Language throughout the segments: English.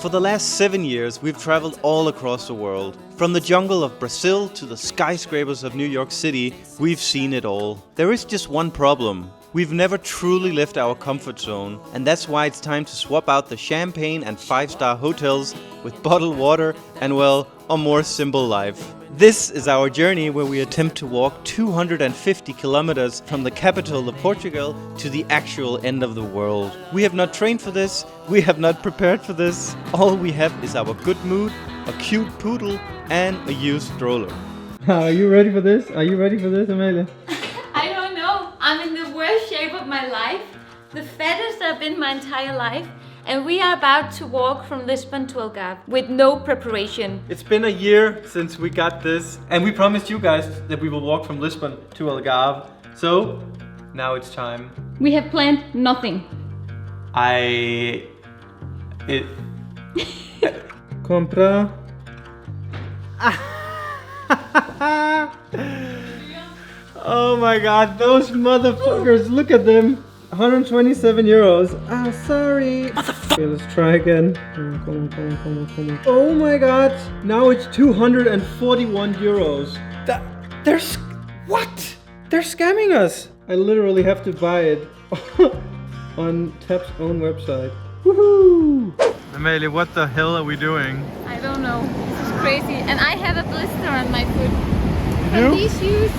For the last 7 years, we've traveled all across the world. From the jungle of Brazil to the skyscrapers of New York City, we've seen it all. There is just one problem. We've never truly left our comfort zone, and that's why it's time to swap out the champagne and 5-star hotels with bottled water and, well, a more simple life. This is our journey where we attempt to walk 250 kilometers from the capital of Portugal to the actual end of the world. We have not trained for this, we have not prepared for this. All we have is our good mood, a cute poodle, and a used stroller. Are you ready for this? Are you ready for this, Amalie? I don't know. I'm in the worst shape of my life. The fattest I've been my entire life. And we are about to walk from Lisbon to Algarve with no preparation. It's been a year since we got this, and we promised you guys that we will walk from Lisbon to Algarve. So, now it's time. We have planned nothing. Compra. Oh my god, those motherfuckers, look at them. 127 euros. Ah, sorry. Okay, let's try again. Come on. Oh my god, now it's 241 euros. What? They're scamming us. I literally have to buy it on Tap's own website. Woohoo! Amalie, what the hell are we doing? I don't know. This is crazy. And I have a blister on my foot. You? From these shoes.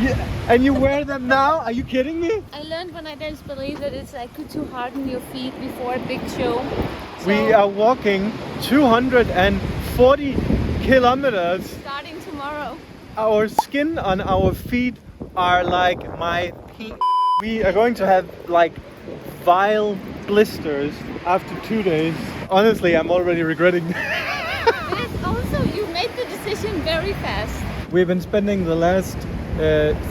Yeah, and you wear them now? Are you kidding me? I learned when I dance ballet that it's like good to harden your feet before a big show. We are walking 240 kilometers. Starting tomorrow. Our skin on our feet are like my pee. We are going to have like vile blisters after 2 days. Honestly, I'm already regretting Yes, also you made the decision very fast. We've been spending the last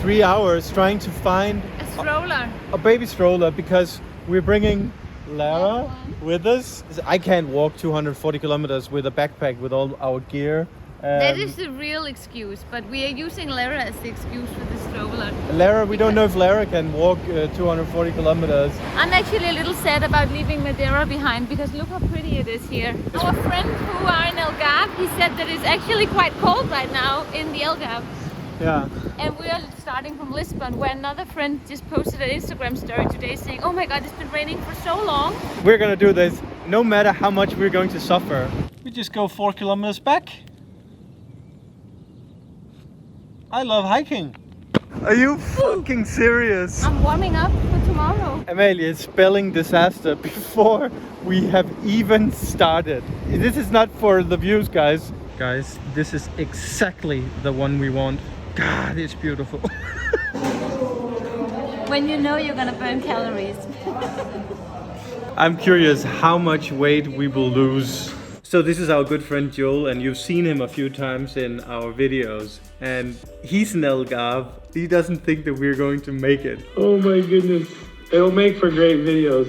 3 hours trying to find A stroller. a baby stroller because we're bringing Lara with us. I can't walk 240 kilometers with a backpack with all our gear. That is the real excuse, but we are using Lara as the excuse for the stroller. Lara, we don't know if Lara can walk 240 kilometers. I'm actually a little sad about leaving Madeira behind because look how pretty it is here. Our friend who are in Algarve, he said that it's actually quite cold right now in the Algarve. Yeah. And we are starting from Lisbon, where another friend just posted an Instagram story today saying, oh my god, it's been raining for so long. We're gonna do this no matter how much we're going to suffer. We just go 4 kilometers back. I love hiking. Are you fucking serious? I'm warming up for tomorrow. Amalie, it's spelling disaster before we have even started. This is not for the views, guys. Guys, this is exactly the one we want. God, it's beautiful. When you know you're gonna burn calories. I'm curious how much weight we will lose. So this is our good friend Joel, and you've seen him a few times in our videos. And he's in Algarve. He doesn't think that we're going to make it. Oh my goodness. It'll make for great videos.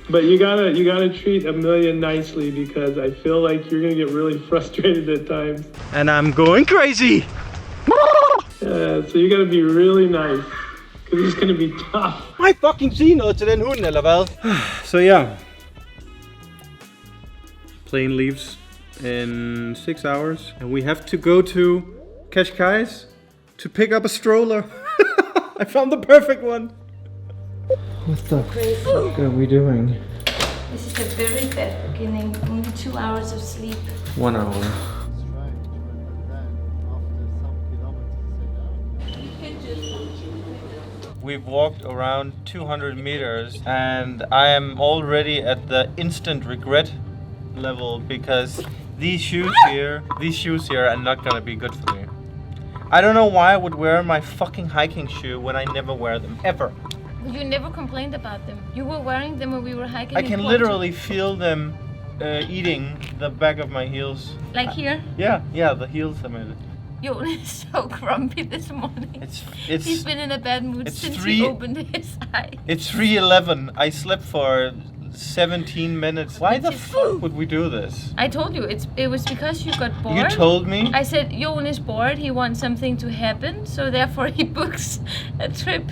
But you gotta treat Amelia nicely because I feel like you're gonna get really frustrated at times. And I'm going crazy. So you gotta be really nice. Because it's gonna be tough. Må jeg fucking sige noget til den hund, eller hvad? So yeah. Plane leaves in 6 hours, and we have to go to Cascais to pick up a stroller. I found the perfect one. What the fuck are we doing? This is a very bad beginning. Only 2 hours of sleep. 1 hour. We've walked around 200 meters, and I am already at the instant regret level because these shoes here are not gonna be good for me. I don't know why I would wear my fucking hiking shoe when I never wear them, ever. You never complained about them. You were wearing them when we were hiking. I in can Portugal. literally feel them eating the back of my heels. Like here? Yeah, the heels I made it. Jon is so grumpy this morning. It's He's been in a bad mood it's since three- he opened his eye. It's 3:11. I slept for 17 minutes. Why the fuck would we do this? I told you, it was because you got bored. You told me? I said, Jon is bored, he wants something to happen, so therefore he books a trip.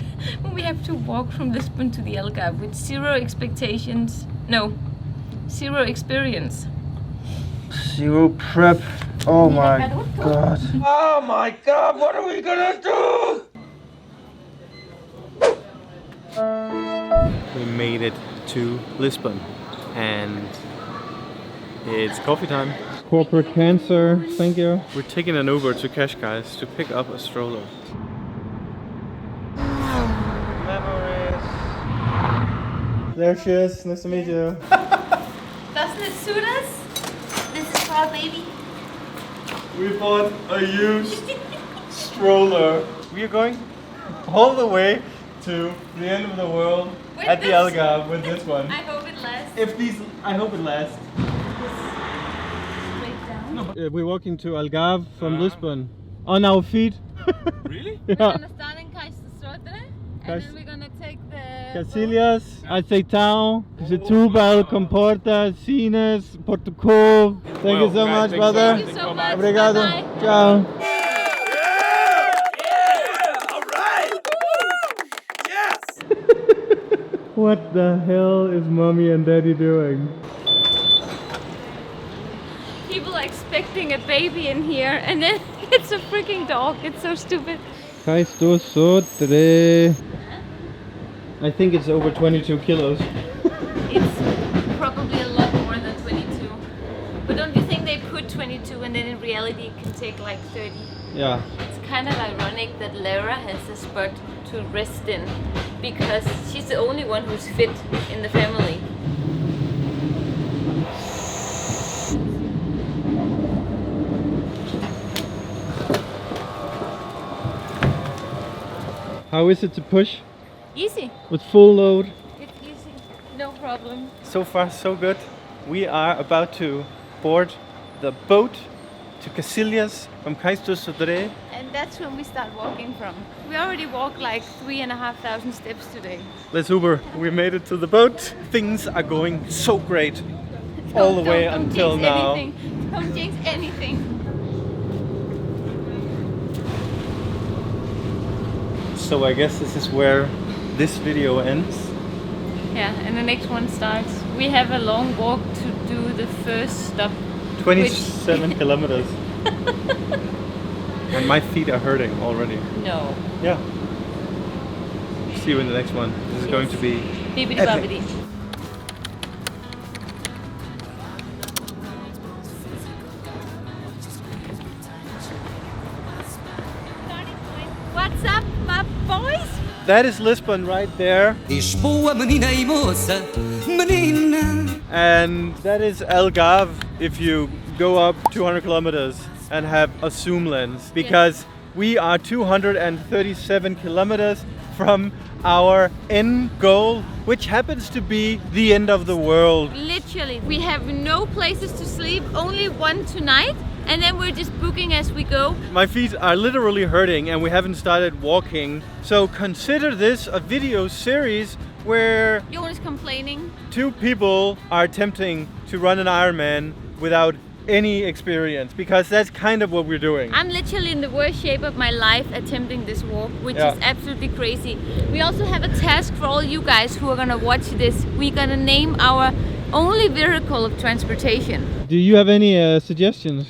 We have to walk from Lisbon to the Algarve with zero experience. Zero prep. Oh my god. Oh my god, what are we gonna do? We made it to Lisbon and it's coffee time. Corporate cancer, thank you. We're taking an Uber to Cascais to pick up a stroller. Memories. There she is, nice to meet you. Doesn't it suit us? This is for our baby. We bought a used stroller. We are going all the way to the end of the world With at the this? Algarve with this one. I hope it lasts. I hope it lasts. Straight down. We're walking to Algarve from Lisbon. On our feet. Really? We're Yeah. gonna start in Kaiserslautern and then we're gonna take the Cacilhas, Aceitão, Setúbal, Comporta, Sines, Portugal. Thank you so much, brother. Thank you so much. Obrigado. Bye-bye. Ciao. What the hell is mommy and daddy doing? People are expecting a baby in here and then it's a freaking dog. It's so stupid. Kaistosotre. I think it's over 22 kilos. It's probably a lot more than 22. But don't you think they put 22 and then in reality it can take like 30? Yeah. It's kind of ironic that Lara has a spot to rest in because she's the only one who's fit in the family. How is it to push? Easy. With full load? It's easy. No problem. So far, so good. We are about to board the boat to Cacilhas from Kaistosotre. And that's when we start walking from. We already walked like 3,500 steps today. Let's Uber. We made it to the boat. Things are going so great all the way Don't until jinx now. Anything. Don't jinx anything. So I guess this is where this video ends. Yeah, and the next one starts. We have a long walk to do the first stop. 27 kilometers. And my feet are hurting already. No. Yeah. See you in the next one. This is going to be Bibbidi epic. bobbidi. What's up, my boys? That is Lisbon right there. Lisboa, menina e moça, menina. And that is Algarve if you go up 200 kilometers and have a zoom lens. Because we are 237 kilometers from our end goal, which happens to be the end of the world. Literally, we have no places to sleep, only one tonight, and then we're just booking as we go. My feet are literally hurting and we haven't started walking. So consider this a video series where Jon is complaining. two people are attempting to run an Ironman without any experience, because that's kind of what we're doing. I'm literally in the worst shape of my life attempting this walk, which Yeah. is absolutely crazy. We also have a task for all you guys who are gonna watch this. We're gonna name our only vehicle of transportation. Do you have any suggestions?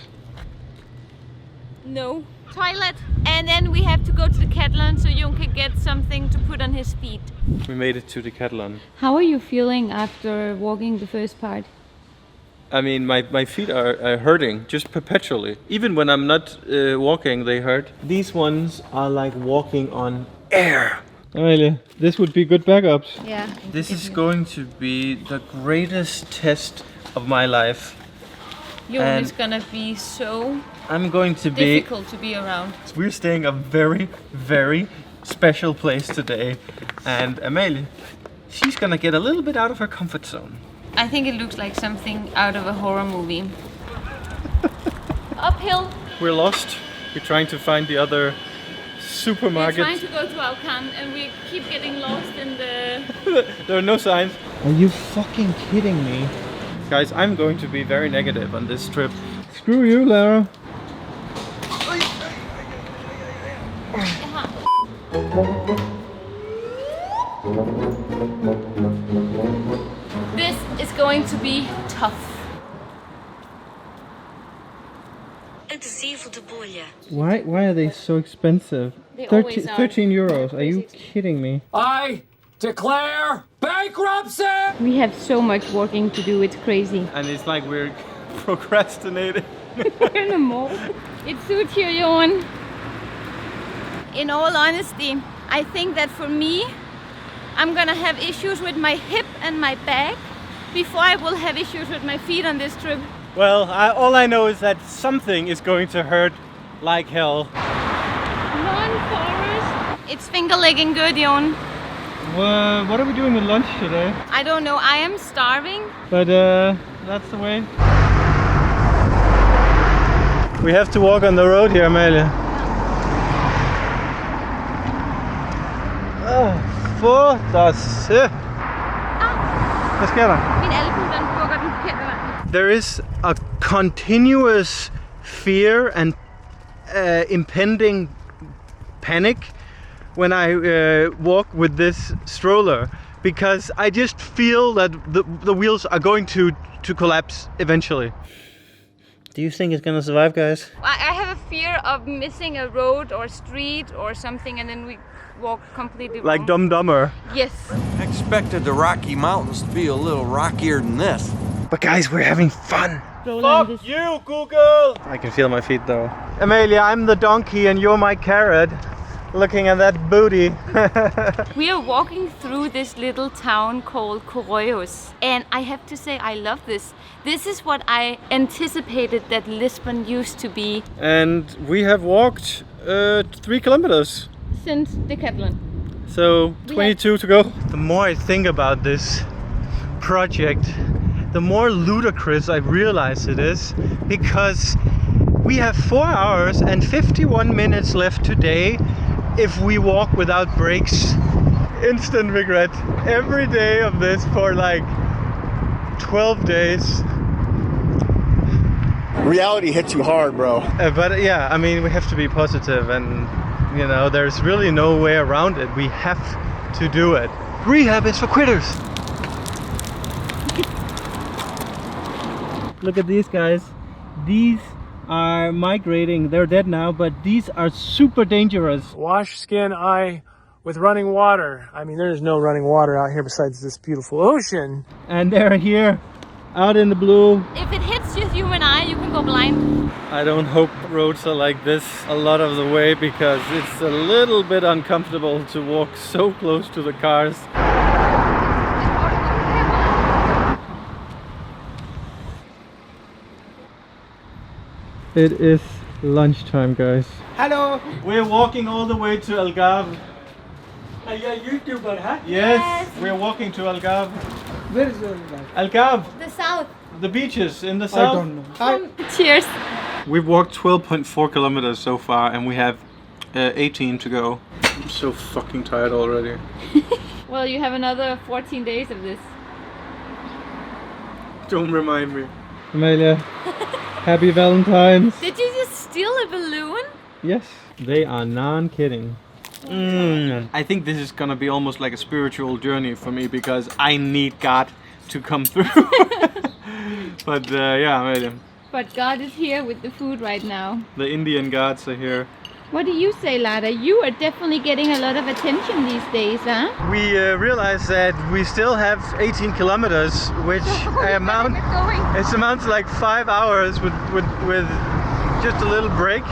No. Toilet. And then we have to go to the Catalan so Jon can get something to put on his feet. We made it to the Catalan. How are you feeling after walking the first part? I mean, my feet are hurting just perpetually. Even when I'm not walking, they hurt. These ones are like walking on air. Really? This would be good backups. Yeah. This is going to be the greatest test of my life. Jon And- is gonna be so I'm going to be... difficult to be around. We're staying a very, very special place today. And Amalie, she's gonna get a little bit out of her comfort zone. I think it looks like something out of a horror movie. Uphill. We're lost. We're trying to find the other We're supermarket. trying to go to Alcan and we keep getting lost in the... There are no signs. Are you fucking kidding me? Guys, I'm going to be very negative on this trip. Screw you, Lara. This is going to be tough. adesivo de bolha. Why are they so expensive? They always are. 13 euros. Are you kidding me? I declare bankruptcy! We have so much walking to do, it's crazy. And it's like we're procrastinating. We're in a mall. It suits you, Johan. In all honesty, I think that for me, I'm gonna have issues with my hip and my back before I will have issues with my feet on this trip. Well, all I know is that something is going to hurt like hell. Non-forest. It's finger-legging good, Johan. What are we doing with lunch today? I don't know, I am starving. But that's the way. We have to walk on the road here, Amalie. For the Hvad sker der? Min albu, den bukker den forkerte vej. There is a continuous fear and impending panic when I walk with this stroller, because I just feel that the wheels are going to collapse eventually. Do you think it's gonna survive, guys? I have a fear of missing a road or street or something and then we walk completely Like wrong. Dumb Dumber. Yes. Expected the Rocky Mountains to be a little rockier than this. But guys, we're having fun. Roland is- you, Google! I can feel my feet though. Amelia, I'm the donkey and you're my carrot. Looking at that booty. We are walking through this little town called Correios, and I have to say I love this. This is what I anticipated that Lisbon used to be. And we have walked 3 kilometers. Since Decathlon. So 22 to go. The more I think about this project, the more ludicrous I realize it is, because we have 4 hours and 51 minutes left today if we walk without brakes. Instant regret. Every day of this for like 12 days. Reality hits you hard, bro. But yeah, I mean, we have to be positive, and you know, there's really no way around it. We have to do it. Rehab is for quitters. Look at these guys. These are migrating. They're dead now, but these are super dangerous. Wash skin eye with running water. I mean, there's no running water out here besides this beautiful ocean. And they're here, out in the blue. If it hits your human eye, you can go blind. I don't hope roads are like this a lot of the way, because it's a little bit uncomfortable to walk so close to the cars. It is lunchtime, guys. Hello! We're walking all the way to Algarve. Are you a YouTuber, huh? Yes, we're walking to Algarve. Where is Algarve? Algarve, The south. the beaches in the I south. don't know. Cheers. We've walked 12.4 kilometers so far, and we have 18 to go. I'm so fucking tired already. Well, you have another 14 days of this. Don't remind me. Amelia, happy Valentine's. Did you just steal a balloon? Yes, they are non-kidding. I think this is gonna be almost like a spiritual journey for me, because I need God to come through. But yeah, maybe. But God is here with the food right now. The Indian gods are here. What do you say, Lada? You are definitely getting a lot of attention these days, huh? We realized that we still have 18 kilometers, which amounts to like 5 hours with just a little break,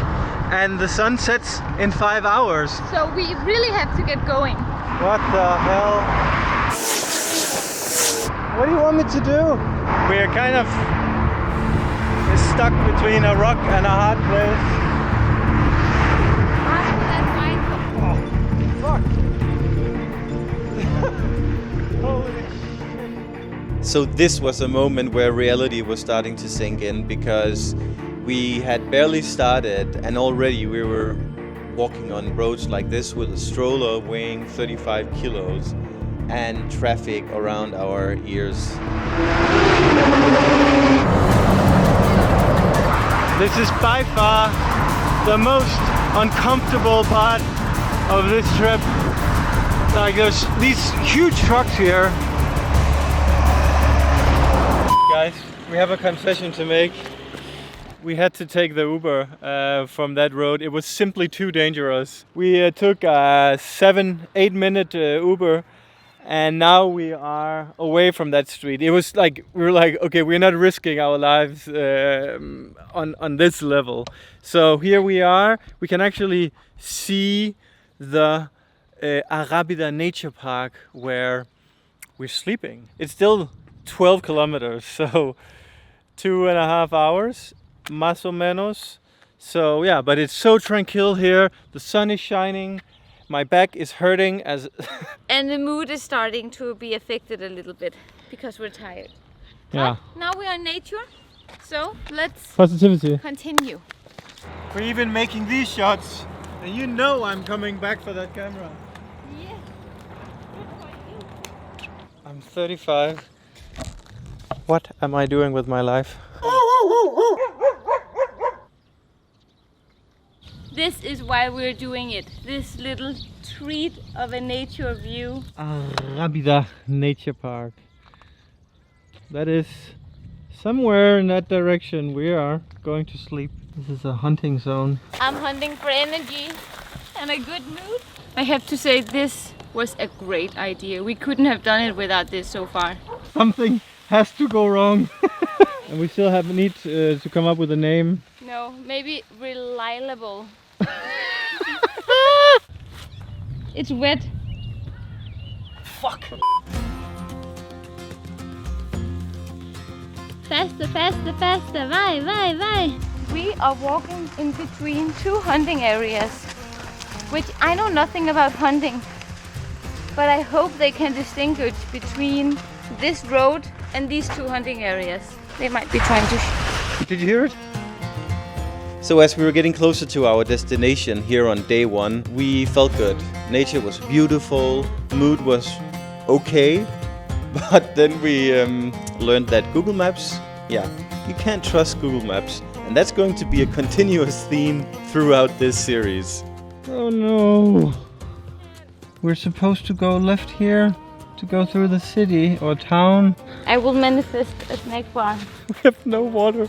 and the sun sets in 5 hours. So we really have to get going. What the hell? What do you want me to do? We're kind of stuck between a rock and a hard place. So this was a moment where reality was starting to sink in, because we had barely started and already we were walking on roads like this with a stroller weighing 35 kilos and traffic around our ears. This is by far the most uncomfortable part of this trip. Like, there's these huge trucks here. Guys, we have a confession to make. We had to take the Uber from that road. It was simply too dangerous. We took a 7-8 minute Uber, and now we are away from that street. It was like, we were like, okay, we're not risking our lives on this level. So here we are. We can actually see the Arrábida Nature Park where we're sleeping. It's still 12 kilometers, so 2.5 hours, más o menos. So yeah, but it's so tranquil here. The sun is shining. My back is hurting as And the mood is starting to be affected a little bit because we're tired. yeah. But now we are in nature, so let's Positivity. continue. We're even making these shots, and you know I'm coming back for that camera. Yes, good for you. I'm 35. What am I doing with my life? This is why we're doing it. This little treat of a nature view. Arrábida Nature Park. That is somewhere in that direction. We are going to sleep. This is a hunting zone. I'm hunting for energy and a good mood. I have to say this was a great idea. We couldn't have done it without this so far. Something has to go wrong. And we still need to come up with a name. No, maybe reliable. It's wet. Fuck. Faster, faster, faster. Vai. We are walking in between two hunting areas, which I know nothing about hunting, but I hope they can distinguish between this road and these two hunting areas. They might be trying to... Did you hear it? So as we were getting closer to our destination here on day 1, we felt good. Nature was beautiful, mood was okay, but then we learned that Google Maps, you can't trust Google Maps, and that's going to be a continuous theme throughout this series. Oh no! We're supposed to go left here to go through the city or town. I will manifest a snack bar. We have no water.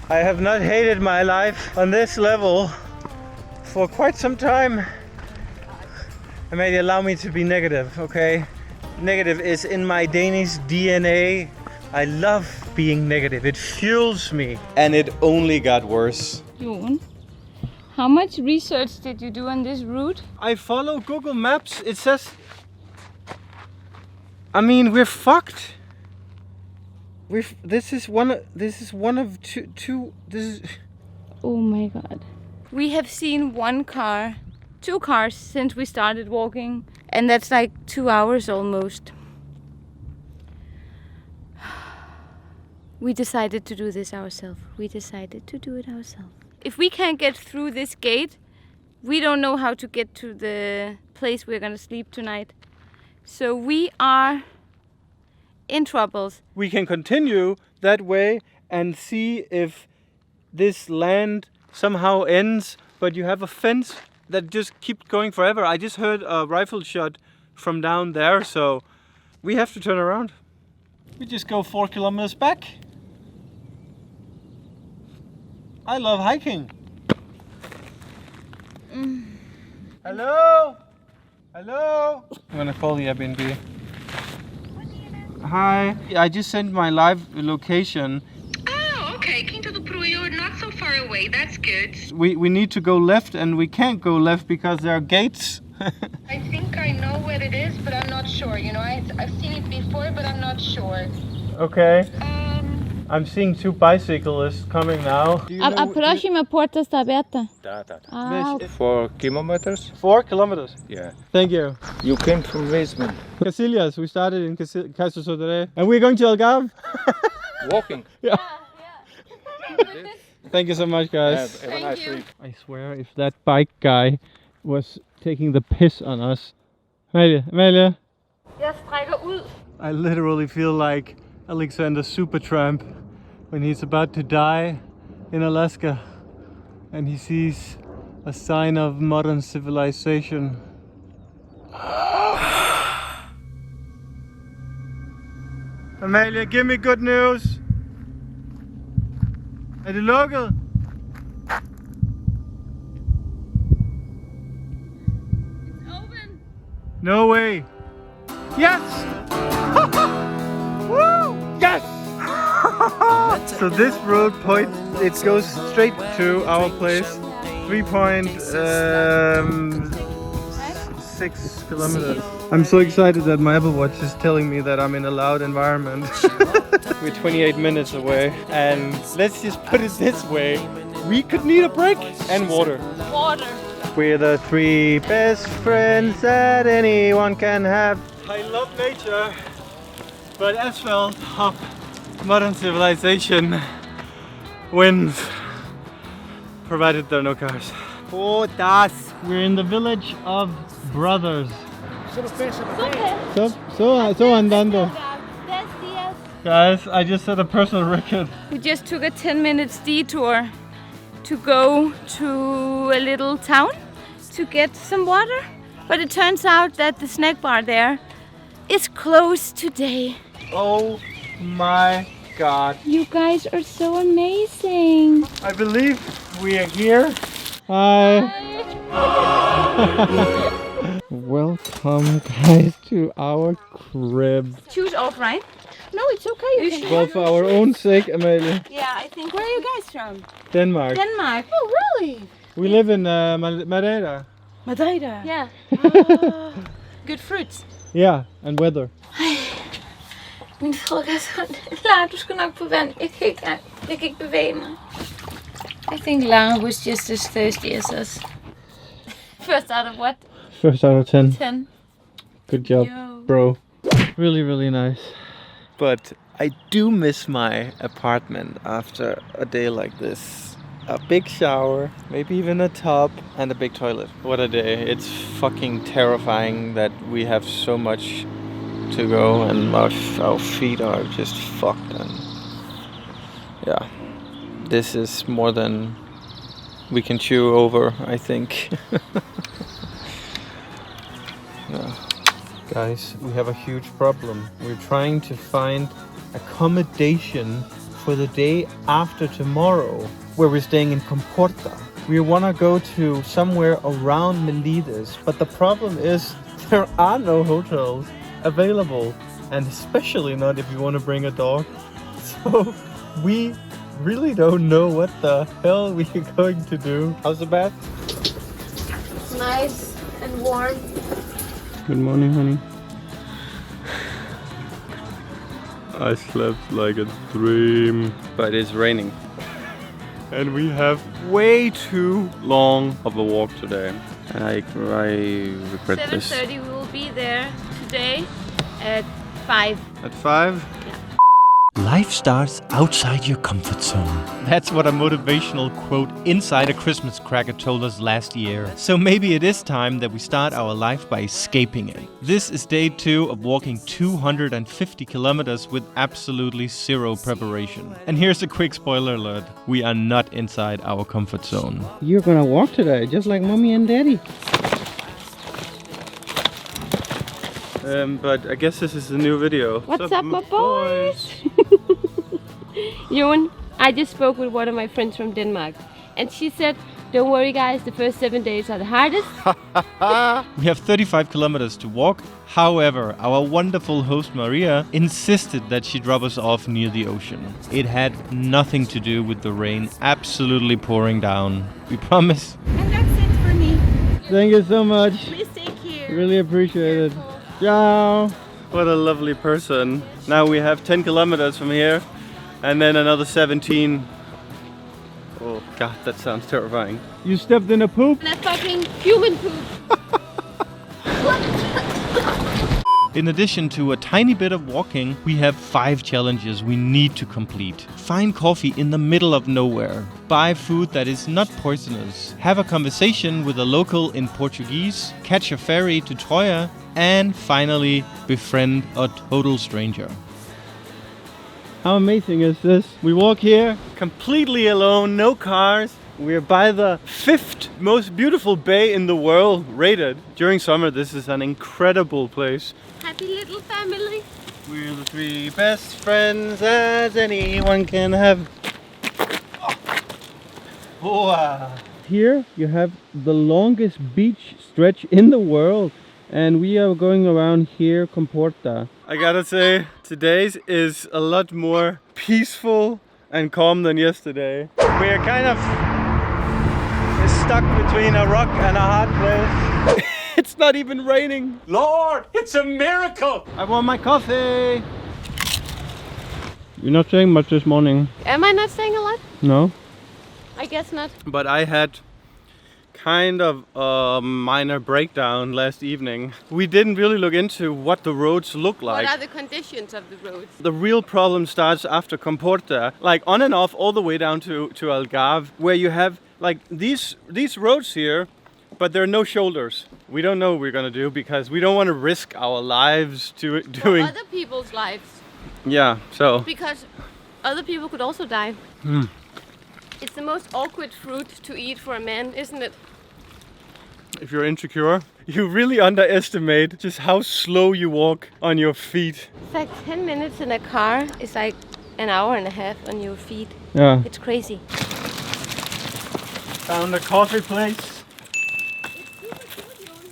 I have not hated my life on this level for quite some time. Maybe allow me to be negative, okay? Negative is in my Danish DNA. I love being negative. It fuels me. And it only got worse. Jon, how much research did you do on this route? I follow Google Maps. It says... I mean, we're fucked. This is one of two. This is. Oh my god. We have seen two cars since we started walking, and that's like 2 hours almost. We decided to do this ourselves. If we can't get through this gate, we don't know how to get to the place we're gonna sleep tonight. So we are in troubles. We can continue that way and see if this land somehow ends, but you have a fence that just keeps going forever. I just heard a rifle shot from down there, so we have to turn around. We just go 4 kilometers back. I love hiking. Hello? Hello? I'm gonna call the Airbnb. Hi, I just sent my live location. Oh, okay. Quinta do Peru, you're not so far away. That's good. We need to go left, and we can't go left because there are gates. I think I know where it is, but I'm not sure. You know, I've seen it before, but I'm not sure. Okay. I'm seeing 2 bicyclists coming now. A próxima porta está aberta. Ah. 4 kilometers? 4 kilometers. Yeah. Thank you. You came from Lisbon. Casillas, we started in Castro Sodré. And we're going to Algarve. Walking. Yeah. Thank you so much, guys. Have a nice trip. I swear, if that bike guy was taking the piss on us. Amalie. Jeg strækker ud. I literally feel like Alexander Supertramp when he's about to die in Alaska and he sees a sign of modern civilization. Amalie, give me good news. Er det lukket? Open. No way. Yes! Woo! Yes! So this road point, it goes straight to our place. 3.6 kilometers. I'm so excited that my Apple Watch is telling me that I'm in a loud environment. We're 28 minutes away, and let's just put it this way. We could need a break and water. Water. We're the three best friends that anyone can have. I love nature, but asphalt of modern civilization wins, provided there are no cars. We're in the village of brothers. So andando. Guys, I just set a personal record. We just took a 10 minutes detour to go to a little town to get some water. But it turns out that the snack bar there is closed today. Oh my god. You guys are so amazing. I believe we are here. Hi. Welcome guys to our crib. Choose off, right? No, it's okay. You can Well, for our own sake, Amalie. Yeah, I think. Where are you guys from? Denmark. Denmark. Oh, really? We live in Madeira. Madeira. Yeah. Good fruits. Yeah, and weather. Min frokost. Lara, du skal nok få vand. Jeg kan ikke bevæge mig. I think Lara was just as thirsty as us. First out of what? First out of 10. 10. Good job, Yo. bro. Really, really nice. But I do miss my apartment after a day like this. A big shower, maybe even a tub, and a big toilet. What a day. It's fucking terrifying that we have so much to go and our feet are just fucked. And yeah, this is more than we can chew over, I think. Yeah. Guys, we have a huge problem. We're trying to find accommodation for the day after tomorrow, where we're staying in Comporta. We want to go to somewhere around Melides, but the problem is there are no hotels available, and especially not if you want to bring a dog. So we really don't know what the hell we are going to do. How's the bath? It's nice and warm. Good morning, honey. I slept like a dream. But it's raining. And we have way too long of a walk today. And I regret this. 7:30 we will be there today at 5. At 5? Life starts outside your comfort zone. That's what a motivational quote inside a Christmas cracker told us last year. So maybe it is time that we start our life by escaping it. This is day 2 of walking 250 kilometers with absolutely zero preparation. And here's a quick spoiler alert. We are not inside our comfort zone. You're gonna walk today, just like mommy and daddy. But I guess this is a new video. What's up, my boys? Johan, I just spoke with one of my friends from Denmark, and she said, don't worry guys, the first 7 days are the hardest. We have 35 kilometers to walk. However, our wonderful host Maria insisted that she drop us off near the ocean. It had nothing to do with the rain absolutely pouring down. We promise. And that's it for me. Thank you so much. Please take care. Really appreciate it. Ciao. What a lovely person. Now we have 10 kilometers from here and then another 17. Oh god, that sounds terrifying. You stepped in a poop? That fucking human poop. In addition to a tiny bit of walking, we have 5 challenges we need to complete. Find coffee in the middle of nowhere. Buy food that is not poisonous. Have a conversation with a local in Portuguese. Catch a ferry to Troya. And finally, befriend a total stranger. How amazing is this? We walk here completely alone, no cars. We're by the 5th most beautiful bay in the world, rated. During summer, this is an incredible place. Happy little family. We're the 3 best friends as anyone can have. Oh. Boa. Here you have the longest beach stretch in the world, and we are going around here, Comporta. I gotta say, today's is a lot more peaceful and calm than yesterday. We're kind of stuck between a rock and a hard place. It's not even raining. Lord, it's a miracle! I want my coffee. You're not saying much this morning. Am I not saying a lot? No? I guess not. But I had kind of a minor breakdown last evening. We didn't really look into what the roads look like. What are the conditions of the roads? The real problem starts after Comporta, like on and off all the way down to Algarve, where you have like these roads here, but there are no shoulders. We don't know what we're gonna do because we don't want to risk our lives to doing other people's lives. Yeah, so Because other people could also die. It's the most awkward fruit to eat for a man, isn't it? if you're insecure, you really underestimate just how slow you walk on your feet. It's like 10 minutes in a car is like an hour and a half on your feet. Yeah. It's crazy. Found a coffee place.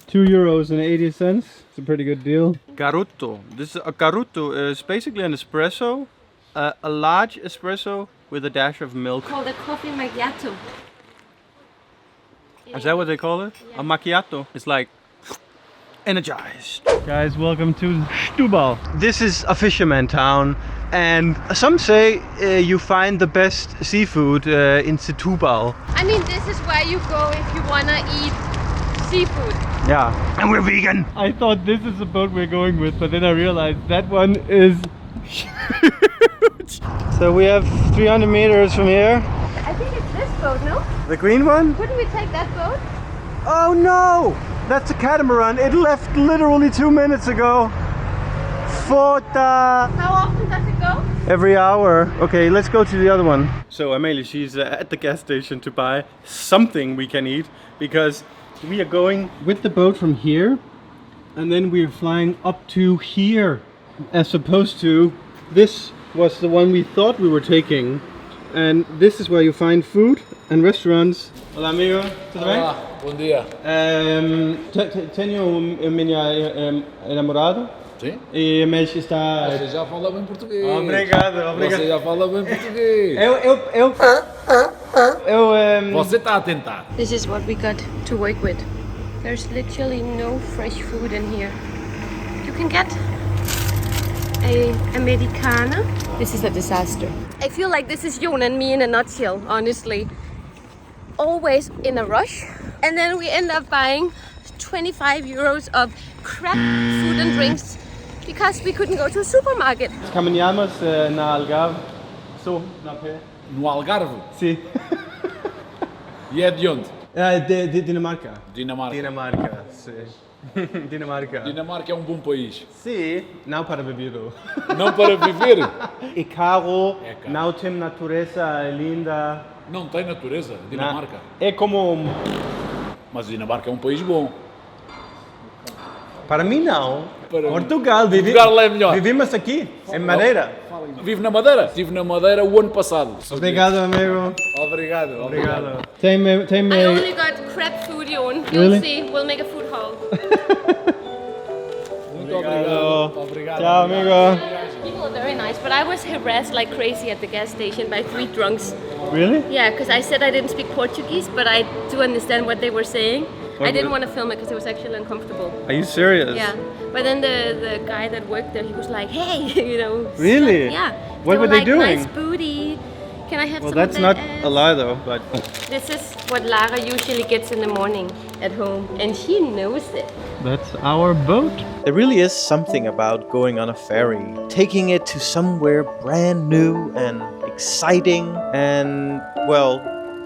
€2.80. It's a pretty good deal. Garutto. A garutto is basically an espresso, a large espresso with a dash of milk. Called a coffee macchiato. Is that what they call it? Yeah. A macchiato. It's like energized. Guys, welcome to Setúbal. This is a fisherman town, and some say you find the best seafood in Setúbal. I mean, this is where you go if you wanna eat seafood. Yeah, and we're vegan. I thought this is the boat we're going with, but then I realized that one is huge. So we have 300 meters from here. I think it's this boat, no? The green one? Couldn't we take that boat? Oh no! That's a catamaran. It left literally 2 minutes ago. Fota! How often does it go? Every hour. Okay, let's go to the other one. So Amelia, she's at the gas station to buy something we can eat because we are going with the boat from here and then we're flying up to here, as opposed to this was the one we thought we were taking, and this is where you find food and restaurants. Hola amigo, tudo bem? Olá, bom dia. Tenho minha namorada. Sim? E mas está. Você já fala bem português. Obrigado, obrigado. Você já fala bem português. Você está a tentar. This is what we got to work with. There's literally no fresh food in here. You can get a Americana. This is a disaster. I feel like this is Jon and me in a nutshell, honestly. Always in a rush. And then we end up buying 25 euros of crap food and drinks because we couldn't go to a supermarket. Caminhamos na Algarve. So, na pé. No Algarve? Sim. E é de onde? De Dinamarca. Dinamarca. Dinamarca, sim. Dinamarca. Dinamarca é um bom país. Sim, não para beber. Não para viver? É caro, É caro. não tem natureza linda. Não tem natureza, Dinamarca. É como... Mas Dinamarca é um país bom. Para mim não. Para Portugal, Portugal é melhor. Vivimos aqui, em Madeira. Vive na Madeira? Estive na Madeira o ano passado. Obrigado, amigo. Obrigado. Obrigado. Tem-me... I only got crap food, Jon. You'll Really? see. We'll make a food haul. Muito obrigado. Obrigado. Ciao, amigo. People are very nice, but I was harassed like crazy at the gas station by 3 drunks. Really? Yeah, because I said I didn't speak Portuguese, but I do understand what they were saying. I didn't want to film it because it was actually uncomfortable. Are you serious? Yeah, but then the guy that worked there, he was like, "Hey, you know." Really? Yeah. What were they like, doing? Nice booty. Can I have Well, some of that's that not ass?" a lie though, but... This is what Lara usually gets in the morning at home, and she knows it. That's our boat. There really is something about going on a ferry, taking it to somewhere brand new and exciting, and, well,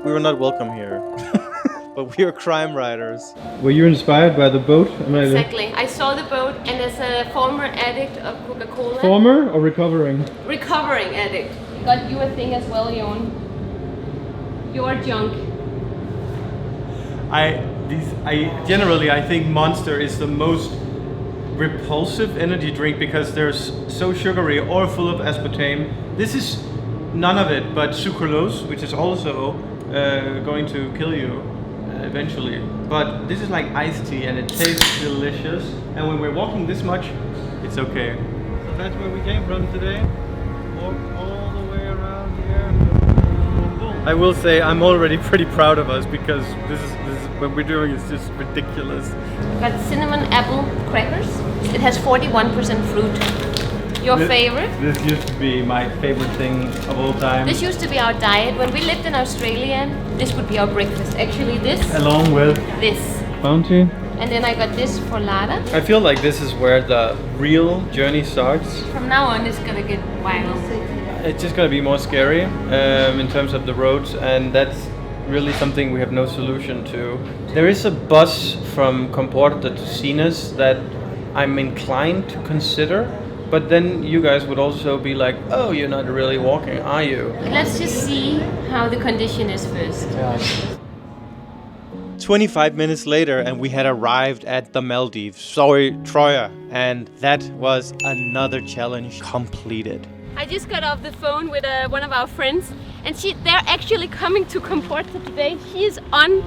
we were not welcome here. But we are crime writers. Were you inspired by the boat? Exactly. I saw the boat, and as a former addict of Coca-Cola, Former or recovering? recovering addict, got you a thing as well, Jon. Your junk. I think Monster is the most repulsive energy drink because they're so sugary or full of aspartame. This is none of it but sucralose, which is also going to kill you eventually. But this is like iced tea and it tastes delicious. And when we're walking this much, it's okay. So that's where we came from today. Walk all the way around here. I will say I'm already pretty proud of us because this is what we're doing is just ridiculous. Got cinnamon apple crackers. It has 41% fruit. Your favorite? This used to be my favorite thing of all time. This used to be our diet. When we lived in Australia, this would be our breakfast. Actually this. Along with this. Bounty. And then I got this for Lada. I feel like this is where the real journey starts. From now on it's gonna get wild. It's just gonna be more scary in terms of the roads, and that's really something we have no solution to. There is a bus from Comporta to Sines that I'm inclined to consider, but then you guys would also be like, oh, you're not really walking, are you? Let's just see how the condition is first. 25 minutes later and we had arrived at the Maldives, sorry, Troya, and that was another challenge completed. I just got off the phone with one of our friends, and they're actually coming to Comporta today. She is on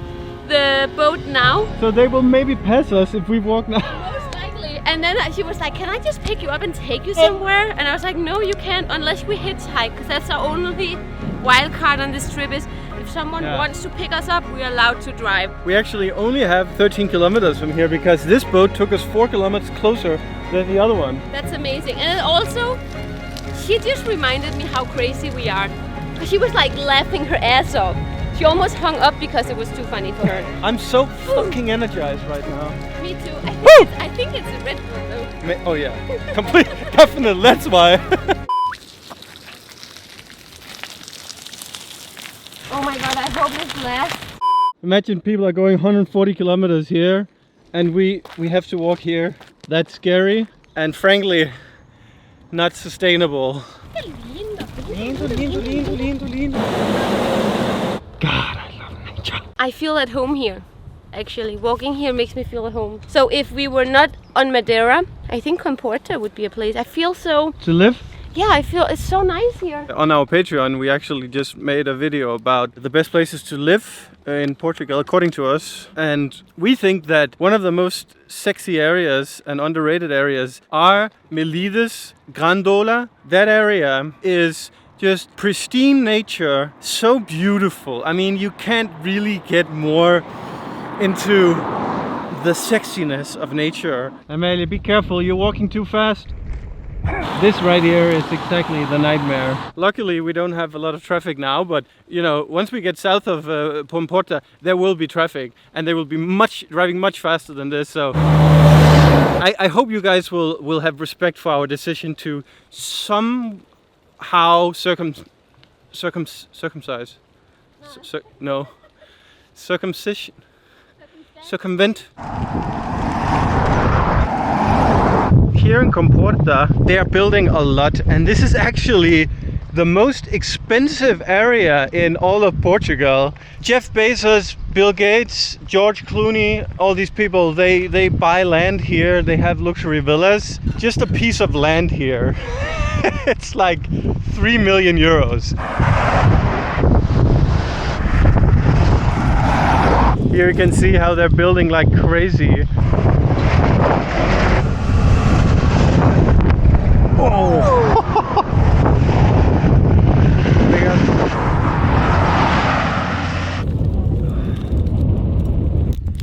the boat now. So they will maybe pass us if we walk now. Most likely. And then she was like, can I just pick you up and take you somewhere? And I was like, no, you can't unless we hitchhike, because that's our only wild card on this trip is if someone wants to pick us up, we're allowed to drive. We actually only have 13 kilometers from here because this boat took us 4 kilometers closer than the other one. That's amazing. And also, she just reminded me how crazy we are. Because she was like laughing her ass off. She almost hung up because it was too funny for her. I'm so fucking energized right now. Me too. I think it's a Red Bull though. Oh yeah, complete, definitely, that's why. Oh my god, I hope this lasts. Imagine people are going 140 kilometers here and we have to walk here. That's scary and frankly not sustainable. God, I love nature. I feel at home here. Actually, walking here makes me feel at home. So if we were not on Madeira, I think Comporta would be a place. I feel so... To live? Yeah, I feel it's so nice here. On our Patreon, we actually just made a video about the best places to live in Portugal, according to us. And we think that one of the most sexy areas and underrated areas are Melides, Grandola. That area is just pristine nature, so beautiful. I mean, you can't really get more into the sexiness of nature. Amelia, be careful, you're walking too fast. This right here is exactly the nightmare. Luckily we don't have a lot of traffic now, but you know, once we get south of Comporta, there will be traffic and they will be driving much faster than this. So I hope you guys will have respect for our decision to somehow circumcise. Circumcision. Circumvent. Here in Comporta, they are building a lot, and this is actually the most expensive area in all of Portugal. Jeff Bezos, Bill Gates, George Clooney, all these people, they buy land here, they have luxury villas. Just a piece of land here. It's like 3 million euros. Here you can see how they're building like crazy.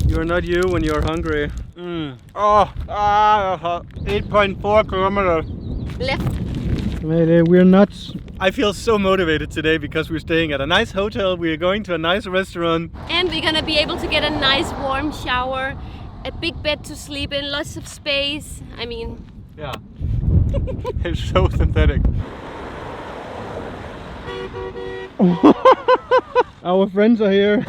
You're not you when you're hungry. 8.4 kilometers. Left. We're nuts. I feel so motivated today because we're staying at a nice hotel, we're going to a nice restaurant. And we're gonna be able to get a nice warm shower, a big bed to sleep in, lots of space. I mean... Yeah. It's so synthetic. Our friends are here.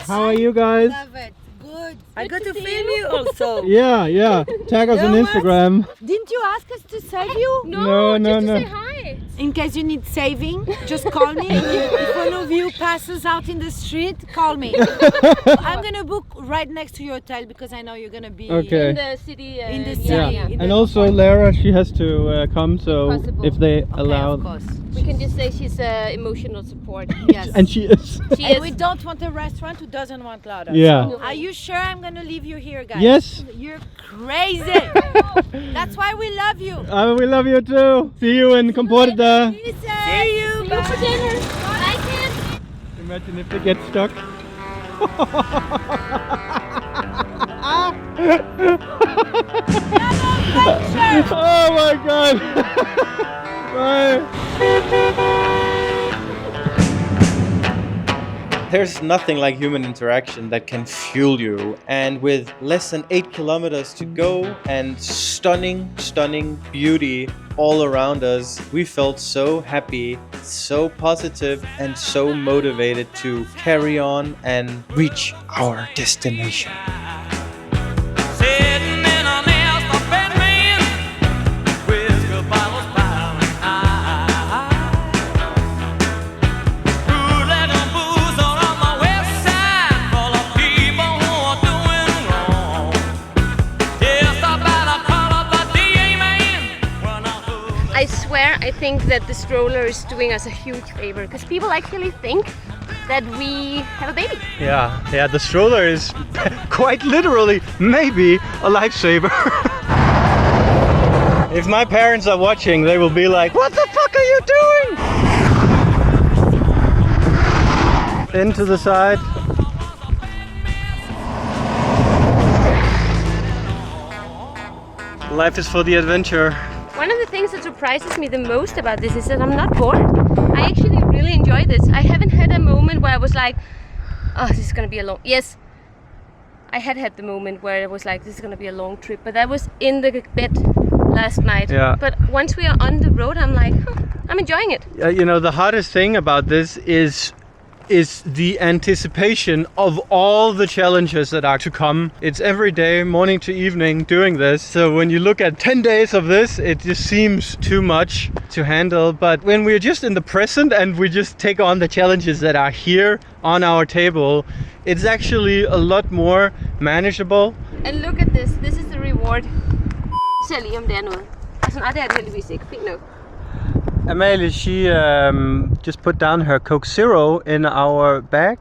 How are you guys? Love it. Good. I got to film you also. Yeah. Tag us on Instagram. Didn't you ask us to save you? No. To say hi. In case you need saving, just call me. If one of you passes out in the street, call me. I'm gonna book right next to your hotel because I know you're gonna be in the city. In the city. Yeah. And also Lara, she has to come, so Possible. if they Okay, allow. of course. We can just say she's emotional support. Yes. And she is. She And is. we don't want a restaurant who doesn't want Laura. Yeah. So, are you sure I'm gonna leave you here, guys? Yes. You're crazy. That's why we love you. We love you too. See you in Comporta. See you. See you for dinner. Bye, kids. Imagine if they get stuck. Oh my god! Bye! There's nothing like human interaction that can fuel you. And with less than 8 kilometers to go and stunning beauty all around us, we felt so happy, so positive, and so motivated to carry on and reach our destination. I swear, I think that the stroller is doing us a huge favor because people actually think that we have a baby. Yeah, the stroller is quite literally maybe a lifesaver. If my parents are watching, they will be like, what the fuck are you doing? Into the side. Life is for the adventure. One of the things that surprises me the most about this is that I'm not bored. I actually really enjoy this. I haven't had a moment where I was like, oh, this is gonna be a long... Yes, I had the moment where I was like, this is gonna be a long trip, but that was in the bed last night. Yeah. But once we are on the road, I'm like, I'm enjoying it. You know, the hardest thing about this is the anticipation of all the challenges that are to come. It's every day, morning to evening, doing this. So when you look at 10 days of this, it just seems too much to handle. But when we're just in the present and we just take on the challenges that are here on our table, it's actually a lot more manageable. And look at this. This is the reward. Se lige om det er noget. Altså, nej, det er det heldigvis ikke. Fint nok. Amalie, she just put down her Coke Zero in our bag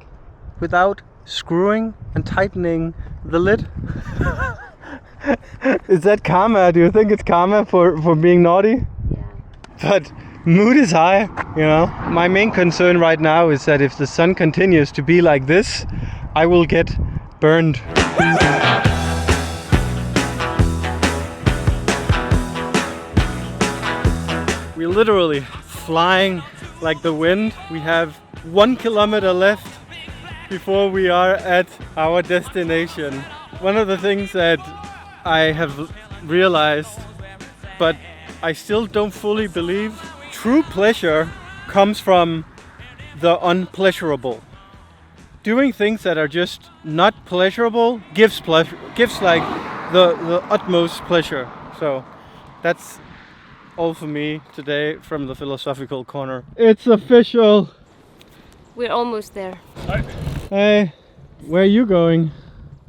without screwing and tightening the lid. Is that karma? Do you think it's karma for being naughty? Yeah. But mood is high, you know. My main concern right now is that if the sun continues to be like this, I will get burned. We're literally flying like the wind. We have 1 kilometer left before we are at our destination. One of the things that I have realized, but I still don't fully believe, true pleasure comes from the unpleasurable. Doing things that are just not pleasurable gives pleasure, gives like the utmost pleasure. So that's all for me today from the philosophical corner. It's official. We're almost there. Hi. Hey, where are you going?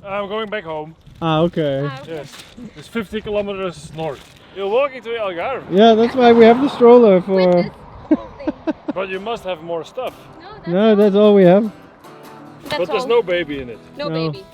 I'm going back home. Ah, okay. Yes, it's 50 kilometers north. You're walking to Algarve, Yeah, that's why we have the stroller for. but you must have more stuff. No, that's all we have. But there's no baby in it. No No. baby.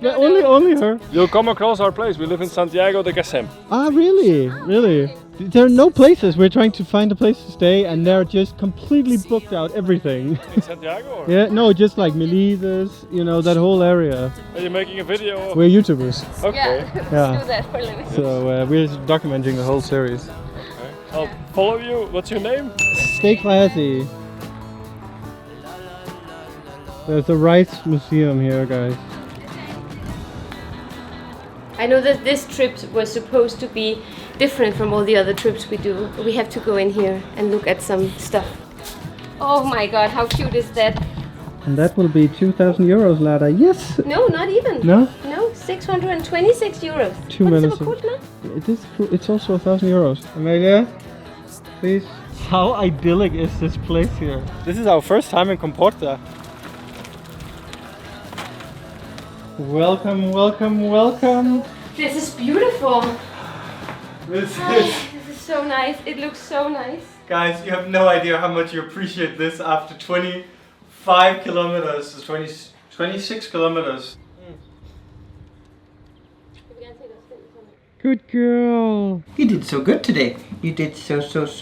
Yeah, only her. You'll come across our place. We live in Santiago de Casem. Ah, really? Really? There are no places. We're trying to find a place to stay, and they're just completely booked out. Everything. In Santiago? Or? Yeah, no, just like Melizes, you know, that whole area. Are you making a video? Of... We're YouTubers, Okay. Let's Yeah. do that for a living. so we're documenting the whole series. I'll follow you. What's your name? Stay classy. There's a rice museum here, guys. I know that this trip was supposed to be different from all the other trips we do. We have to go in here and look at some stuff. Oh my god, how cute is that? And that will be 2,000 euros, Lada. Yes! No, not even. No? No, 626 euros. 2 What is minutes. it called now? It is. It's also 1,000 euros. Amelia, please. How idyllic is this place here? This is our first time in Comporta. Welcome, welcome, welcome. This is beautiful. This This is so nice. It looks so nice. Guys, you have no idea how much you appreciate this after 25 kilometers, 26 kilometers. Good girl. You did so good today. You did so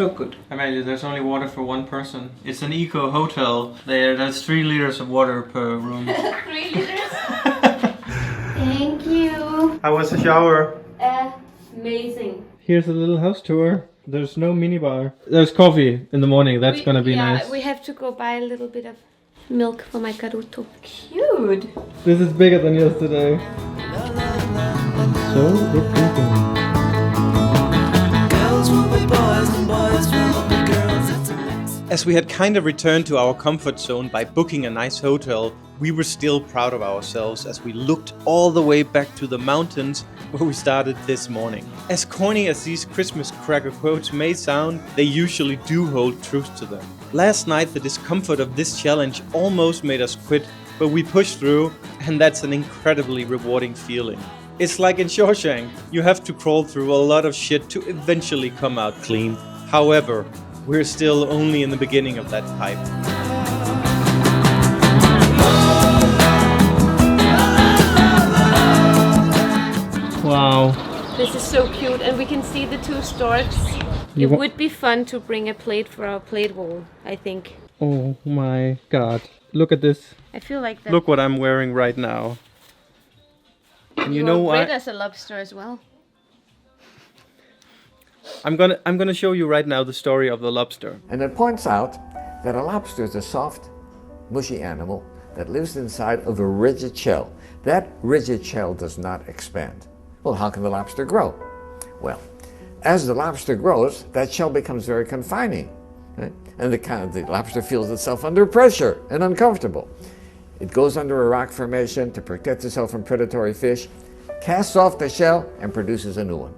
good. Amalia, there's only water for one person. It's an eco hotel. There's 3 liters of water per room. 3 liters. Thank you. How was the shower? Amazing. Here's a little house tour. There's no minibar. There's coffee in the morning. That's gonna be nice. Yeah, we have to go buy a little bit of milk for my Caruto. Cute. This is bigger than yesterday. So good thinking. As we had kind of returned to our comfort zone by booking a nice hotel, we were still proud of ourselves as we looked all the way back to the mountains where we started this morning. As corny as these Christmas cracker quotes may sound, they usually do hold truth to them. Last night, the discomfort of this challenge almost made us quit, but we pushed through, and that's an incredibly rewarding feeling. It's like in Shawshank, you have to crawl through a lot of shit to eventually come out clean. However, we're still only in the beginning of that pipe. Wow. This is so cute, and we can see the 2 storks. It would be fun to bring a plate for our plate wall, I think. Oh my god. Look at this. I feel like that. Look what I'm wearing right now. And you know what? Red as a lobster as well. I'm gonna show you right now the story of the lobster. And it points out that a lobster is a soft, mushy animal that lives inside of a rigid shell. That rigid shell does not expand. Well, how can the lobster grow? Well, as the lobster grows, that shell becomes very confining. Right? And the lobster feels itself under pressure and uncomfortable. It goes under a rock formation to protect itself from predatory fish, casts off the shell, and produces a new one.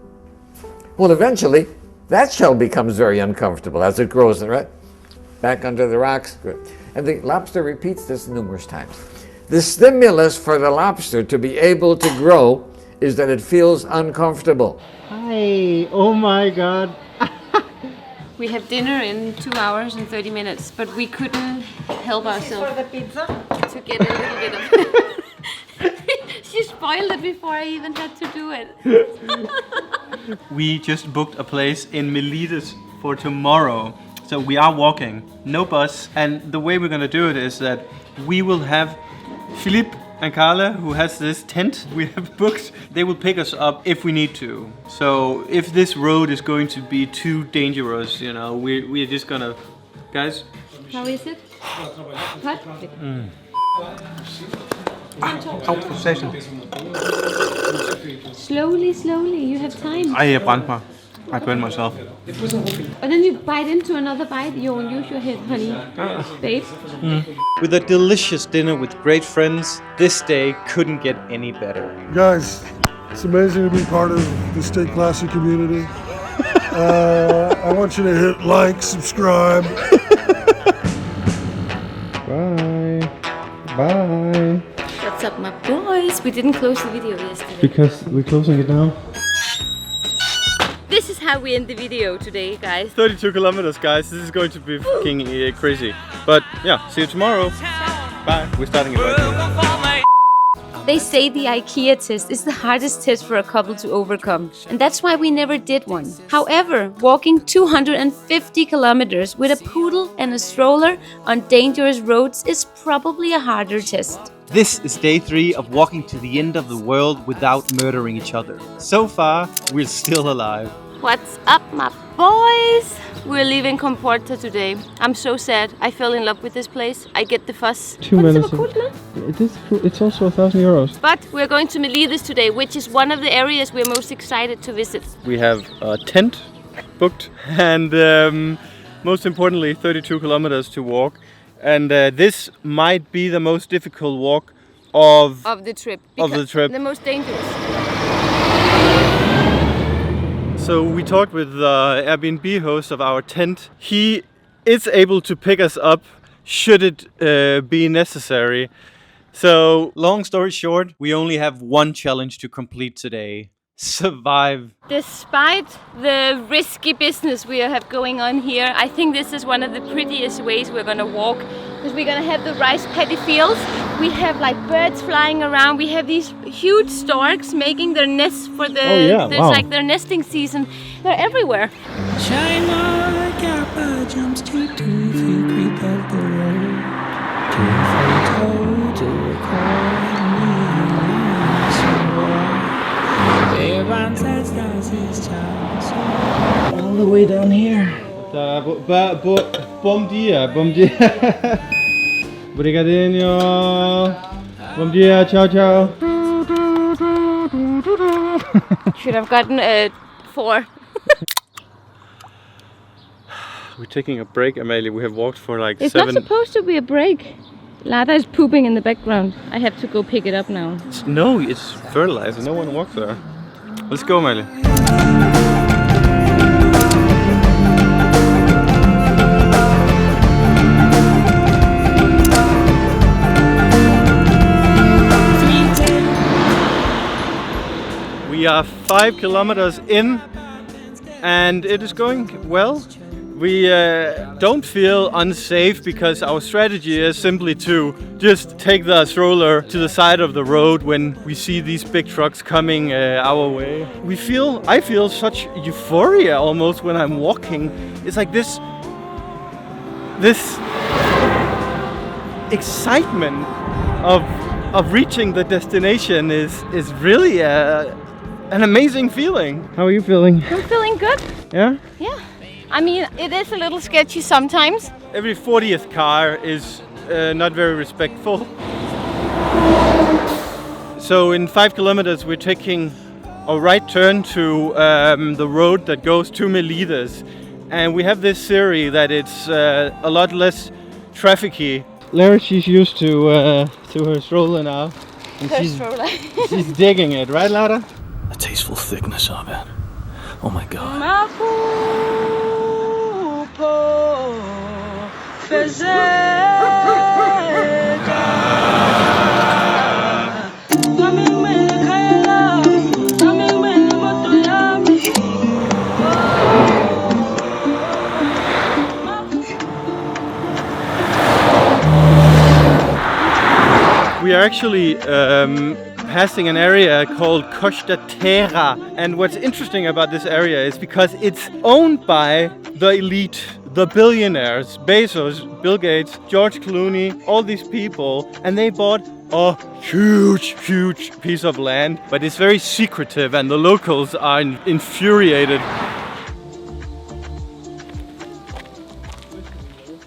Well, eventually, that shell becomes very uncomfortable as it grows, right? Back under the rocks. And the lobster repeats this numerous times. The stimulus for the lobster to be able to grow is that it feels uncomfortable. Hi. Oh my god. We have dinner in 2 hours and 30 minutes, but we couldn't help ourselves For the pizza? to get a little bit of... She spoiled it before I even had to do it. We just booked a place in Miletus for tomorrow. So we are walking, no bus. And the way we're gonna do it is that we will have Philippe and Carla, who has this tent we have booked. They will pick us up if we need to. So if this road is going to be too dangerous, you know, we're just gonna... Guys? How is it? What? Slowly, you have time. I burned mig. I burned myself. And then you bite into another bite. You won't use your head, honey. Babe. With a delicious dinner with great friends, this day couldn't get any better. Guys, it's amazing to be part of the State Classic community. I want you to hit like, subscribe. Bye. Bye. What's up, my boys? We didn't close the video yesterday. Because we're closing it now. This is how we end the video today, guys. 32 kilometers, guys. This is going to be fucking crazy. But yeah, see you tomorrow. Bye. We're starting it right now. They say the IKEA test is the hardest test for a couple to overcome, and that's why we never did one. However, walking 250 kilometers with a poodle and a stroller on dangerous roads is probably a harder test. This is day 3 of walking to the end of the world without murdering each other. So far, we're still alive. What's up, my boys? We're leaving Comporta today. I'm so sad. I fell in love with this place. I get the fuss. 2 minutes. It is cool. It's also €1,000. But we're going to Miletus today, which is one of the areas we're most excited to visit. We have a tent booked and most importantly 32 kilometers to walk. And this might be the most difficult walk of the trip. The most dangerous. So we talked with the Airbnb host of our tent. He is able to pick us up should it be necessary. So long story short, we only have one challenge to complete today. survive. Despite the risky business we have going on here, I think this is one of the prettiest ways we're gonna walk, because we're gonna have the rice paddy fields. We have like birds flying around. We have these huge storks making their nests for the like their nesting season. They're everywhere. China Kappa jumps to 2 feet creep up the road. 2 feet to call me. Everyone says that's his child. All the way down here. Bom dia, bom dia. Obrigadinho. Bom dia, ciao ciao. Should have gotten 4. We're taking a break, Amalie. We have walked for like It's 7... not supposed to be a break. Lada is pooping in the background. I have to go pick it up now. No, it's fertilizer. No one walks there. Let's go, Amalie. We are 5 kilometers in and it is going well. We don't feel unsafe because our strategy is simply to just take the stroller to the side of the road when we see these big trucks coming our way. I feel such euphoria almost when I'm walking. It's like this excitement of reaching the destination is really an amazing feeling. How are you feeling? I'm feeling good. Yeah? Yeah. I mean, it is a little sketchy sometimes. Every 40th car is not very respectful. So in 5 kilometers we're taking a right turn to the road that goes to Melides. And we have this theory that it's a lot less trafficy. Lara, she's used to her stroller now. And Her stroller. she's digging it, right Lara? The tasteful thickness of it. Oh my god. We are actually passing an area called Costa Terra, and what's interesting about this area is because it's owned by the elite, the billionaires, Bezos, Bill Gates, George Clooney, all these people, and they bought a huge piece of land, but it's very secretive and the locals are infuriated.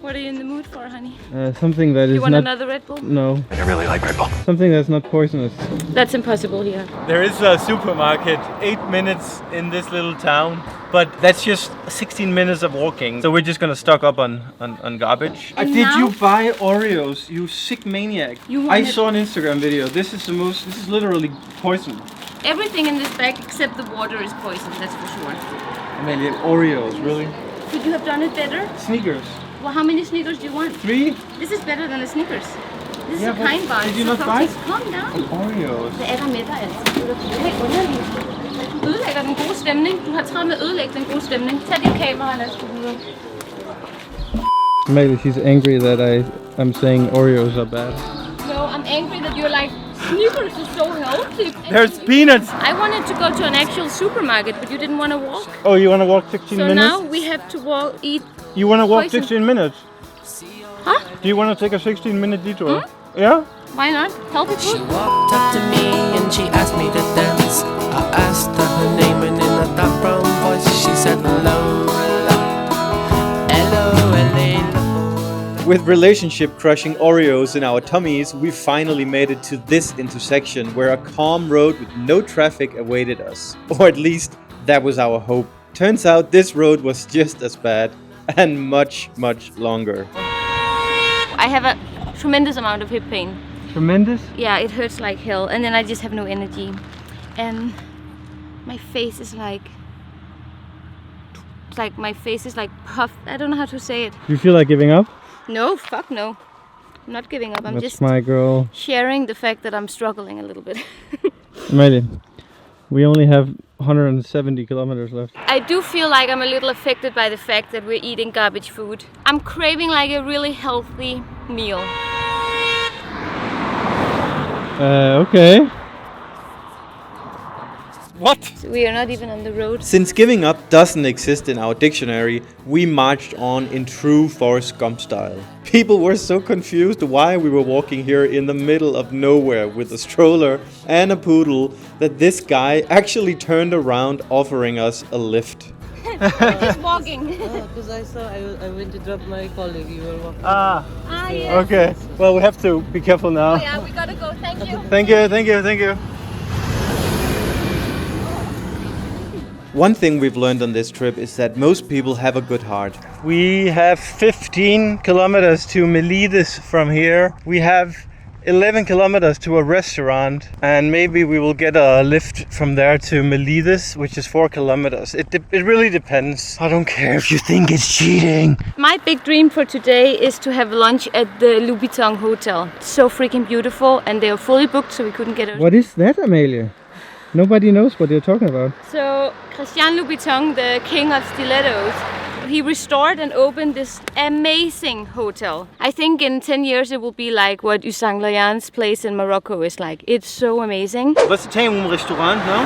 What are you in the mood for, honey? Something that is You want not... another Red Bull? No. I really like Red Bull. Something that's not poisonous. That's impossible here. There is a supermarket 8 minutes in this little town, but that's just 16 minutes of walking. So we're just gonna stock up on garbage. And Did now- you buy Oreos, you sick maniac? You I wanted- saw an Instagram video. This is literally poison. Everything in this bag except the water is poison, that's for sure. Amelia, Oreos, really? Could you have done it better? Sneakers. Well, how many Snickers do you want? 3? This is better than a Snickers. This Yeah, is a but kind bar. did It's you a not buy? toxic. Calm down. Oreos. Hvad er der med dig altså? Du er helt underlig. Du ødelægger den gode stemning. Du har travlt med at ødelægge den gode stemning. Tag dit kamera og lad os gå videre. Maybe she's angry that I'm saying Oreos are bad. No, I'm angry that you're like, Snickers is so healthy. There's peanuts. I wanted to go to an actual supermarket, but you didn't want to walk. Oh, you wanna walk 16 So minutes? now we have to eat. You wanna walk poison. 16 minutes? Huh? Do you wanna take a 16-minute detour? Yeah? Why not? Healthy She food. walked up to me and she asked me to dance. I asked her her name and in a dark brown voice she said hello, hello, hello, hello. With relationship crushing Oreos in our tummies, we finally made it to this intersection where a calm road with no traffic awaited us. Or at least that was our hope. Turns out this road was just as bad and much longer. I have a tremendous amount of hip pain. Tremendous? Yeah, it hurts like hell, and then I just have no energy. And my face is like my face is like puffed. I don't know how to say it. Do you feel like giving up? No, fuck no. I'm not giving up. I'm That's just my girl. sharing the fact that I'm struggling a little bit. Maybe. We only have 170 kilometers left. I do feel like I'm a little affected by the fact that we're eating garbage food. I'm craving like a really healthy meal. Okay. What? So we are not even on the road. Since giving up doesn't exist in our dictionary, we marched on in true Forrest Gump style. People were so confused why we were walking here in the middle of nowhere with a stroller and a poodle that this guy actually turned around offering us a lift. Just walking. Because I saw I went to drop my colleague. You were walking. Yes. Okay. Well, we have to be careful now. Oh yeah, we gotta go. Thank you. Thank you, thank you, thank you. One thing we've learned on this trip is that most people have a good heart. We have 15 kilometers to Melides from here. We have 11 kilometers to a restaurant, and maybe we will get a lift from there to Melides, which is 4 kilometers. It really depends. I don't care if you think it's cheating. My big dream for today is to have lunch at the Louboutin Hotel. It's so freaking beautiful, and they are fully booked, so we couldn't get out. What is that, Amelia? Nobody knows what you're talking about. So Christian Louboutin, the king of stilettos, he restored and opened this amazing hotel. I think in 10 years it will be like what Usang Layan's place in Morocco is like. It's so amazing. Você tem restaurante, não?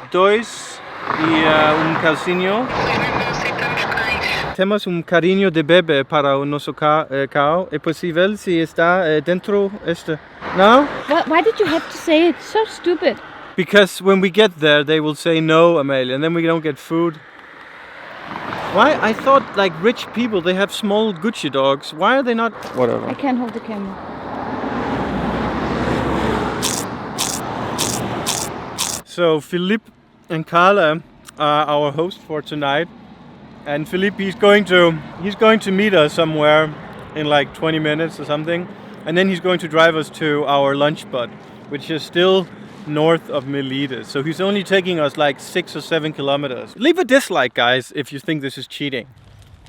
Dois e calcinho. Temos carinho de bebê para o nosso carro. É possível se está dentro este? No? Why did you have to say it? So stupid. Because when we get there, they will say no, Amelia, and then we don't get food. Why? I thought like rich people, they have small Gucci dogs. Why are they not? Whatever. I can't hold the camera. So Philippe and Carla are our host for tonight, and Philippe he's going to meet us somewhere in like 20 minutes or something, and then he's going to drive us to our lunch spot, which is still north of Melides. So he's only taking us like 6 or 7 kilometers. Leave a dislike, guys, if you think this is cheating.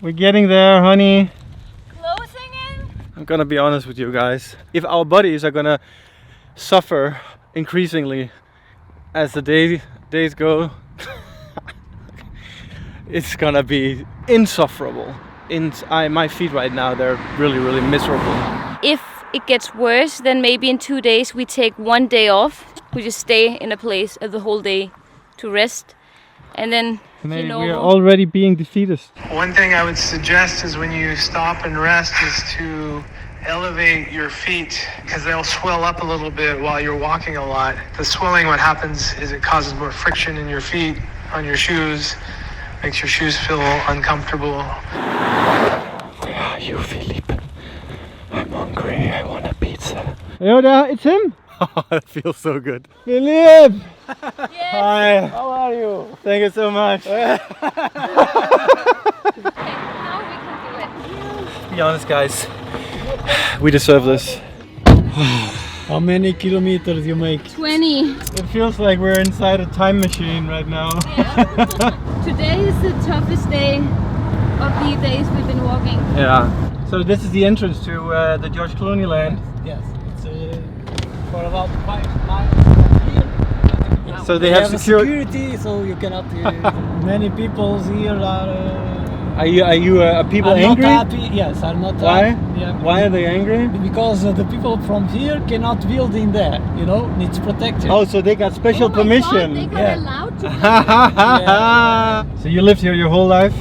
We're getting there, honey. Closing in? I'm gonna be honest with you guys. If our bodies are gonna suffer increasingly as the days go, it's gonna be insufferable. My feet right now, they're really, really miserable. If it gets worse, then maybe in 2 days we take 1 day off. We just stay in a place the whole day to rest, and then We are already being defeated. One thing I would suggest is when you stop and rest is to elevate your feet because they'll swell up a little bit while you're walking a lot. The swelling, what happens is it causes more friction in your feet on your shoes, makes your shoes feel uncomfortable. Where are you, Philippe? I'm hungry. I want a pizza. Yoda, it's him. That feels so good. Philippe! Yes. Hi. How are you? Thank you so much. Okay, now we can do it. Be honest, guys. We deserve this. How many kilometers you make? 20. It feels like we're inside a time machine right now. Yeah. Today is the toughest day of the days we've been walking. Yeah. So this is the entrance to the George Clooney land. Yes, it's for about 5 miles from here. So they have security, so you cannot. Many people here are. Are people angry? Not happy. Yes, I'm not. Why? Yeah. Why are they angry? Because the people from here cannot build in there. You know, it's protected. Oh, so they got special permission. God, they got allowed to. So you lived here your whole life?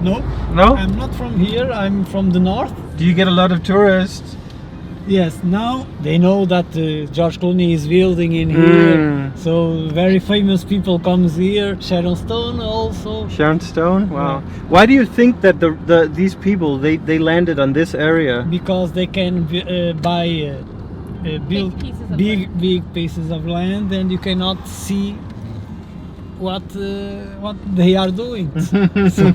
No. No? I'm not from here. I'm from the north. Do you get a lot of tourists? Yes, now they know that George Clooney is building in here, so very famous people comes here. Sharon Stone also. Sharon Stone? Wow. Yeah. Why do you think that these people they landed on this area? Because they can buy big pieces of land, and you cannot see what they are doing. So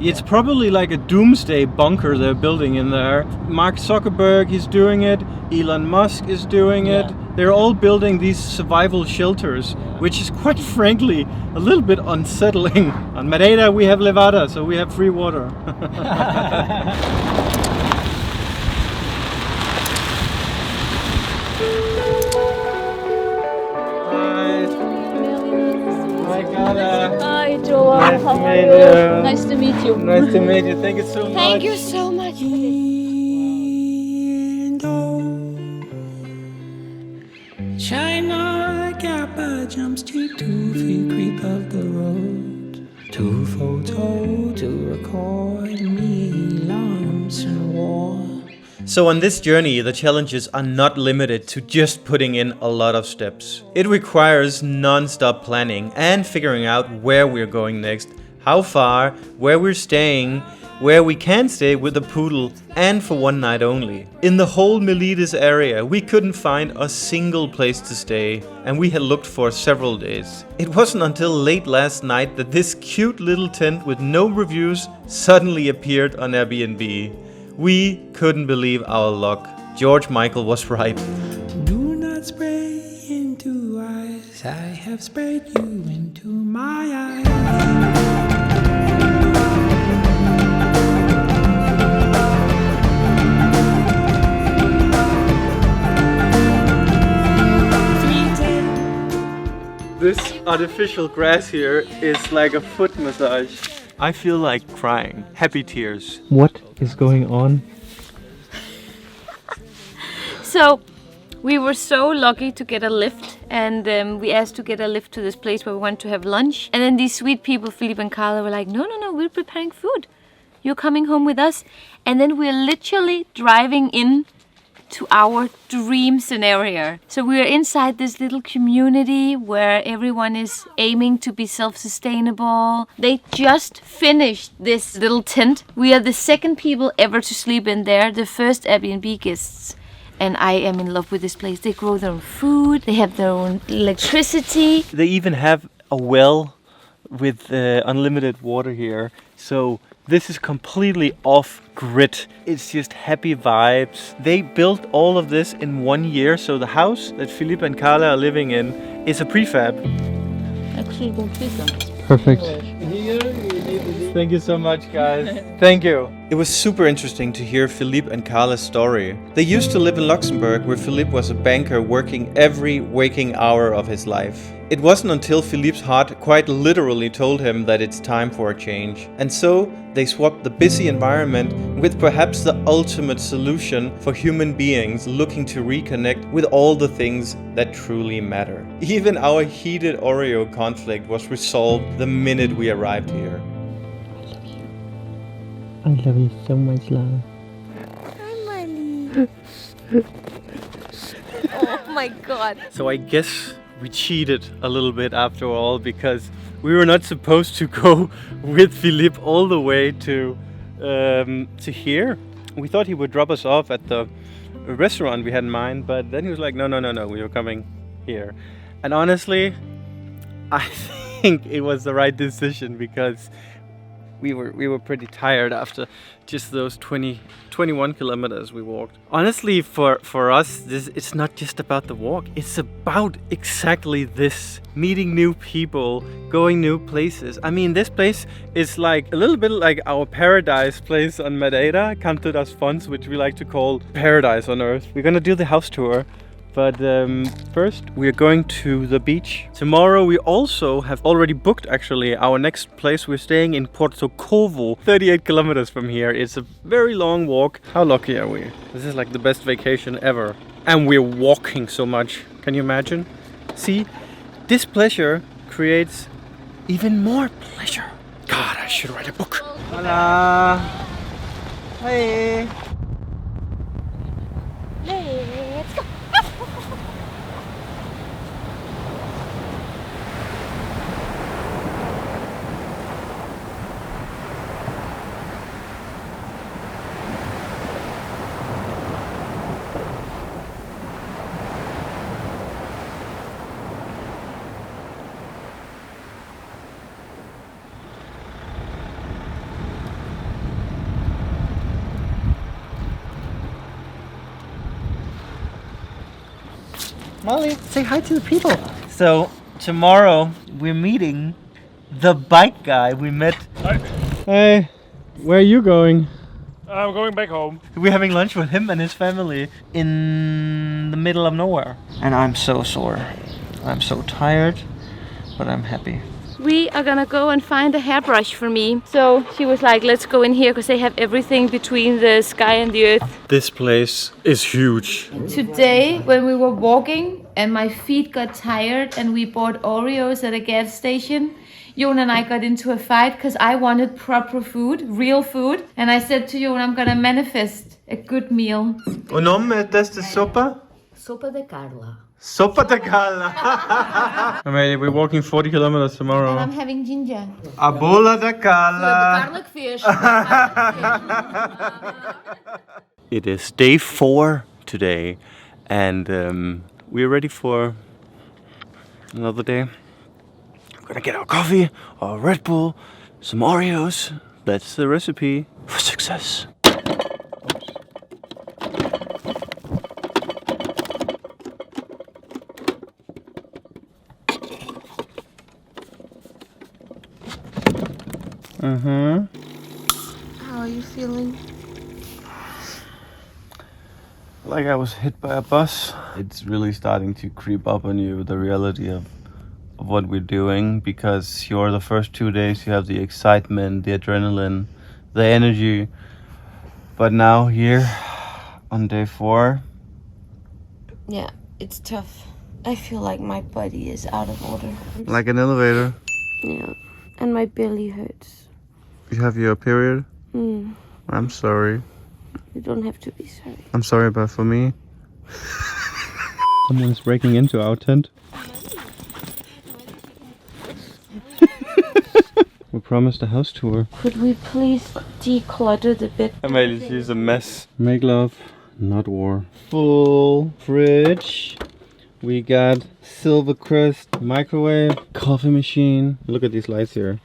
it's probably like a doomsday bunker they're building in there. Mark Zuckerberg is doing it. Elon Musk is doing it. They're all building these survival shelters, which is quite frankly a little bit unsettling. On Madeira we have Levada, so we have free water. Carla. Hi, Joel. Nice to How are meet you? you. Nice to meet you. Nice to meet you. Thank you so much. Thank you so much. China Kappa jumps to 2 feet creep up the road. 2 photo to record me lumps and war. So on this journey, the challenges are not limited to just putting in a lot of steps. It requires non-stop planning and figuring out where we're going next, how far, where we're staying, where we can stay with the poodle, and for one night only. In the whole Miletus area, we couldn't find a single place to stay, and we had looked for several days. It wasn't until late last night that this cute little tent with no reviews suddenly appeared on Airbnb. We couldn't believe our luck. George Michael was right. Do not spray into eyes. I have sprayed you into my eyes. This artificial grass here is like a foot massage. I feel like crying. Happy tears. What is going on? So, we were so lucky to get a lift, and we asked to get a lift to this place where we went to have lunch. And then these sweet people, Philippe and Carla, were like, no, we're preparing food. You're coming home with us. And then we're literally driving in to our dream scenario. So we're inside this little community where everyone is aiming to be self-sustainable. They just finished this little tent. We are the second people ever to sleep in there, the first Airbnb guests. And I am in love with this place. They grow their own food, they have their own electricity. They even have a well with unlimited water here. So this is completely off-grid. It's just happy vibes. They built all of this in 1 year. So the house that Philippe and Carla are living in is a prefab. Perfect. Thank you so much, guys. Thank you. It was super interesting to hear Philippe and Carla's story. They used to live in Luxembourg, where Philippe was a banker working every waking hour of his life. It wasn't until Philippe's heart quite literally told him that it's time for a change. And so they swapped the busy environment with perhaps the ultimate solution for human beings looking to reconnect with all the things that truly matter. Even our heated Oreo conflict was resolved the minute we arrived here. I love you so much, love. Hi, Molly. Oh my god. So I guess we cheated a little bit after all, because we were not supposed to go with Philippe all the way to here. We thought he would drop us off at the restaurant we had in mind, but then he was like, no, we were coming here. And honestly, I think it was the right decision, because we were pretty tired after just those 21 kilometers we walked. Honestly, for us, it's not just about the walk. It's about exactly this. Meeting new people, going new places. I mean, this place is like a little bit like our paradise place on Madeira, Canto das Fontes, which we like to call paradise on earth. We're gonna do the house tour. But first, we're going to the beach. Tomorrow, we also have already booked, actually, our next place. We're staying in Porto Covo, 38 kilometers from here. It's a very long walk. How lucky are we? This is like the best vacation ever. And we're walking so much. Can you imagine? See, this pleasure creates even more pleasure. God, I should write a book. Hola. Hey. Let's go. Molly, say hi to the people. So tomorrow we're meeting the bike guy we met. Hi. Hey, where are you going? I'm going back home. We're having lunch with him and his family in the middle of nowhere. And I'm so sore. I'm so tired, but I'm happy. we are gonna go and find a hairbrush for me. So she was like, let's go in here because they have everything between the sky and the earth. This place is huge. Today, when we were walking and my feet got tired and we bought Oreos at a gas station, Jon and I got into a fight because I wanted proper food, real food. And I said to Jon, I'm gonna manifest a good meal. O nome desta sopa? Sopa de Carla. Sopa de Carla. Amelia, we're walking 40 kilometers tomorrow. And I'm having ginger. A bola de Carla. Garlic fish. It is day 4 today, and we're ready for another day. We're gonna get our coffee, our Red Bull, some Oreos. That's the recipe for success. How are you feeling? Like I was hit by a bus. It's really starting to creep up on you, the reality of what we're doing, because you're the first 2 days, you have the excitement, the adrenaline, the energy. But now here on day 4. Yeah, it's tough. I feel like my body is out of order. Like an elevator. Yeah, and my belly hurts. You have your period? Mm. I'm sorry. You don't have to be sorry. I'm sorry, but for me... Someone's breaking into our tent. We promised a house tour. Could we please declutter the bed? Amelia, she's a mess. Make love, not war. Full fridge. We got silver crest, microwave, coffee machine. Look at these lights here.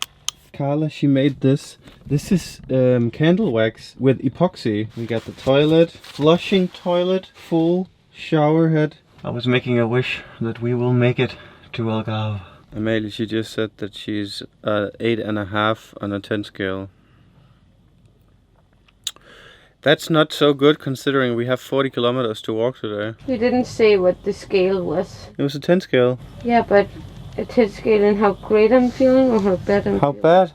Carla, she made this. This is candle wax with epoxy. We got the toilet, flushing toilet, full shower head. I was making a wish that we will make it to Algarve. Amelia, she just said that she's 8.5 on a 10 scale. That's not so good considering we have 40 kilometers to walk today. You didn't say what the scale was. It was a 10 scale. Yeah, but a 10 scale and how great I'm feeling or how bad I'm How feeling? bad?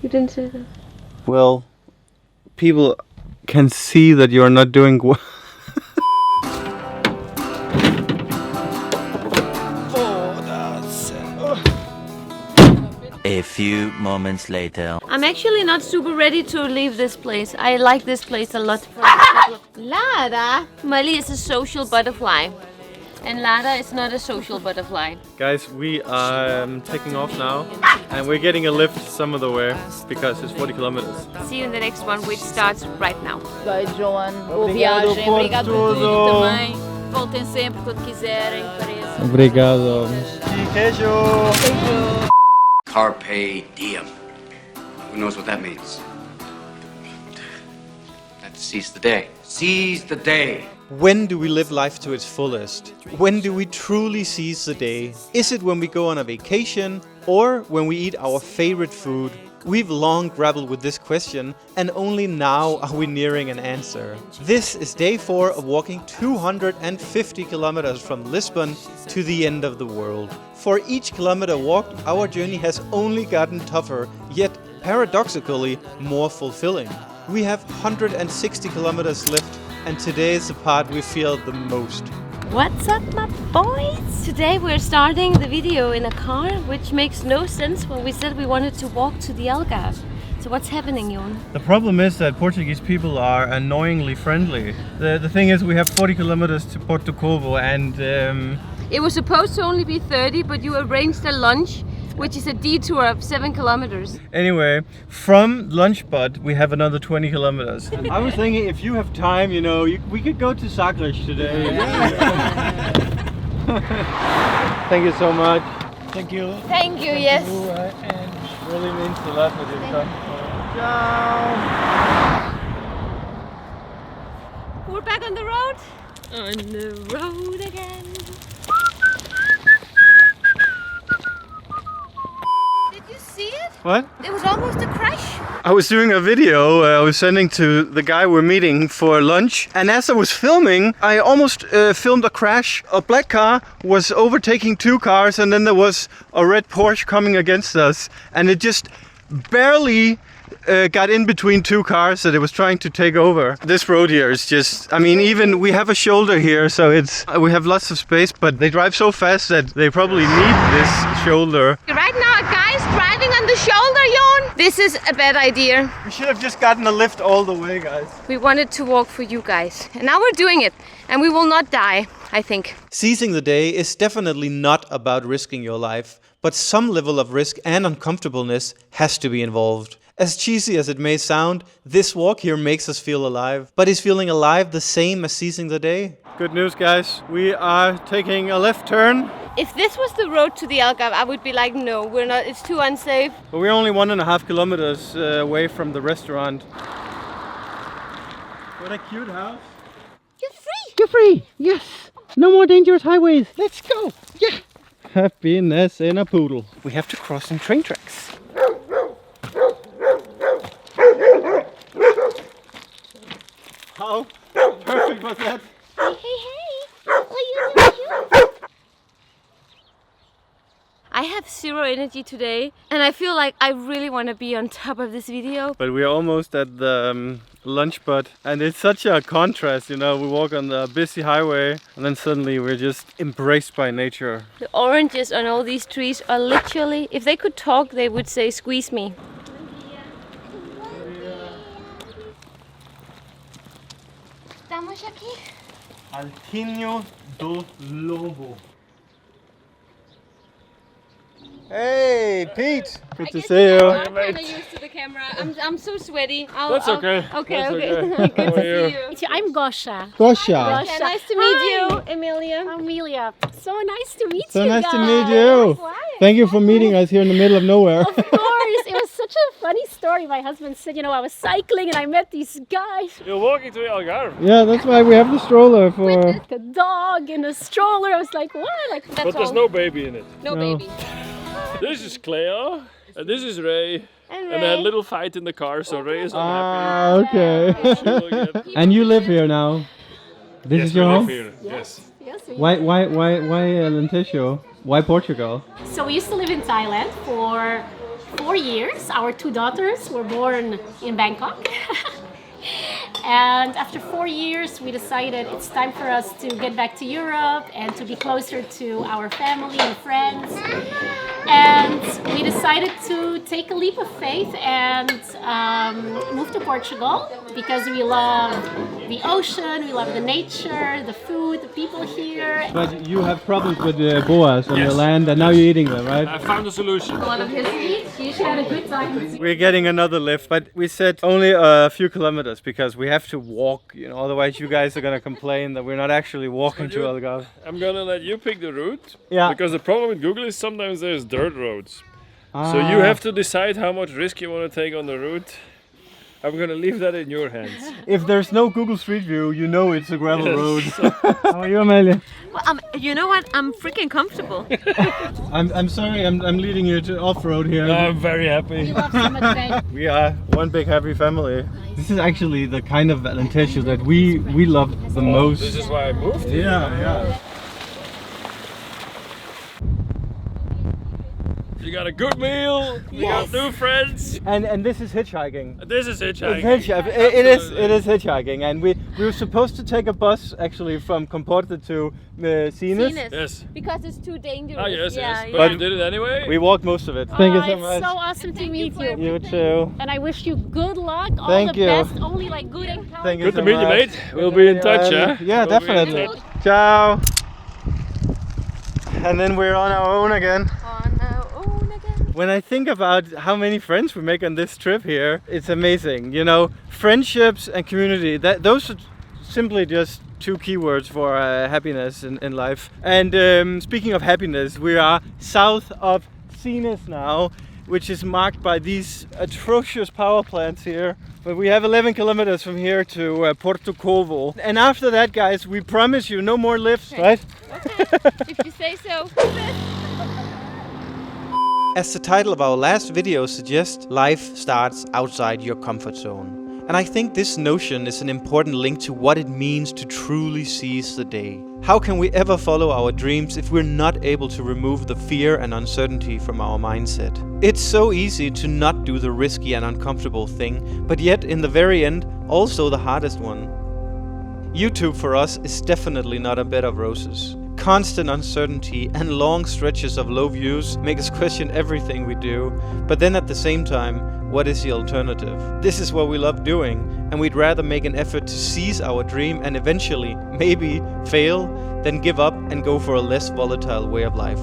You didn't say that. Well, people can see that you're not doing well. A few moments later. I'm actually not super ready to leave this place. I like this place a lot. Lara! Molly is a social butterfly. And Lara is not a social butterfly. Guys, we are taking off now. And we're getting a lift some of the way because it's 40 kilometers. See you in the next one, which starts right now. Bye, Joan. Boa Obrigado viagem. por Obrigado por tudo. tudo também. Voltem sempre quando quiserem. Pareçam. Obrigado. Queijo. Carpe diem. Who knows what that means? That's seize the day. Seize the day. When do we live life to its fullest? When do we truly seize the day? Is it when we go on a vacation or when we eat our favorite food? We've long grappled with this question, and only now are we nearing an answer. This is day 4 of walking 250 kilometers from Lisbon to the end of the world. For each kilometer walked, our journey has only gotten tougher, yet paradoxically more fulfilling. We have 160 kilometers left, and today is the part we feel the most. What's up, my boys? Today we're starting the video in a car, which makes no sense when we said we wanted to walk to the Algarve. So what's happening, Jon? The problem is that Portuguese people are annoyingly friendly. The thing is, we have 40 kilometers to Porto and It was supposed to only be 30, but you arranged a lunch, which is a detour of 7 kilometers. anyway, from Lunchbud we have another 20 kilometers. I was thinking if you have time, you know, we could go to Zagreb today. Thank you so much. Thank you. Thank you, yes. And Really means a lot that you've come. We're back on the road. On the road again. Did you see it? What? It was almost a crash. I was doing a video I was sending to the guy we're meeting for lunch, and as I was filming, I almost filmed a crash. A black car was overtaking two cars, and then there was a red Porsche coming against us, and it just barely got in between two cars that it was trying to take over. This road here is just, I mean, even we have a shoulder here, so we have lots of space, but they drive so fast that they probably need this shoulder. Right now, a guy's driving on the shoulder, Jon. This is a bad idea. We should have just gotten a lift all the way, guys. We wanted to walk for you guys, and now we're doing it, and we will not die, I think. Seizing the day is definitely not about risking your life, but some level of risk and uncomfortableness has to be involved. As cheesy as it may sound, this walk here makes us feel alive. But is feeling alive the same as seizing the day? Good news, guys. We are taking a left turn. If this was the road to the Algarve, I would be like, no, we're not, it's too unsafe. But we're only 1.5 kilometers away from the restaurant. What a cute house. You're free. You're free. Yes. No more dangerous highways. Let's go. Yeah. Happiness in a poodle. We have to cross some train tracks. How perfect was that? Hey, hey, hey. What are you doing? I have zero energy today, and I feel like I really want to be on top of this video. But we're almost at the lunch spot, and it's such a contrast, you know. We walk on the busy highway, and then suddenly we're just embraced by nature. The oranges on all these trees are literally, if they could talk, they would say, squeeze me. Estamos aquí. Altinho do Lobo. Hey, Pete! Good to see you. I'm kind of used to the camera. I'm so sweaty. That's okay. Okay, That's okay. okay. Good to see you. I'm Gosha. Gosha. Okay, nice to meet you, Emilia. Amelia. So nice to meet So you nice guys. to meet you. Thank you for meeting us here in the middle of nowhere. Of course, it was such a funny story. My husband said, you know, I was cycling and I met these guys. You're walking to Algarve. Yeah, that's why we have the stroller for. The dog in a stroller. I was like, what? Like, that's But there's all. no baby in it. No baby. This is Cleo, and this is Ray. And And they had a little fight in the car, so Ray is unhappy. Ah, okay. And you live here now. This Yes, is your we live home. here. Yes. Yes, Why Lentisho? Why Portugal? So we used to live in Thailand for 4 years. Our 2 daughters were born in Bangkok. And after 4 years, we decided it's time for us to get back to Europe and to be closer to our family and friends. And we decided to take a leap of faith and move to Portugal because we love the ocean, we love the nature, the food, the people here. But you have problems with boas on Yes. your land, and now you're eating them, right? I found a solution. One of his eats, you should have a good time. We're getting another lift, but we said only a few kilometers because we have to walk, you know, otherwise you guys are gonna complain that we're not actually walking to Algarve. I'm gonna let you pick the route. Yeah. Because the problem with Google is sometimes there's dirt roads. So you have to decide how much risk you want to take on the route. I'm gonna leave that in your hands. If there's no Google Street View, you know it's a gravel Yes. road. How are you, Amelia? Well, you know what? I'm freaking comfortable. I'm sorry, I'm leading you to off-road here. I'm very happy. We are one big happy family. This is actually the kind of Alentejo that we love the most. This is why I moved here. Yeah. You got a good meal. You got new friends. And this is hitchhiking. This is hitchhiking. It's it is hitchhiking, and we were supposed to take a bus actually from Comporta to Sines. Yes. Because it's too dangerous. Ah, yes, yeah, yes. yeah. But you did it anyway. We walked most of it. Thank you so It's much. so awesome to meet you. You too. And I wish you good luck, all Thank the you. best, only like good encounters. Thank you Good so to meet you, much. mate. We'll be in touch, huh? Yeah, We'll be in definitely. touch. Ciao. And then we're on our own again. On our own again. When I think about how many friends we make on this trip here, it's amazing. You know, friendships and community, those are simply just 2 keywords for happiness in life. And speaking of happiness, we are south of Sines now, which is marked by these atrocious power plants here. But we have 11 kilometers from here to Porto Covo. And after that, guys, we promise you no more lifts, right? Okay, if you say so. As the title of our last video suggests, life starts outside your comfort zone. And I think this notion is an important link to what it means to truly seize the day. How can we ever follow our dreams if we're not able to remove the fear and uncertainty from our mindset? It's so easy to not do the risky and uncomfortable thing, but yet in the very end, also the hardest one. YouTube for us is definitely not a bed of roses. Constant uncertainty and long stretches of low views make us question everything we do, but then at the same time, what is the alternative? This is what we love doing, and we'd rather make an effort to seize our dream and eventually, maybe, fail, than give up and go for a less volatile way of life.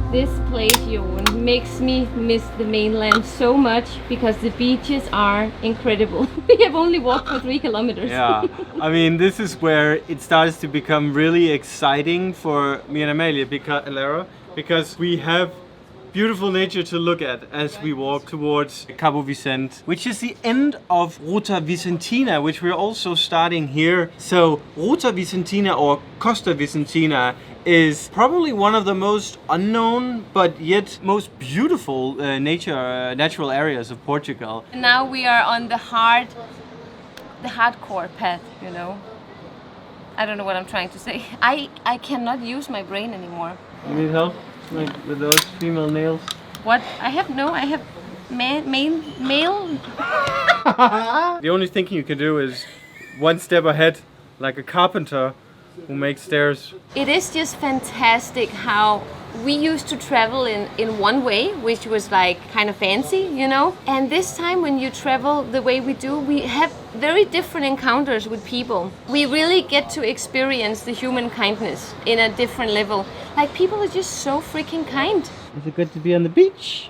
This place, Jon, makes me miss the mainland so much because the beaches are incredible. We have only walked for 3 kilometers. Yeah, I mean, this is where it starts to become really exciting for me and Amalie because we have beautiful nature to look at as we walk towards Cabo Vicente, which is the end of Ruta Vicentina, which we're also starting here. So Ruta Vicentina, or Costa Vicentina, is probably one of the most unknown but yet most beautiful natural areas of Portugal. Now we are on the hardcore path, you know. I don't know what I'm trying to say. I cannot use my brain anymore. You need help? Like with those female nails? What? I have male. The only thinking you can do is one step ahead, like a carpenter who makes stairs. It is just fantastic how we used to travel in one way, which was like kind of fancy, you know? And this time when you travel the way we do, we have very different encounters with people. We really get to experience the human kindness in a different level. Like, people are just so freaking kind. Is it good to be on the beach?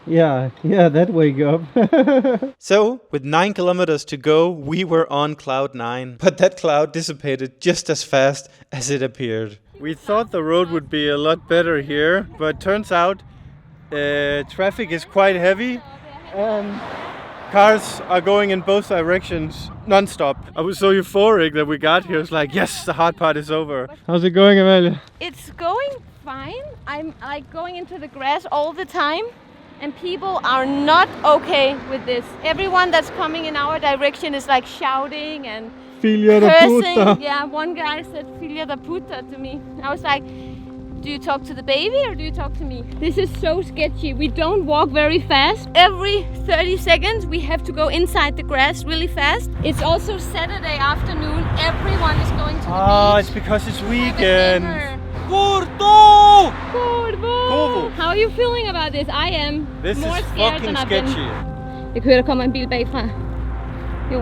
Yeah, that wake up. So, with 9 kilometers to go, we were on cloud 9. But that cloud dissipated just as fast as it appeared. We thought the road would be a lot better here, but turns out traffic is quite heavy and cars are going in both directions non-stop. I was so euphoric that we got here. It's like, yes, the hard part is over. How's it going, Amalie? It's going fine. I'm like going into the grass all the time. And people are not okay with this. Everyone that's coming in our direction is like shouting and Filha da cursing. puta. Yeah, one guy said Filha da puta to me. I was like, do you talk to the baby or do you talk to me? This is so sketchy. We don't walk very fast. Every 30 seconds we have to go inside the grass really fast. It's also Saturday afternoon. Everyone is going to the beach. It's because it's weekend. Porto! How are you feeling about this? I am This more is scared fucking than I've been. sketchy. Jeg kan høre, der kommer en bil bagfra. Jo.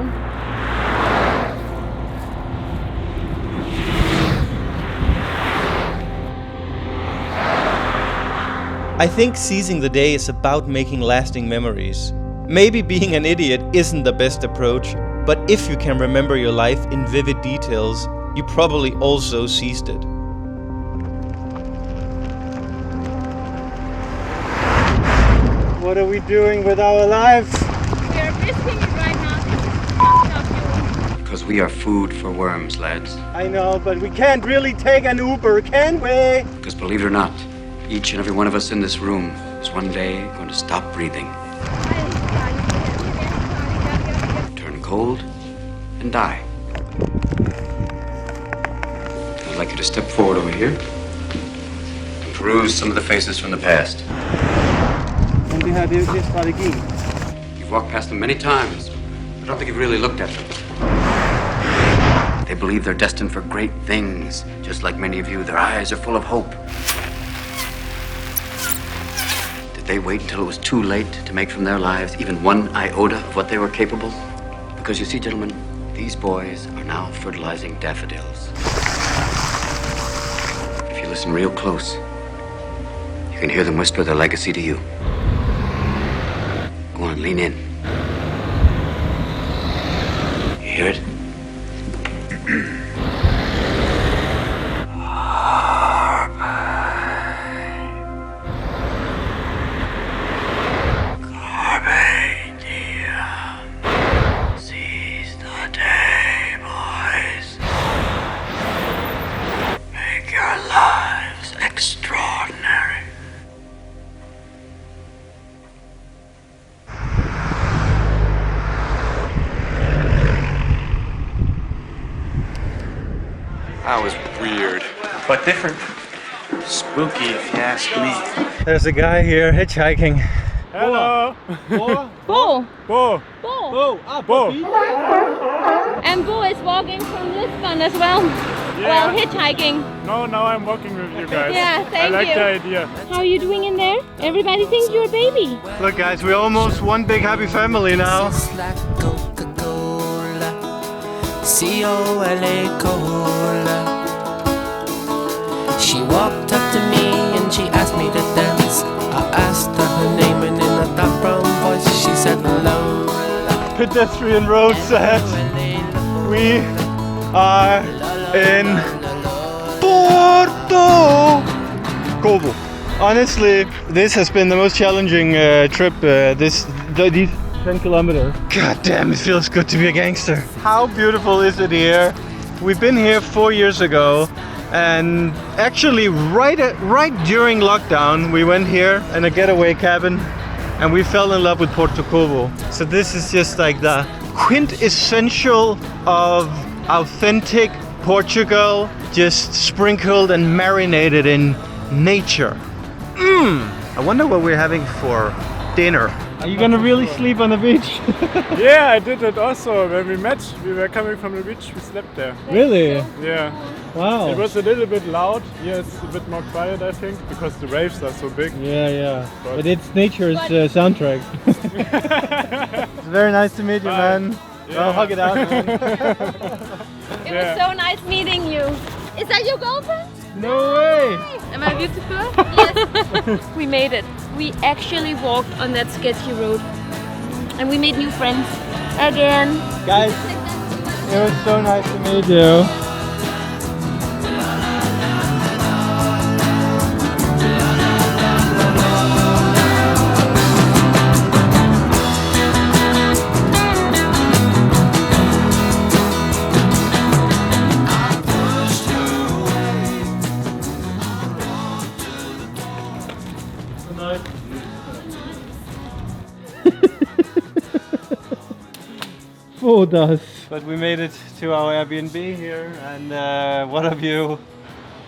I think seizing the day is about making lasting memories. Maybe being an idiot isn't the best approach, but if you can remember your life in vivid details, you probably also seized it. What are we doing with our lives? We are risking it right now. This is fucked up, you. Because we are food for worms, lads. I know, but we can't really take an Uber, can we? Because believe it or not, each and every one of us in this room is one day going to stop breathing. Turn cold and die. I'd like you to step forward over here and peruse some of the faces from the past. And we have this strategy. You've walked past them many times, but I don't think you've really looked at them. They believe they're destined for great things. Just like many of you, their eyes are full of hope. Did they wait until it was too late to make from their lives even one iota of what they were capable? Because you see, gentlemen, these boys are now fertilizing daffodils. If you listen real close, you can hear them whisper their legacy to you. Go on, lean in. You hear it? That was weird. But different. Spooky, if you ask me. There's a guy here hitchhiking. Hello. Bo? Bo. Bo. Bo. Bo. Ah, Bo. And Bo is walking from Lisbon as well. Yeah. Well, hitchhiking. No, now I'm walking with you guys. Yeah, thank I like you. the idea. How are you doing in there? Everybody thinks you're a baby. Look guys, we're almost one big happy family now. C-O-L-A Cola. She walked up to me and she asked me to dance. I asked her her name and in a dark brown voice she said hello. Pedestrian road set. We are in Porto Covo. Honestly, this has been the most challenging trip. These 10 kilometers. God damn, it feels good to be a gangster. How beautiful is it here? We've been here 4 years ago, and actually right during lockdown, we went here in a getaway cabin, and we fell in love with Porto Covo. So this is just like the quintessential of authentic Portugal, just sprinkled and marinated in nature. I wonder what we're having for dinner. Are you gonna really sleep on the beach? Yeah, I did it also. When we met, we were coming from the beach, we slept there. Really? Yeah. Wow. It was a little bit loud. Here it's a bit more quiet, I think, because the waves are so big. Yeah. But it's nature's soundtrack. It's very nice to meet you, man. Yeah. Well, hug it out, man. It was so nice meeting you. Is that your girlfriend? No way! Am I beautiful? Yes. We made it. We actually walked on that sketchy road. And we made new friends. Again. Guys, it was so nice to meet you. But we made it to our Airbnb here, and what a view!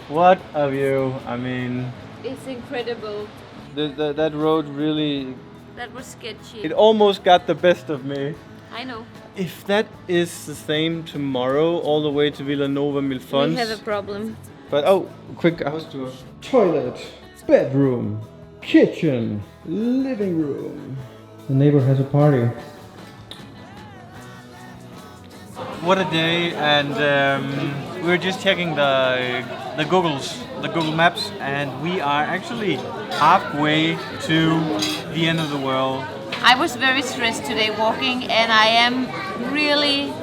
What a view! I mean, It's incredible. that road really, That was sketchy. it almost got the best of me. I know. If that is the same tomorrow, all the way to Villanova Milfons. We have a problem. But oh, quick house tour. Toilet, bedroom, kitchen, living room. The neighbor has a party. What a day! And we're just checking the Google Maps, and we are actually halfway to the end of the world. I was very stressed today walking, and I am really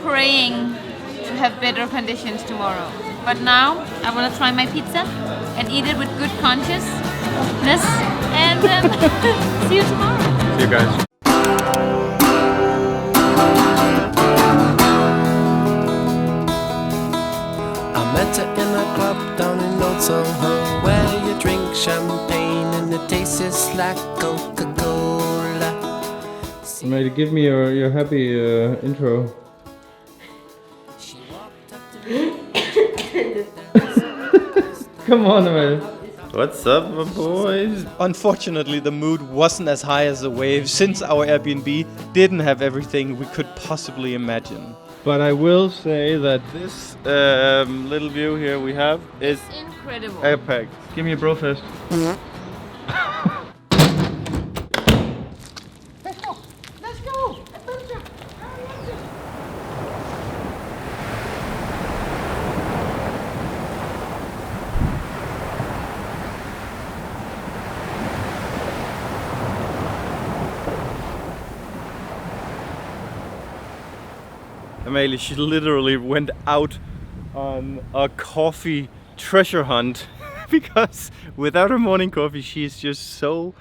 praying to have better conditions tomorrow. But now I want to try my pizza and eat it with good consciousness, and see you tomorrow. See you guys. Met her in a club down in Old Soho, where you drink champagne and it tastes like Coca-Cola. Mate, give me your happy intro. Come on, man. What's up, my boys? Unfortunately, the mood wasn't as high as the waves, since our Airbnb didn't have everything we could possibly imagine. But I will say that this little view here we have is incredible. Epic. Give me a bro fist. Let's go. Amelie, she literally went out on a coffee treasure hunt because without her morning coffee she is just so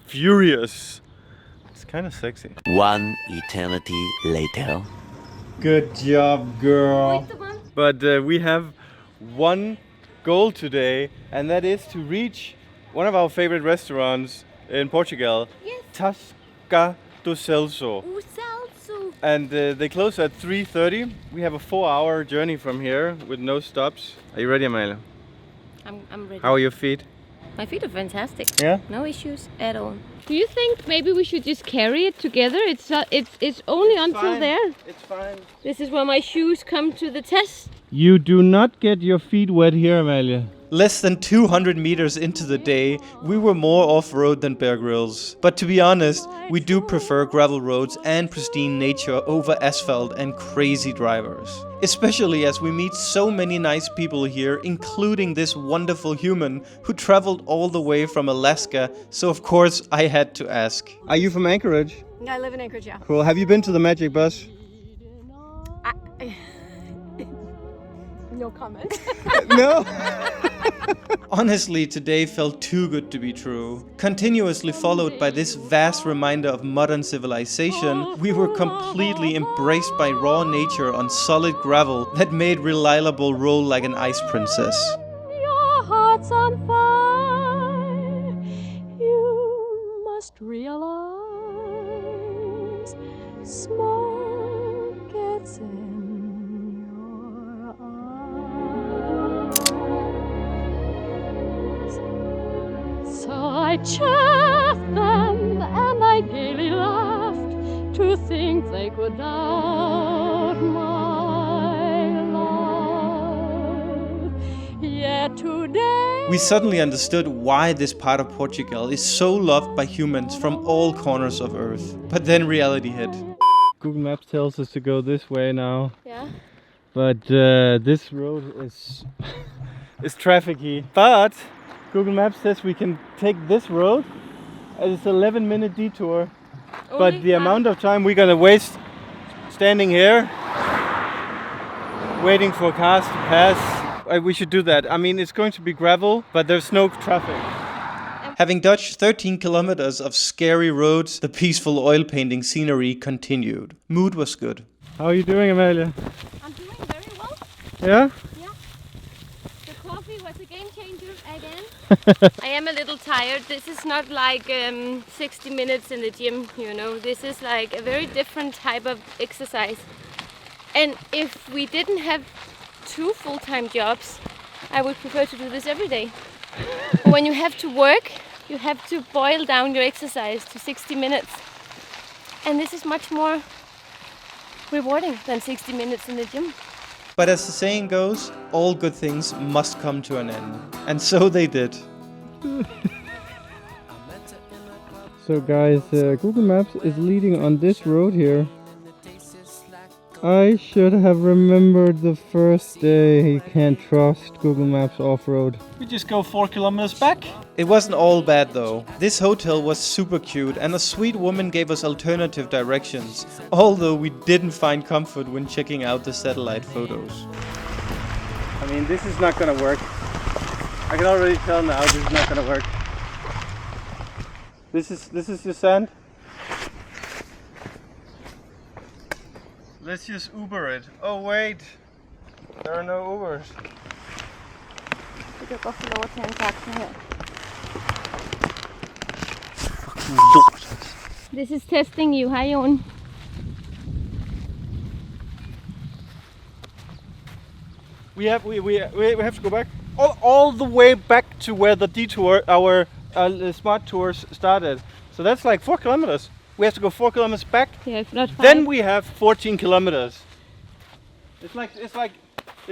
furious. It's kind of sexy. One eternity later. Good job, girl. But we have one goal today, and that is to reach one of our favorite restaurants in Portugal, Tasca do Celso. and they close at 3:30. We have a 4-hour journey from here with no stops. Are you ready, Amalia? I'm ready. How are your feet? My feet are fantastic. Yeah? No issues at all. Do you think maybe we should just carry it together? It's only until fine. there. It's fine. This is where my shoes come to the test. You do not get your feet wet here, Amalia. Less than 200 meters into the day, we were more off-road than Bear Grylls. But to be honest, we do prefer gravel roads and pristine nature over asphalt and crazy drivers. Especially as we meet so many nice people here, including this wonderful human who traveled all the way from Alaska, so of course I had to ask. Are you from Anchorage? I live in Anchorage, yeah. Cool. Have you been to the Magic Bus? No comment. No? Honestly, today felt too good to be true. Continuously followed by this vast reminder of modern civilization, we were completely embraced by raw nature on solid gravel that made Reliable roll like an ice princess. Your heart's on fire. You must realize smoke gets in your eyes. So I chaffed them and I gaily laughed to think they could doubt my love. Yet today We suddenly understood why this part of Portugal is so loved by humans from all corners of Earth. But then reality hit. Google Maps tells us to go this way now. Yeah. But this road is is trafficy. But Google Maps says we can take this road. It's an 11-minute detour. But the amount of time we're gonna waste standing here, waiting for cars to pass, we should do that. I mean, it's going to be gravel, but there's no traffic. Having dodged 13 kilometers of scary roads, the peaceful oil painting scenery continued. Mood was good. How are you doing, Amalia? I'm doing very well. Yeah? Yeah. The coffee was a game changer again. I am a little tired. This is not like 60 minutes in the gym, you know. This is like a very different type of exercise. And if we didn't have 2 full-time jobs, I would prefer to do this every day. When you have to work, you have to boil down your exercise to 60 minutes. And this is much more rewarding than 60 minutes in the gym. But as the saying goes, all good things must come to an end. And so they did. So guys, Google Maps is leading on this road here. I should have remembered the first day. You can't trust Google Maps off-road. We just go 4 kilometers back. It wasn't all bad though. This hotel was super cute and a sweet woman gave us alternative directions, although we didn't find comfort when checking out the satellite photos. I mean, this is not gonna work. I can already tell now this is not gonna work. This is your sand? Let's just Uber it. Oh wait, there are no Ubers. Du kan godt få lov at tage en taxa her. This is testing you. Hi, Jon. We have to go back all the way back to where the detour, our smart tours started. So that's like 4 kilometers. We have to go 4 kilometers back. Yeah, if not 5. Then we have 14 kilometers. It's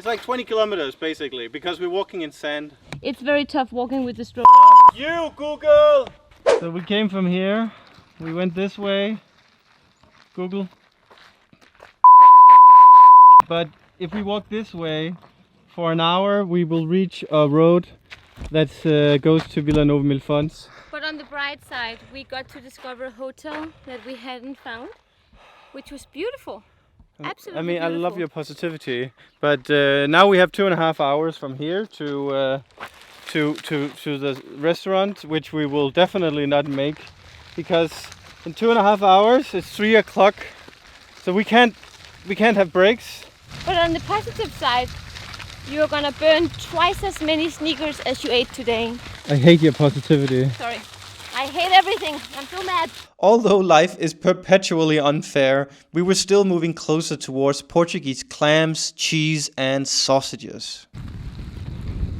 like 20 kilometers basically because we're walking in sand. It's very tough walking with the stroke. You Google! So we came from here. We went this way. Google. But if we walk this way for an hour, we will reach a road that goes to Villanova Mil Fonts. But on the bright side, we got to discover a hotel that we hadn't found, which was beautiful. Absolutely I mean, beautiful. I love your positivity, but now we have 2.5 hours from here to the restaurant, which we will definitely not make, because in 2.5 hours it's 3 o'clock, so we can't have breaks. But on the positive side, you're gonna burn twice as many sneakers as you ate today. I hate your positivity. Sorry. I hate everything. I'm so mad. Although life is perpetually unfair, we were still moving closer towards Portuguese clams, cheese, and sausages.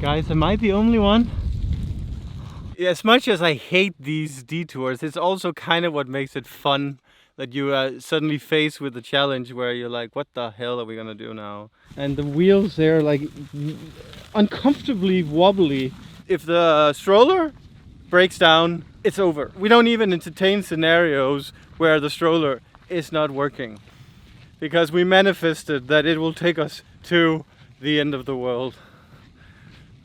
Guys, am I the only one? As much as I hate these detours, it's also kind of what makes it fun. That you are suddenly faced with a challenge where you're like, what the hell are we gonna do now? And the wheels, they're like uncomfortably wobbly. If the stroller breaks down, it's over. We don't even entertain scenarios where the stroller is not working, because we manifested that it will take us to the end of the world.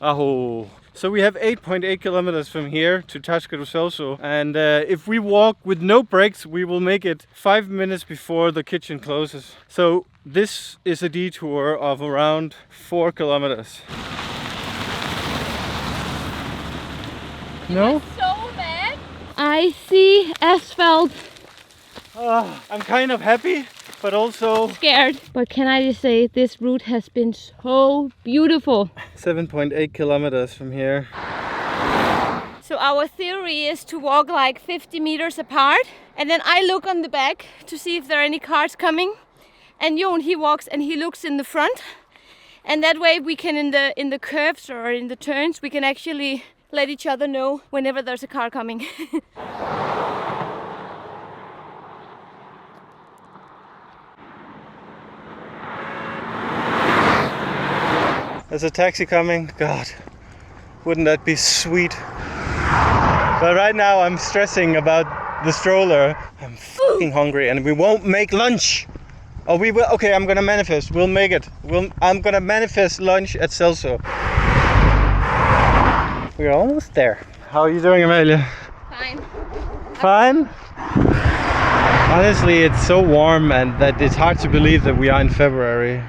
Aho. So we have 8.8 kilometers from here to Tascarucelso, and if we walk with no brakes, we will make it 5 minutes before the kitchen closes. So this is a detour of around 4 kilometers. No? So mad. I see asphalt. I'm kind of happy, but also Scared. But can I just say, this route has been so beautiful. 7.8 kilometers from here. So our theory is to walk like 50 meters apart, and then I look on the back to see if there are any cars coming, and Jon, he walks and he looks in the front, and that way we can in the curves or in the turns we can actually let each other know whenever there's a car coming. There's a taxi coming. God, wouldn't that be sweet? But right now I'm stressing about the stroller. I'm fucking hungry and we won't make lunch. Oh, we will. Okay, I'm gonna manifest. We'll make it. I'm gonna manifest lunch at Celso. We're almost there. How are you doing, Amelia? Fine. Fine? Honestly, it's so warm and that it's hard to believe that we are in February.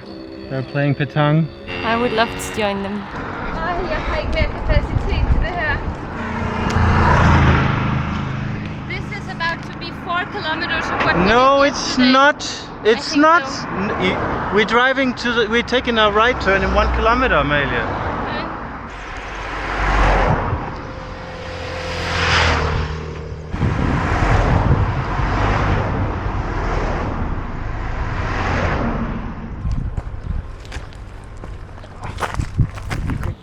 They're playing petang. I would love to join them. Jeg har ikke mere kapacitet til det her. This is about to be 4 kilometers of what No, it's not. It's not. So. We're taking a right turn in 1 kilometer, Amelia.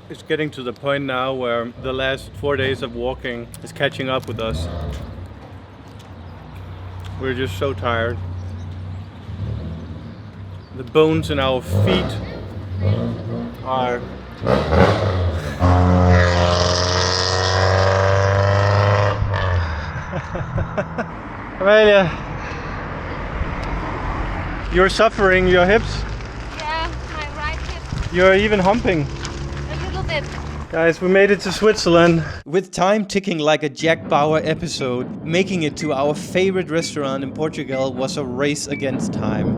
It's getting to the point now where the last 4 days of walking is catching up with us. We're just so tired. The bones in our feet are Amelia, you're suffering your hips. Yeah, my right hip. You're even humping. A little bit. Guys, we made it to Switzerland. With time ticking like a Jack Bauer episode, making it to our favorite restaurant in Portugal was a race against time.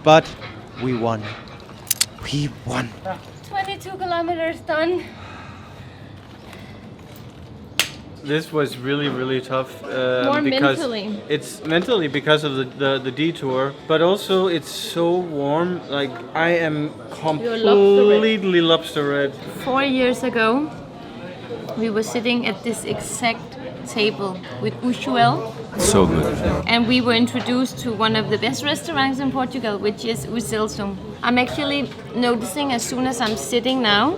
But we won. We won. 22 kilometers done. This was really tough. More because mentally. It's mentally because of the detour, but also it's so warm. Like I am completely lobster red. 4 years ago, we were sitting at this exact table with Ushuel. So good. And we were introduced to one of the best restaurants in Portugal, which is O Celso. I'm actually noticing as soon as I'm sitting now,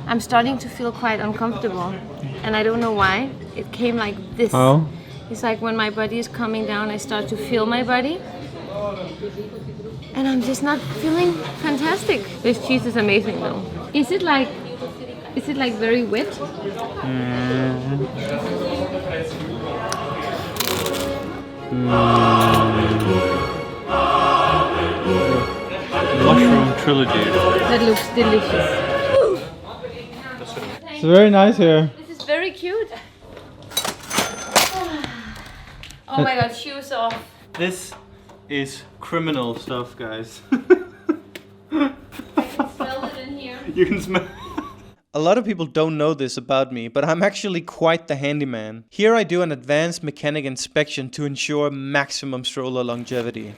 I'm starting to feel quite uncomfortable. And I don't know why. It came like this. Oh. It's like when my body is coming down, I start to feel my body. And I'm just not feeling fantastic. This cheese is amazing though. Is it like very wet? Mushroom trilogy. That looks delicious. It's very nice here. This is very cute. Oh my god, shoes off. This is criminal stuff, guys. I can smell it in here. You can smell. A lot of people don't know this about me, but I'm actually quite the handyman. Here I do an advanced mechanic inspection to ensure maximum stroller longevity.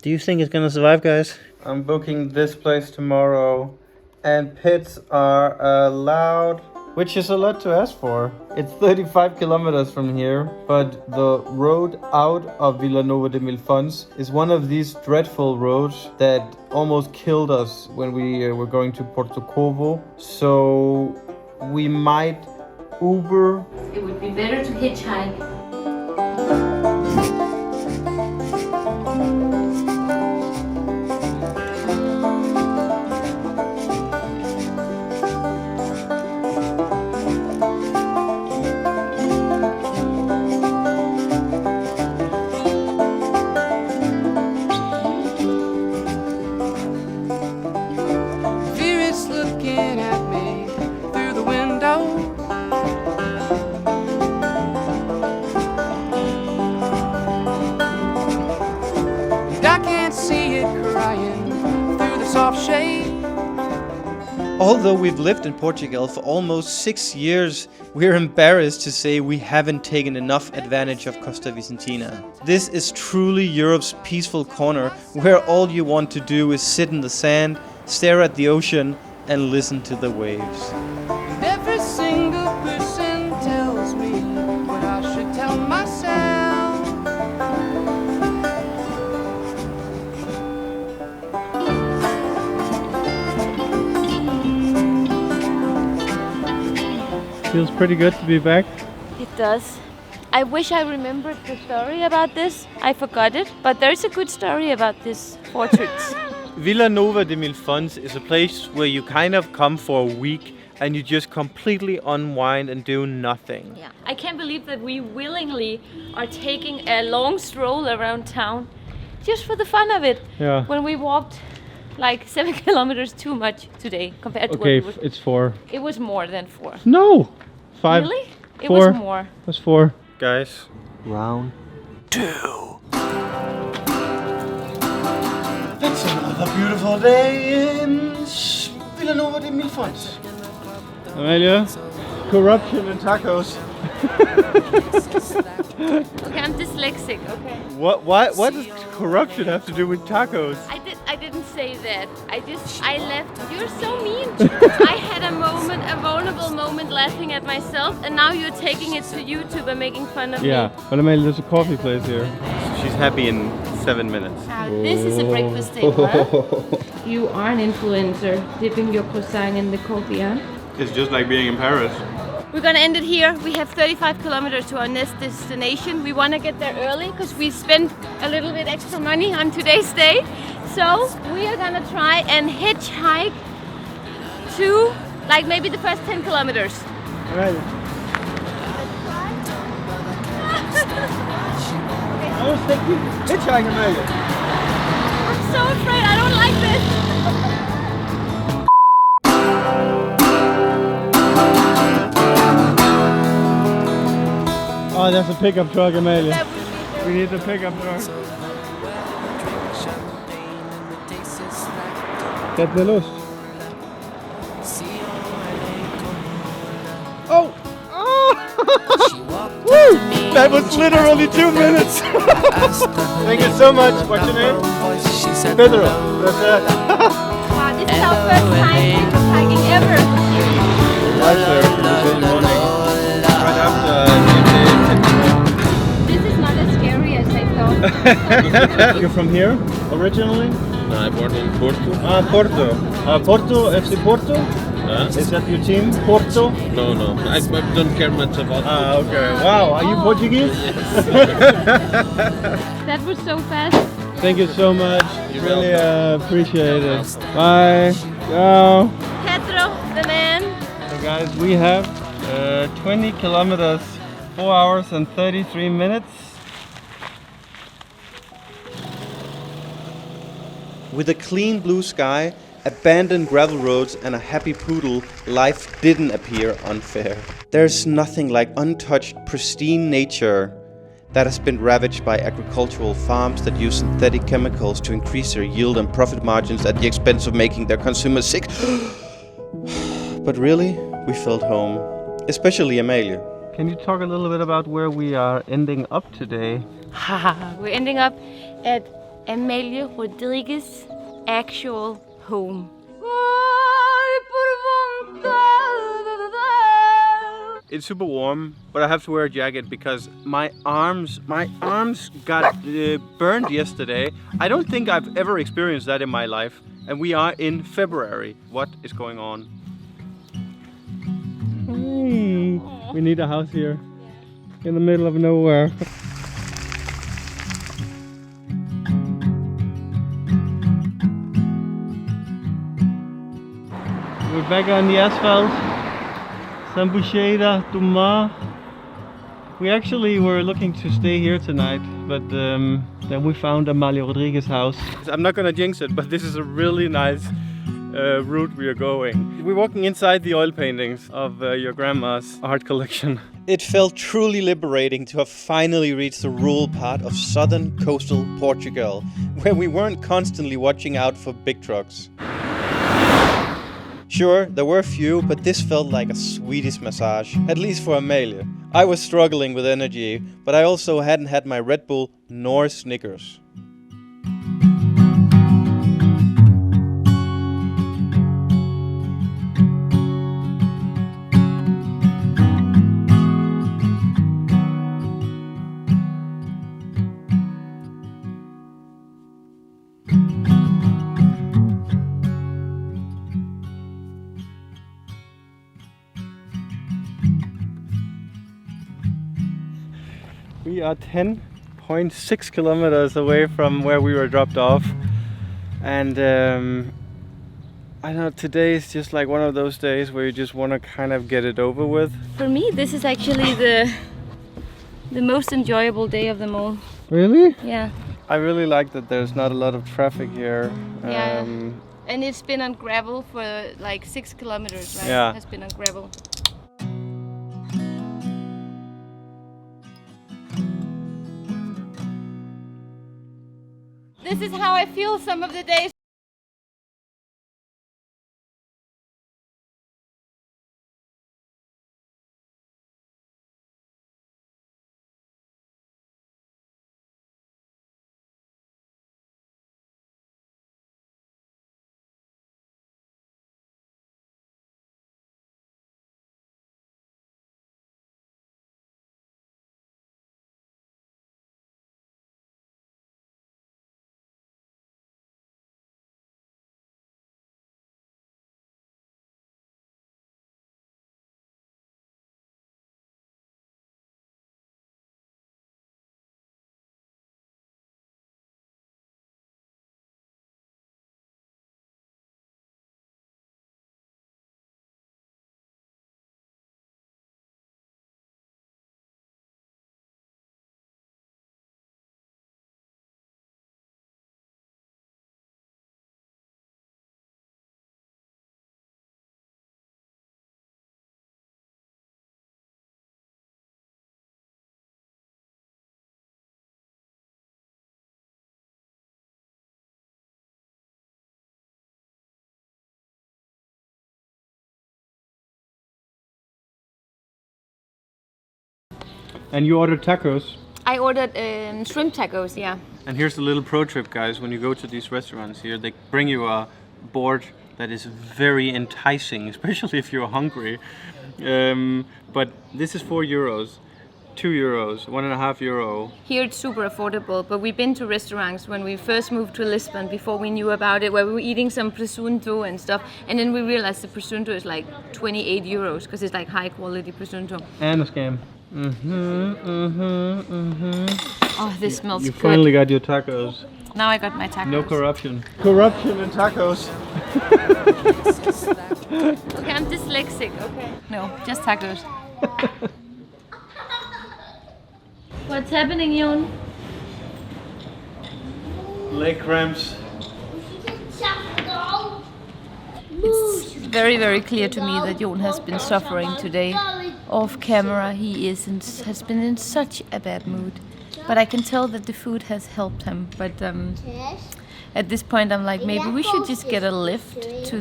Do you think it's gonna survive, guys? I'm booking this place tomorrow, and pits are allowed, which is a lot to ask for. It's 35 kilometers from here, but the road out of Vilanova de Mil Fonts is one of these dreadful roads that almost killed us when we were going to Porto Covo. So we might Uber. It would be better to hitchhike. Vera's looking at me through the window. And I can't see it crying through the soft shade. Although we've lived in Portugal for almost 6 years, we're embarrassed to say we haven't taken enough advantage of Costa Vicentina. This is truly Europe's peaceful corner, where all you want to do is sit in the sand, stare at the ocean, and listen to the waves. And every single person tells me what I should tell myself. Feels pretty good to be back. It does. I wish I remembered the story about this. I forgot it, but there's a good story about this fortress. Vilanova de Mil Fonts is a place where you kind of come for a week and you just completely unwind and do nothing. Yeah, I can't believe that we willingly are taking a long stroll around town just for the fun of it. Yeah. When we walked like 7 kilometers too much today compared to Okay, what it's 4. it was more than 4. No! 5. Really? It 4. was more. It was 4. Guys, Round 2. It's another beautiful day in Vilanova de Mil Fonts. Amelia, corruption and tacos. Okay, I'm dyslexic, okay. What does corruption have to do with tacos? I didn't say that. I left. You're so mean. I had a vulnerable moment laughing at myself, and now you're taking it to YouTube and making fun of me. Yeah, but Amelia, there's a coffee place here. She's happy in 7 minutes. This is a breakfast table, huh? You are an influencer, dipping your croissant in the coffee, huh? It's just like being in Paris. We're gonna end it here. We have 35 kilometers to our next destination. We wanna get there early because we spent a little bit extra money on today's day. So we are gonna try and hitchhike to like maybe the first 10 kilometers. All right. I was thinking hitchhiking, Amelia. I'm so afraid. I don't like this. Oh, that's a pickup truck, Amelia. We need the pickup truck. Get the lust. Oh! Woo! That was literally 2 minutes. Thank you so much. What's your name? Pedro. That's it. Wow, this is our first time hiking ever. Right there, this morning. Right after This is not as scary as I thought. You're from here originally? No, I born in Porto. Ah, Porto. Porto, FC Porto? Is that your team? Porto? No, no. I don't care much about Ah, okay. Wow, are you Portuguese? That was so fast. Thank you so much. Really appreciate it. Bye. Ciao. Pedro, the man. So guys, we have 20 kilometers, 4 hours and 33 minutes. With a clean blue sky, abandoned gravel roads and a happy poodle, life didn't appear unfair. There's nothing like untouched, pristine nature that has been ravaged by agricultural farms that use synthetic chemicals to increase their yield and profit margins at the expense of making their consumers sick. But really, we felt home, especially Amelia. Can you talk a little bit about where we are ending up today? We're ending up at Amalie Rodriguez' actual home. It's super warm, but I have to wear a jacket because my arms got burned yesterday. I don't think I've ever experienced that in my life. And we are in February. What is going on? Hey, we need a house here in the middle of nowhere. We're back on the asphalt. Sambuceira do Mar. We actually were looking to stay here tonight, but then we found Amalie Rodriguez' house. I'm not gonna jinx it, but this is a really nice route we are going. We're walking inside the oil paintings of your grandma's art collection. It felt truly liberating to have finally reached the rural part of southern coastal Portugal, where we weren't constantly watching out for big trucks. Sure, there were a few, but this felt like a Swedish massage, at least for Amalie. I was struggling with energy, but I also hadn't had my Red Bull nor Snickers. We are 10.6 kilometers away from where we were dropped off, and I know today is just like one of those days where you just want to kind of get it over with. For me, this is actually the most enjoyable day of them all. Really? Yeah. I really like that there's not a lot of traffic here. Yeah. And it's been on gravel for like 6 kilometers, right? Yeah. It has been on gravel. This is how I feel some of the days. And you ordered tacos. I ordered shrimp tacos, yeah. And here's a little pro tip, guys. When you go to these restaurants here, they bring you a board that is very enticing, especially if you're hungry. But this is €4, €2, €1.50. Here it's super affordable, but we've been to restaurants when we first moved to Lisbon before we knew about it, where we were eating some presunto and stuff, and then we realized the presunto is like €28 because it's like high quality presunto. And a scam. Oh, this smells You good. finally got your tacos. Now I got my tacos. No corruption. Corruption in tacos. Okay, I'm dyslexic, okay. No, just tacos. What's happening, Jon? Leg cramps. It's very, very clear to me that Jon has been suffering today. Off camera, he has been in such a bad mood. But I can tell that the food has helped him. But at this point, I'm like, maybe we should just get a lift to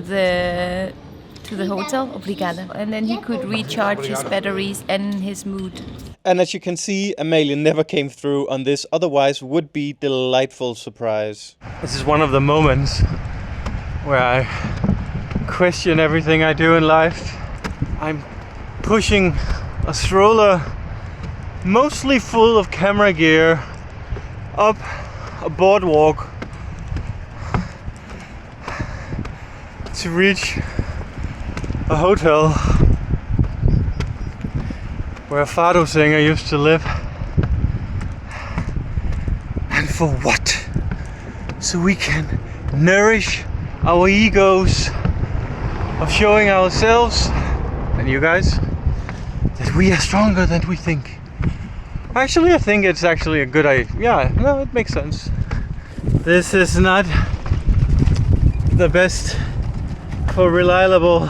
to the hotel. Obrigada. And then he could recharge his batteries and his mood. And as you can see, Amalia never came through on this otherwise would-be delightful surprise. This is one of the moments where I question everything I do in life. I'm pushing a stroller mostly full of camera gear up a boardwalk to reach a hotel where a fado singer used to live. And for what? So we can nourish our egos of showing ourselves and you guys that we are stronger than we think. Actually, I think it's actually a good idea. Yeah, no, it makes sense. This is not the best for reliable.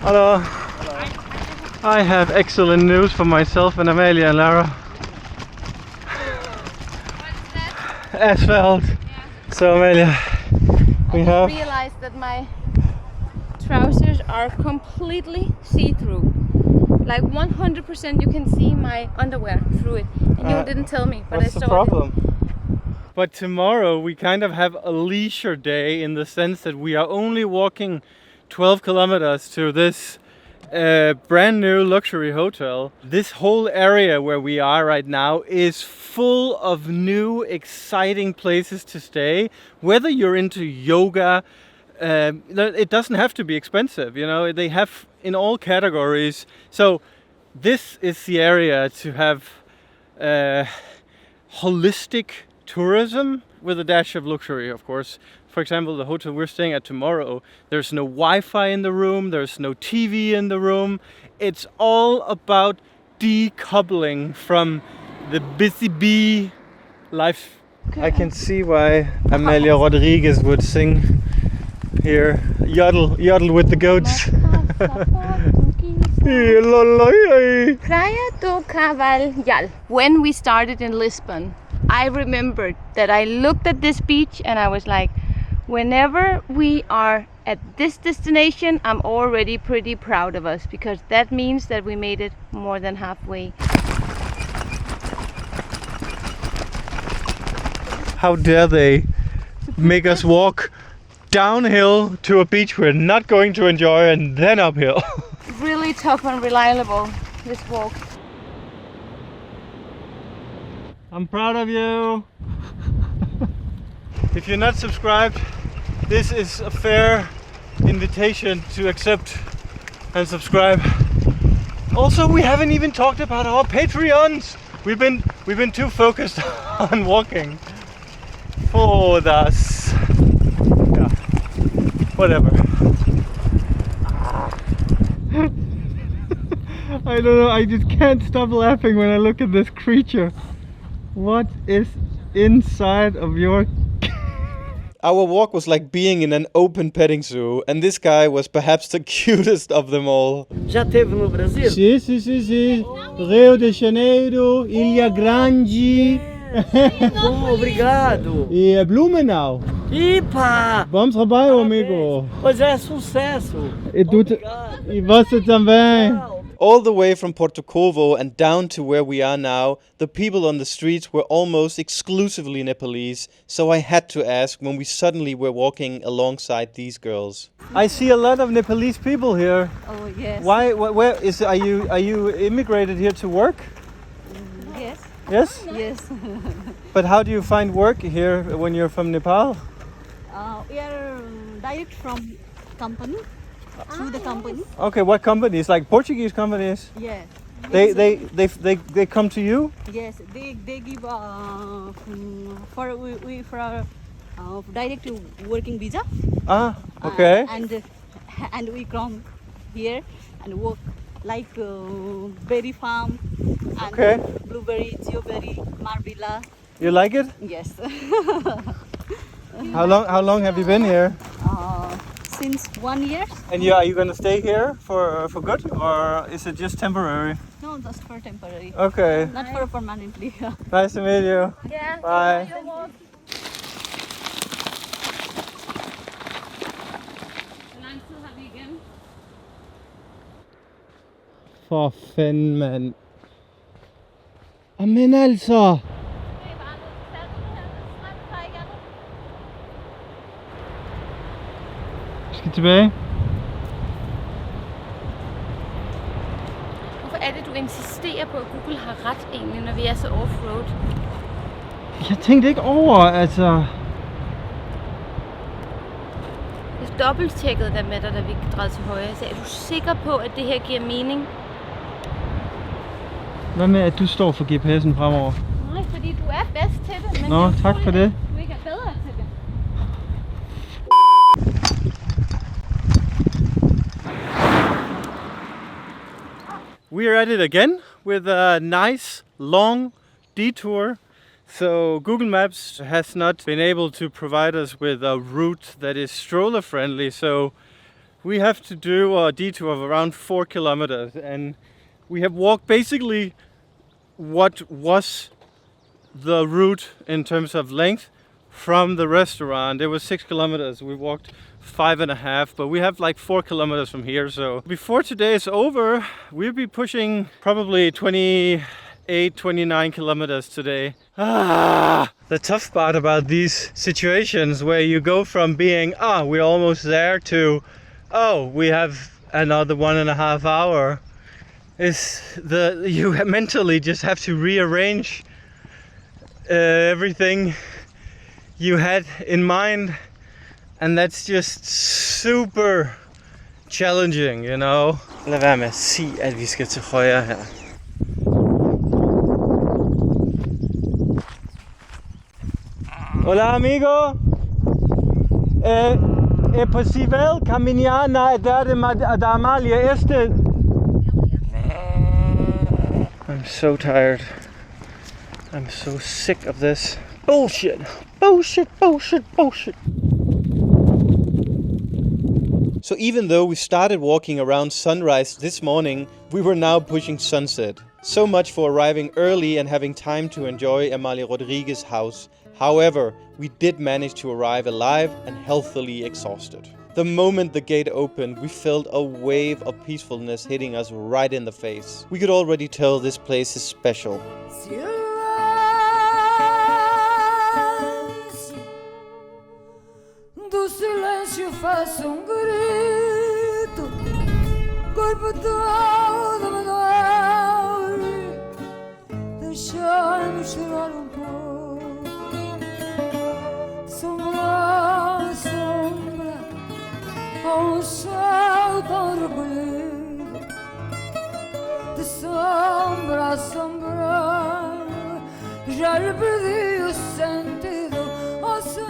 Hello. I have excellent news for myself and Amalia and Lara. Asphalt. Yeah. So Amalia, we have realized that my trousers are completely see-through. Like 100% you can see my underwear through it. And you didn't tell me, but what's I saw the problem? But tomorrow we kind of have a leisure day in the sense that we are only walking 12 kilometers to this brand new luxury hotel. This whole area where we are right now is full of new exciting places to stay. Whether you're into yoga, it doesn't have to be expensive, you know, they have in all categories. So this is the area to have holistic tourism with a dash of luxury, of course. For example, the hotel we're staying at tomorrow, there's no Wi-Fi in the room, there's no TV in the room. It's all about decoupling from the busy bee life. I can see why Amalia Rodriguez would sing here, yodel with the goats. When we started in Lisbon, I remembered that I looked at this beach and I was like, whenever we are at this destination, I'm already pretty proud of us, because that means that we made it more than halfway. How dare they make us walk downhill to a beach we're not going to enjoy and then uphill. Really tough and reliable, this walk. I'm proud of you. If you're not subscribed, this is a fair invitation to accept and subscribe. Also, we haven't even talked about our Patreons. We've been too focused on walking. Fodas. Yeah. Whatever. I don't know, I just can't stop laughing when I look at this creature. What is inside of your... Our walk was like being in an open petting zoo, and this guy was perhaps the cutest of them all. Já teve no Brasil? Sim. Rio de Janeiro, Ilha Grande. Bom, obrigado. E Blumenau. Ipa! Bom trabalho, amigo. Pois é, sucesso. E você também. All the way from Portugal and down to where we are now, the people on the streets were almost exclusively Nepalese, so I had to ask when we suddenly were walking alongside these girls. I see a lot of Nepalese people here. Oh yes. Why? Where is? Are you immigrated here to work? Yes. Yes. Yes. But how do you find work here when you're from Nepal? We are direct from company. Through the company. Okay, what companies? Like Portuguese companies? Yes. They come to you? Yes, they give for direct to working visa. Ah, okay. And we come here and work like berry farm and blueberry, geoberry, marbella. You like it? Yes. How long have you been here? Since 1 year. And are you going to stay here for good, or is it just temporary? No, just for temporary. Okay. Not for permanently. Nice to meet you. Yeah. Bye. for fanden, mand. Men altså. Vi skal tilbage. Hvorfor er det, du insisterer på, at Google har ret egentlig, når vi er så off-road? Jeg tænkte ikke over, altså. Jeg dobbelttjekkede der med dig, da vi drejede til højre. Så er du sikker på, at det her giver mening? Hvad med, at du står for GPS'en fremover? Nej, fordi du er bedst til det. Men Nå, det er tak for det. Du ikke er bedre til det. We are at it again with a nice long detour. So Google Maps has not been able to provide us with a route that is stroller friendly. So we have to do a detour of around 4 kilometers, and we have walked basically what was the route in terms of length from the restaurant. It was 6 kilometers. We walked 5.5, but we have like 4 kilometers from here. So before today is over, we'll be pushing probably 28, 29 kilometers today. The tough part about these situations where you go from being, we're almost there to, we have another 1.5 hour, is you mentally just have to rearrange everything you had in mind, and that's just super challenging, you know. Lad være med at sige, at vi skal til højre her. Hola amigo, é possível caminhar na idade da Amália este? I'm so tired. I'm so sick of this. Bullshit! Bullshit, bullshit, bullshit! So even though we started walking around sunrise this morning, we were now pushing sunset. So much for arriving early and having time to enjoy Amalia Rodriguez's house. However, we did manage to arrive alive and healthily exhausted. The moment the gate opened, we felt a wave of peacefulness hitting us right in the face. We could already tell this place is special. Do silêncio faço grito, corpo todo me dói, deixar-me chorar pouco, sombra a sombra, ao céu tão recolhido, de sombra a sombra, já lhe perdi o sentido, ao céu.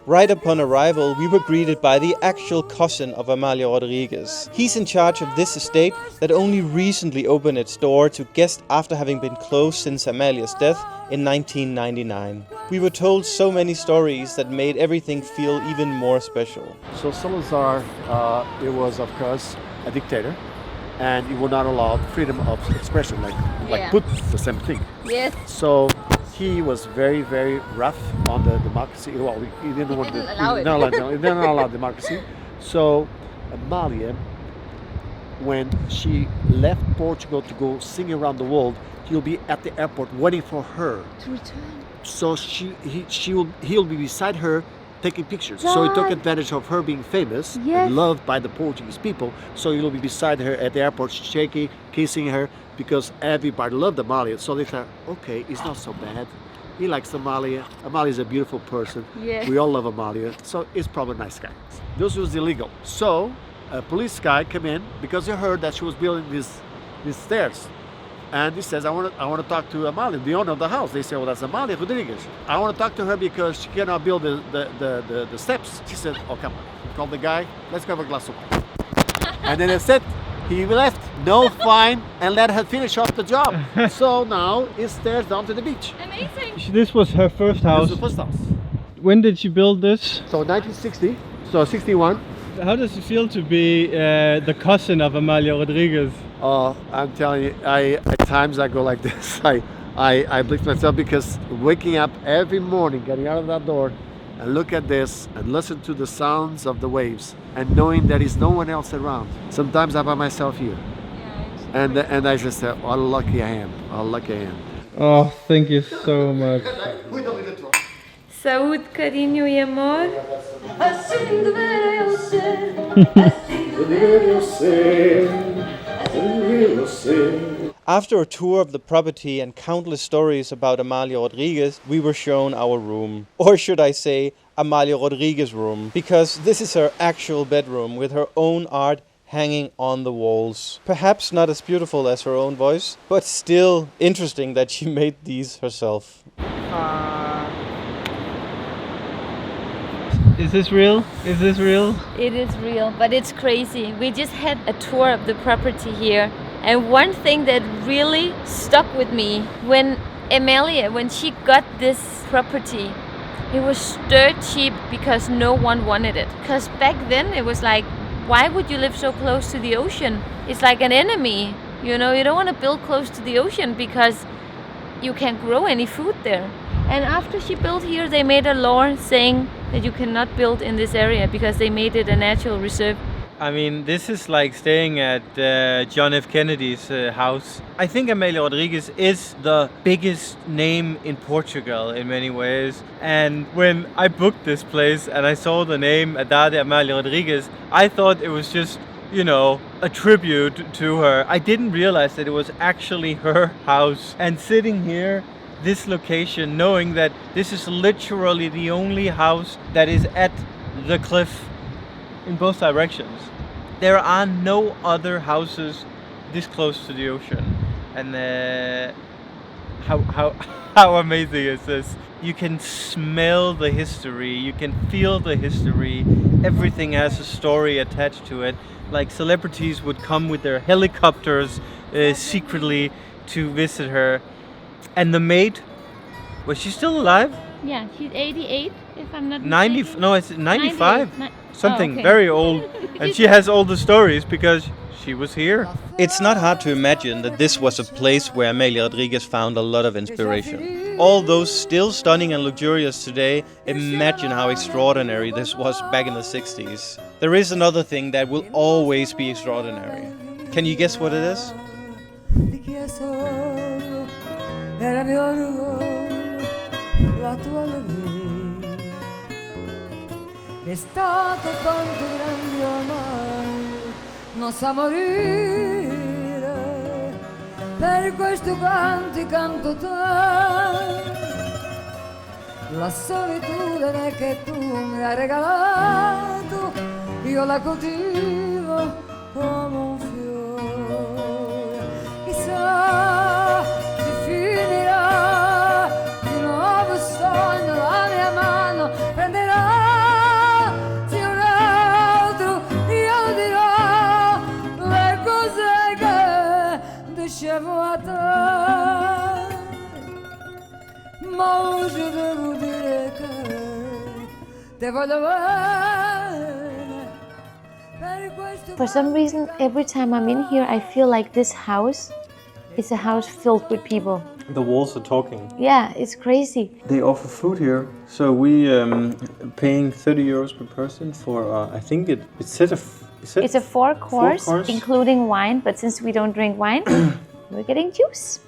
Right upon arrival, we were greeted by the actual cousin of Amalia Rodriguez. He's in charge of this estate that only recently opened its door to guests after having been closed since Amalia's death in 1999. We were told so many stories that made everything feel even more special. So Salazar, it was of course a dictator, and he would not allow freedom of expression, like put the same thing. Yes. So he was very, very rough on the democracy. Well, he didn't want to allow it. He didn't allow democracy. So Amalia, when she left Portugal to go sing around the world, he'll be at the airport waiting for her To return. So he'll be beside her taking pictures. So he took advantage of her being famous and loved by the Portuguese people. So he'll be beside her at the airport, shaking, kissing her, because everybody loved Amalia. So they thought, okay, it's not so bad. He likes Amalia. Amalia's a beautiful person. Yeah. We all love Amalia. So he's probably a nice guy. This was illegal. So a police guy came in because he heard that she was building these stairs. And he says, I want to talk to Amalia, the owner of the house. They say, well, that's Amalia Rodriguez. I want to talk to her because she cannot build the steps. She said, oh, come on. Called the guy, let's go have a glass of wine. And then they said, he left, no fine, and let her finish off the job. So now it stairs down to the beach. Amazing. This was her first house. This was the first house. When did she build this? So 1960, so 61. How does it feel to be the cousin of Amalia Rodriguez? Oh, I'm telling you, at times I go like this. I blink myself because waking up every morning, getting out of that door, and look at this and listen to the sounds of the waves, and knowing there is no one else around. Sometimes I'm by myself here. And I just said, how lucky I am, how lucky I am. Oh, thank you so much. Saúde, carinho e amor. Assim deveria eu ser. After a tour of the property and countless stories about Amalia Rodriguez, we were shown our room. Or should I say, Amalia Rodriguez room, because this is her actual bedroom with her own art hanging on the walls. Perhaps not as beautiful as her own voice, but still interesting that she made these herself. Is this real? Is this real? It is real, but it's crazy. We just had a tour of the property here, and one thing that really stuck with me, when she got this property, it was dirt cheap because no one wanted it. Because back then it was like, why would you live so close to the ocean? It's like an enemy. You know, you don't want to build close to the ocean because you can't grow any food there. And after she built here, they made a law saying that you cannot build in this area because they made it a natural reserve. I mean, this is like staying at John F. Kennedy's house. I think Amalia Rodriguez is the biggest name in Portugal in many ways. And when I booked this place and I saw the name Haddad Amalia Rodriguez, I thought it was just, you know, a tribute to her. I didn't realize that it was actually her house. And sitting here, this location, knowing that this is literally the only house that is at the cliff in both directions. There are no other houses this close to the ocean. And how amazing is this? You can smell the history, you can feel the history. Everything has a story attached to it. Like celebrities would come with their helicopters secretly to visit her. And the maid, was she still alive? Yeah, she's 88, if I'm not 90, mistaken. no, it's 95. Something okay. very old. And she has all the stories because she was here. It's not hard to imagine that this was a place where Amalia Rodriguez found a lot of inspiration. Although still stunning and luxurious today, imagine how extraordinary this was back in the 60s. There is another thing that will always be extraordinary. Can you guess what it is? Era mio orgoglio, la tua allegria. È stato tanto grande ormai, non sa morire. Per questo canto te. La solitudine che tu mi hai regalato, io la coltivo come un fiore. Chissà, finirà di nuovo sogno, la mia mano prenderà di un altro, io dirò le cose che dicevo a te, ma oggi devo dire che te voglio bene. For some reason, every time I'm in here, I feel like this house is a house filled with people. The walls are talking. Yeah, it's crazy. They offer food here, so we paying 30 euros per person for. I think it's a four-course, including wine. But since we don't drink wine, we're getting juice.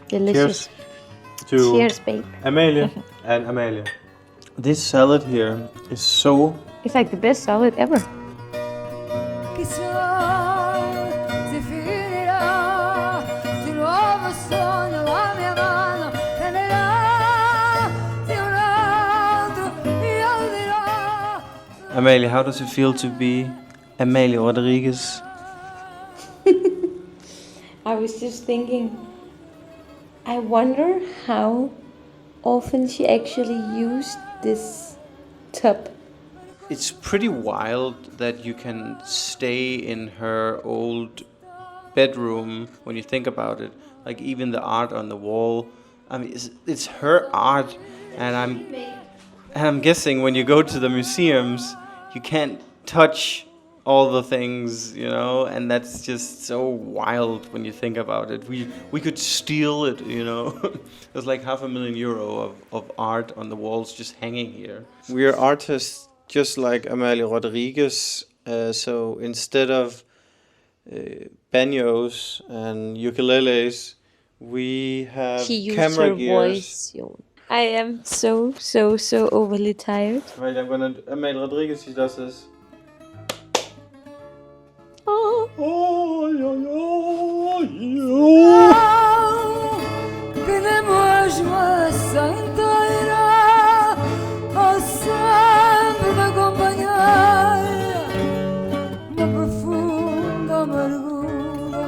Delicious. Cheers, babe. Amalia and Amalia. This salad here is so. It's like the best salad ever. Chissà se finirà di nuovo sogno, la mia mano prenderà di un altro, io dirò. Amalia, how does it feel to be Amalia Rodriguez? I was just thinking, I wonder how often she actually used this tub. It's pretty wild that you can stay in her old bedroom when you think about it. Like even the art on the wall. I mean, it's her art, and I'm guessing when you go to the museums, you can't touch all the things, you know, and that's just so wild when you think about it. We could steal it, you know. There's like €500,000 of art on the walls just hanging here. We're artists just like Amalia Rodriguez, so instead of banjos and ukuleles. We have She used camera her gears. voice. Jon. I am so overly tired. Right, I'm gonna Amalie Rodriguez, she does this. Oh. Que de moi s'inteira ao sempre me acompanhar na profunda amargura.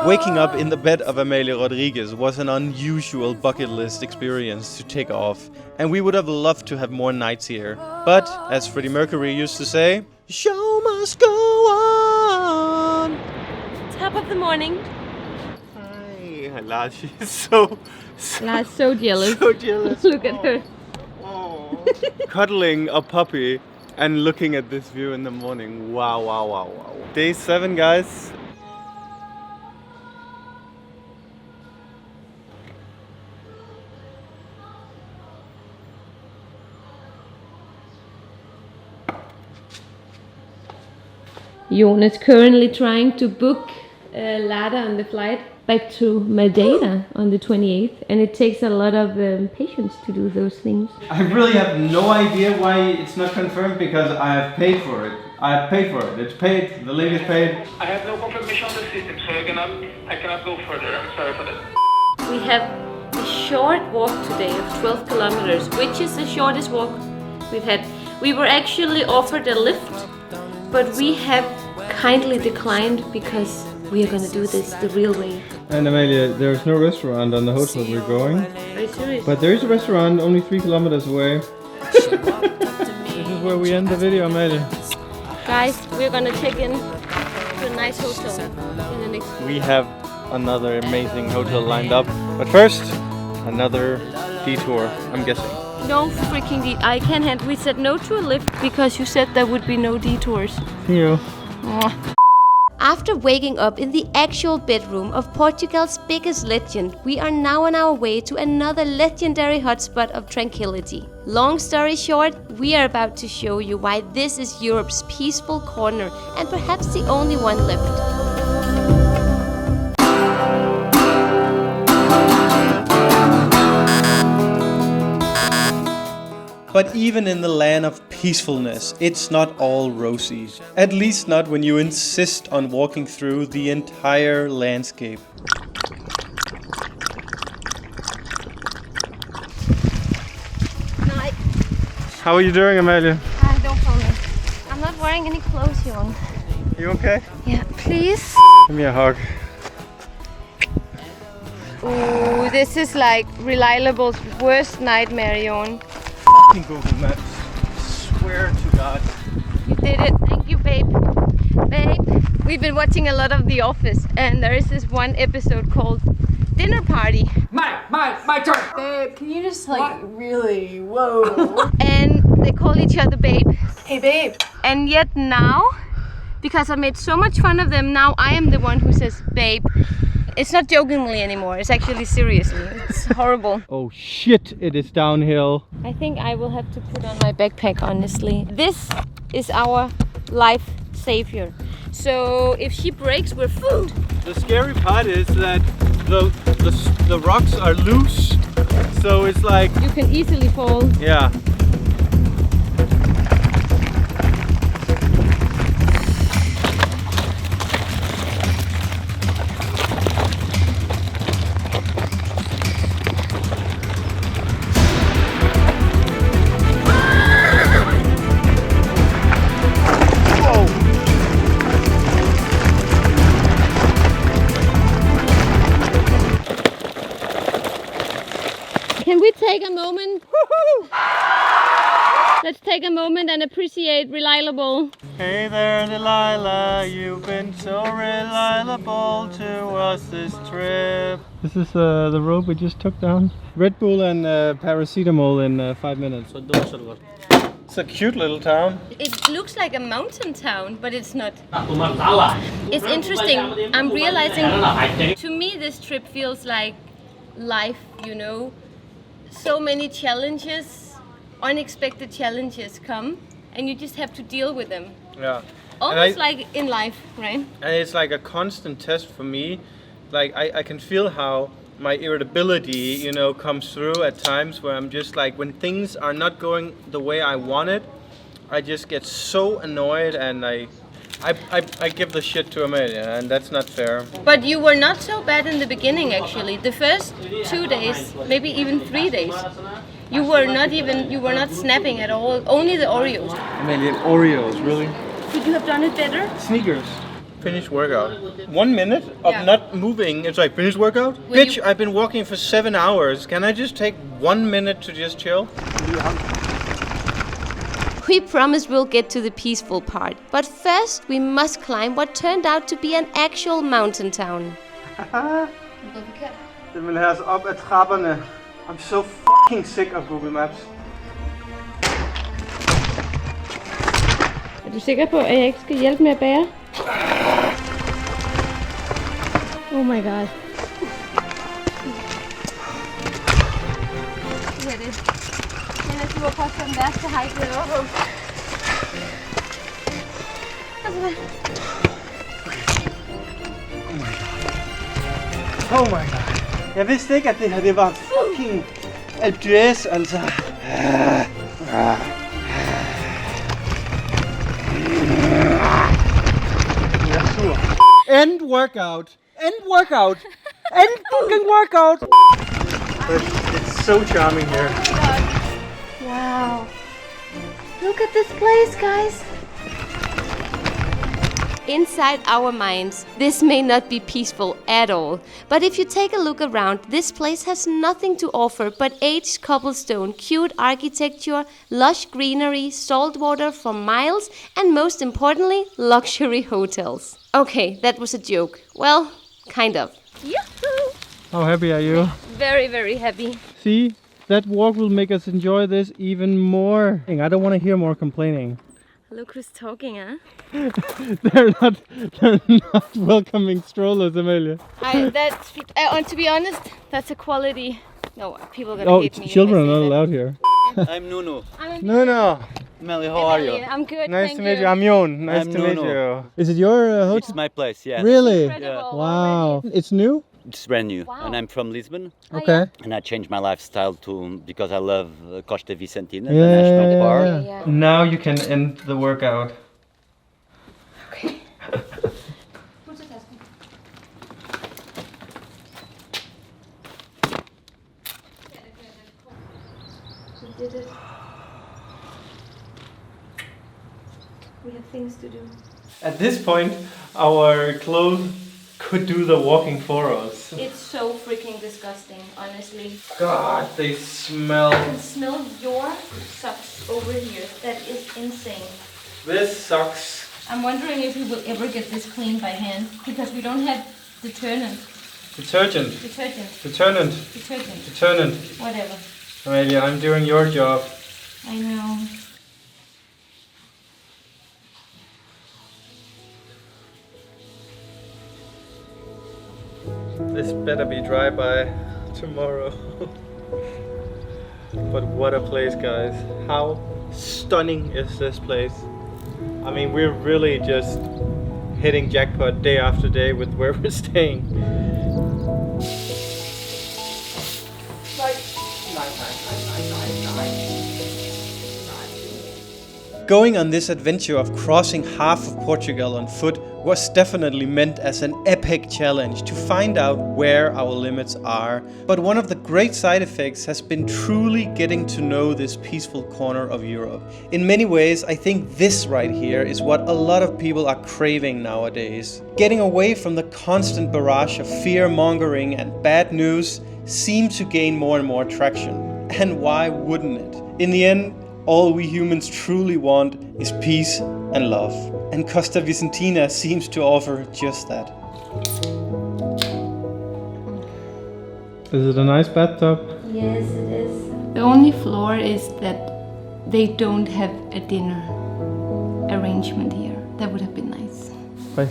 Waking up in the bed of Amalie Rodriguez was an unusual bucket list experience to take off, and we would have loved to have more nights here. But, as Freddie Mercury used to say, show must go on! Top of the morning. Hi, Lars, she's so Lars so jealous. So jealous. Look at her. Cuddling a puppy and looking at this view in the morning. Wow, wow, wow, wow. Day 7, guys. Jon is currently trying to book a ladder on the flight back to Madeira on the 28th, and it takes a lot of patience to do those things. I really have no idea why it's not confirmed because I have paid for it. I have paid for it. It's paid. The link is paid. I have no confirmation on the system, so I cannot go further. I'm sorry for that. We have a short walk today of 12 kilometers, which is the shortest walk we've had. We were actually offered a lift, but we have kindly declined because we are going to do this the real way. And Amalia, there's no restaurant on the hotel we're going. Are you serious? But there is a restaurant only 3 kilometers away. This is where we end the video, Amalia. Guys, we're going to check in to a nice hotel in the next We have another amazing hotel lined up. But first, another detour, I'm guessing. No freaking I can't have. We said no to a lift because you said there would be no detours. See you. After waking up in the actual bedroom of Portugal's biggest legend, we are now on our way to another legendary hotspot of tranquility. Long story short, we are about to show you why this is Europe's peaceful corner and perhaps the only one left. But even in the land of peacefulness, it's not all rosy. At least not when you insist on walking through the entire landscape. How are you doing, Amalia? Don't follow me. I'm not wearing any clothes, Jon. You okay? Yeah, please. Give me a hug. Ooh, this is like Reliable's worst nightmare, Jon. Fucking Google Maps. Swear to God. You did it. Thank you, babe. Babe, we've been watching a lot of The Office, and there is this one episode called Dinner Party. My turn. Babe, can you just really, whoa. And they call each other babe. Hey, babe. And yet now, because I made so much fun of them, now I am the one who says babe. It's not jokingly anymore, it's actually seriously. It's horrible. Oh shit, it is downhill. I think I will have to put on my backpack, honestly. This is our life savior. So if she breaks, we're food. The scary part is that the rocks are loose, so it's like... You can easily fall. Yeah. Can we take a moment? Let's take a moment and appreciate Reliable. Hey there, Delilah, you've been so reliable to us this trip. This is the road we just took down. Red Bull and paracetamol in 5 minutes. It's a cute little town. It looks like a mountain town, but it's not. It's interesting. I'm realizing, to me this trip feels like life, you know. So many challenges, unexpected challenges come, and you just have to deal with them. Yeah. Almost like in life, right? And it's like a constant test for me. Like I can feel how my irritability, you know, comes through at times where I'm just like, when things are not going the way I want it, I just get so annoyed and I give the shit to Amelia, and that's not fair. But you were not so bad in the beginning, actually. The first 2 days, maybe even 3 days, you were not snapping at all. Only the Oreos. Amelia, Oreos, really? Could you have done it better? Sneakers. Finish workout. 1 minute of not moving, it's like, finish workout? Bitch, I've been walking for 7 hours. Can I just take 1 minute to just chill? We promised we'll get to the peaceful part, but first we must climb what turned out to be an actual mountain town. Den vil have os op ad trapperne. I'm so fucking sick of Google Maps. Er du sikker på, at jeg ikke skal hjælpe med at bære? Oh my god. Det er det. Du har påstået den værste hike ved overhovedet. Oh my god. Jeg vidste ikke, at det her det var fucking Alpe d'Huez, altså. Jeg er sur. End workout. End workout. End fucking workout. But it's so charming here. Wow. Look at this place, guys. Inside our minds, this may not be peaceful at all. But if you take a look around, this place has nothing to offer but aged cobblestone, cute architecture, lush greenery, salt water for miles, and most importantly, luxury hotels. Okay, that was a joke. Well, kind of. Yahoo! How happy are you? Very, very happy. See? That walk will make us enjoy this even more. I don't want to hear more complaining. Look who's talking, huh? They're not welcoming strollers, Amelia. To be honest, that's a quality. No, people are gonna hate me. Children are not allowed here. I'm Nuno. Nuno. Amelia, how are you? I'm good. Nice to meet you. I'm Jon. Nice to meet you. Is it your hotel? It's my place, yeah. Really? Yeah. Wow. It's new? It's brand new, and I'm from Lisbon. Okay. And I changed my lifestyle because I love Costa Vicentina, the national park. Yeah. Now you can end the workout. Okay. We did it. We have things to do. At this point, our clothes could do the walking for us. It's so freaking disgusting, honestly. God, they smell. I can smell your socks over here. That is insane. This sucks. I'm wondering if we will ever get this cleaned by hand because we don't have detergent. Detergent. Detergent. Detergent. Detergent. Detergent. Whatever. Amelia, I'm doing your job. I know. This better be dry by tomorrow. But what a place, guys. How stunning is this place? I mean, we're really just hitting jackpot day after day with where we're staying. Going on this adventure of crossing half of Portugal on foot was definitely meant as an epic challenge to find out where our limits are. But one of the great side effects has been truly getting to know this peaceful corner of Europe. In many ways, I think this right here is what a lot of people are craving nowadays. Getting away from the constant barrage of fear-mongering and bad news seems to gain more and more traction. And why wouldn't it? In the end, all we humans truly want is peace and love. And Costa Vicentina seems to offer just that. Is it a nice bathtub? Yes, it is. The only flaw is that they don't have a dinner arrangement here. That would have been nice.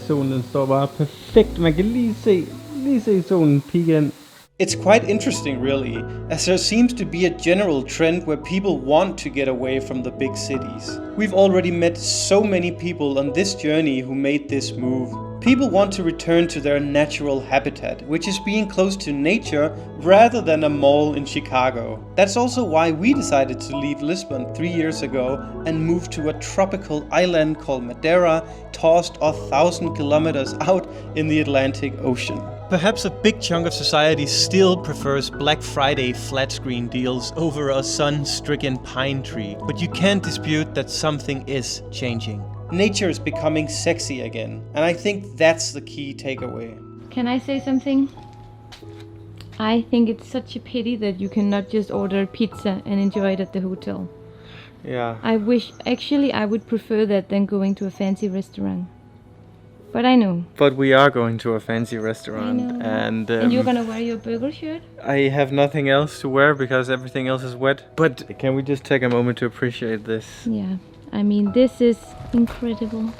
Solen står bare perfekt. Man kan lige se solen pigge ind. It's quite interesting really, as there seems to be a general trend where people want to get away from the big cities. We've already met so many people on this journey who made this move. People want to return to their natural habitat, which is being close to nature rather than a mall in Chicago. That's also why we decided to leave Lisbon 3 years ago and move to a tropical island called Madeira, tossed 1,000 kilometers out in the Atlantic Ocean. Perhaps a big chunk of society still prefers Black Friday flat screen deals over a sun-stricken pine tree, but you can't dispute that something is changing. Nature is becoming sexy again, and I think that's the key takeaway. Can I say something? I think it's such a pity that you cannot just order pizza and enjoy it at the hotel. Yeah. I would prefer that than going to a fancy restaurant. But I know. But we are going to a fancy restaurant. I know. And you're gonna wear your burger shirt? I have nothing else to wear because everything else is wet. But can we just take a moment to appreciate this? Yeah. I mean, this is incredible.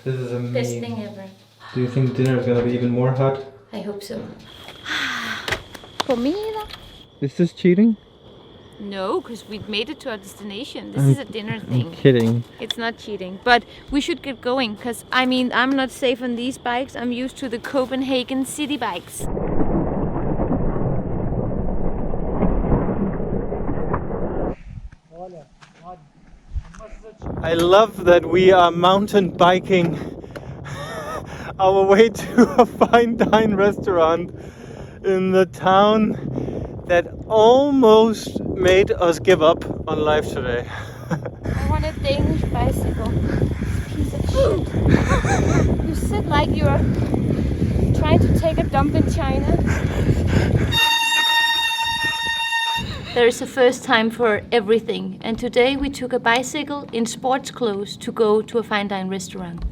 This is amazing. Best thing ever. Do you think dinner is gonna be even more hot? I hope so. Comida. Is this cheating? No, because we made it to our destination. This is a dinner thing. I'm kidding. It's not cheating. But we should get going, because I mean, I'm not safe on these bikes. I'm used to the Copenhagen city bikes. I love that we are mountain biking our way to a fine dine restaurant in the town that almost made us give up on life today. I want a Danish bicycle. Piece of shit. You sit like you're trying to take a dump in China. There is a first time for everything, and today we took a bicycle in sports clothes to go to a fine dine restaurant.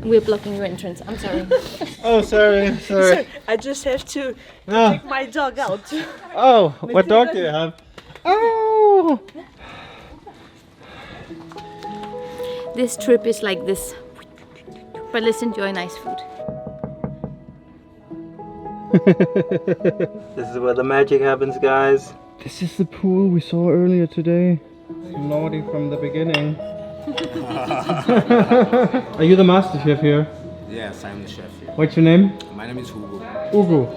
We're blocking your entrance. I'm sorry. Oh, sorry. I just have to take my dog out. Oh, what dog do you have? Oh! This trip is like this. But let's enjoy nice food. This is where the magic happens, guys. This is the pool we saw earlier today. Naughty from the beginning. Are you the master chef here? Yes, I'm the chef here. What's your name? My name is Hugo. Hugo.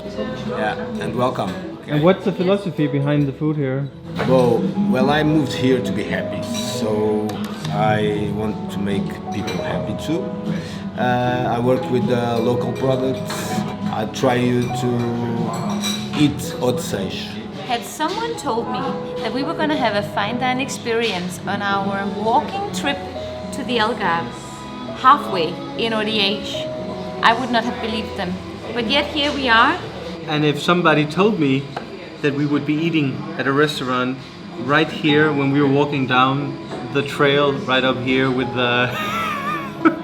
Yeah, and welcome. Okay. And what's the philosophy behind the food here? Well, I moved here to be happy, so I want to make people happy too. I work with local products. I try to eat oddseish. Had someone told me that we were going to have a fine dine experience on our walking trip to the Algarve, halfway in ODH, I would not have believed them. But yet here we are. And if somebody told me that we would be eating at a restaurant right here when we were walking down the trail right up here with the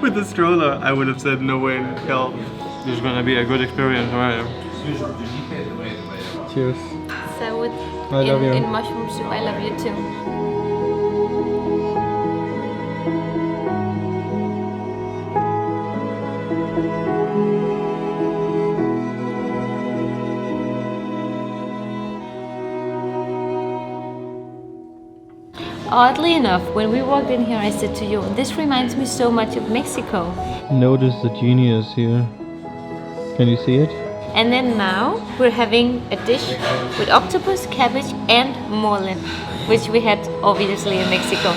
with the stroller, I would have said no way in hell. This is gonna be a good experience, right? Cheers. So with I love you. In mushroom soup, I love you too. Oddly enough, when we walked in here, I said to you, this reminds me so much of Mexico. Notice the genius here. Can you see it? And then now we're having a dish with octopus, cabbage and mole, which we had obviously in Mexico.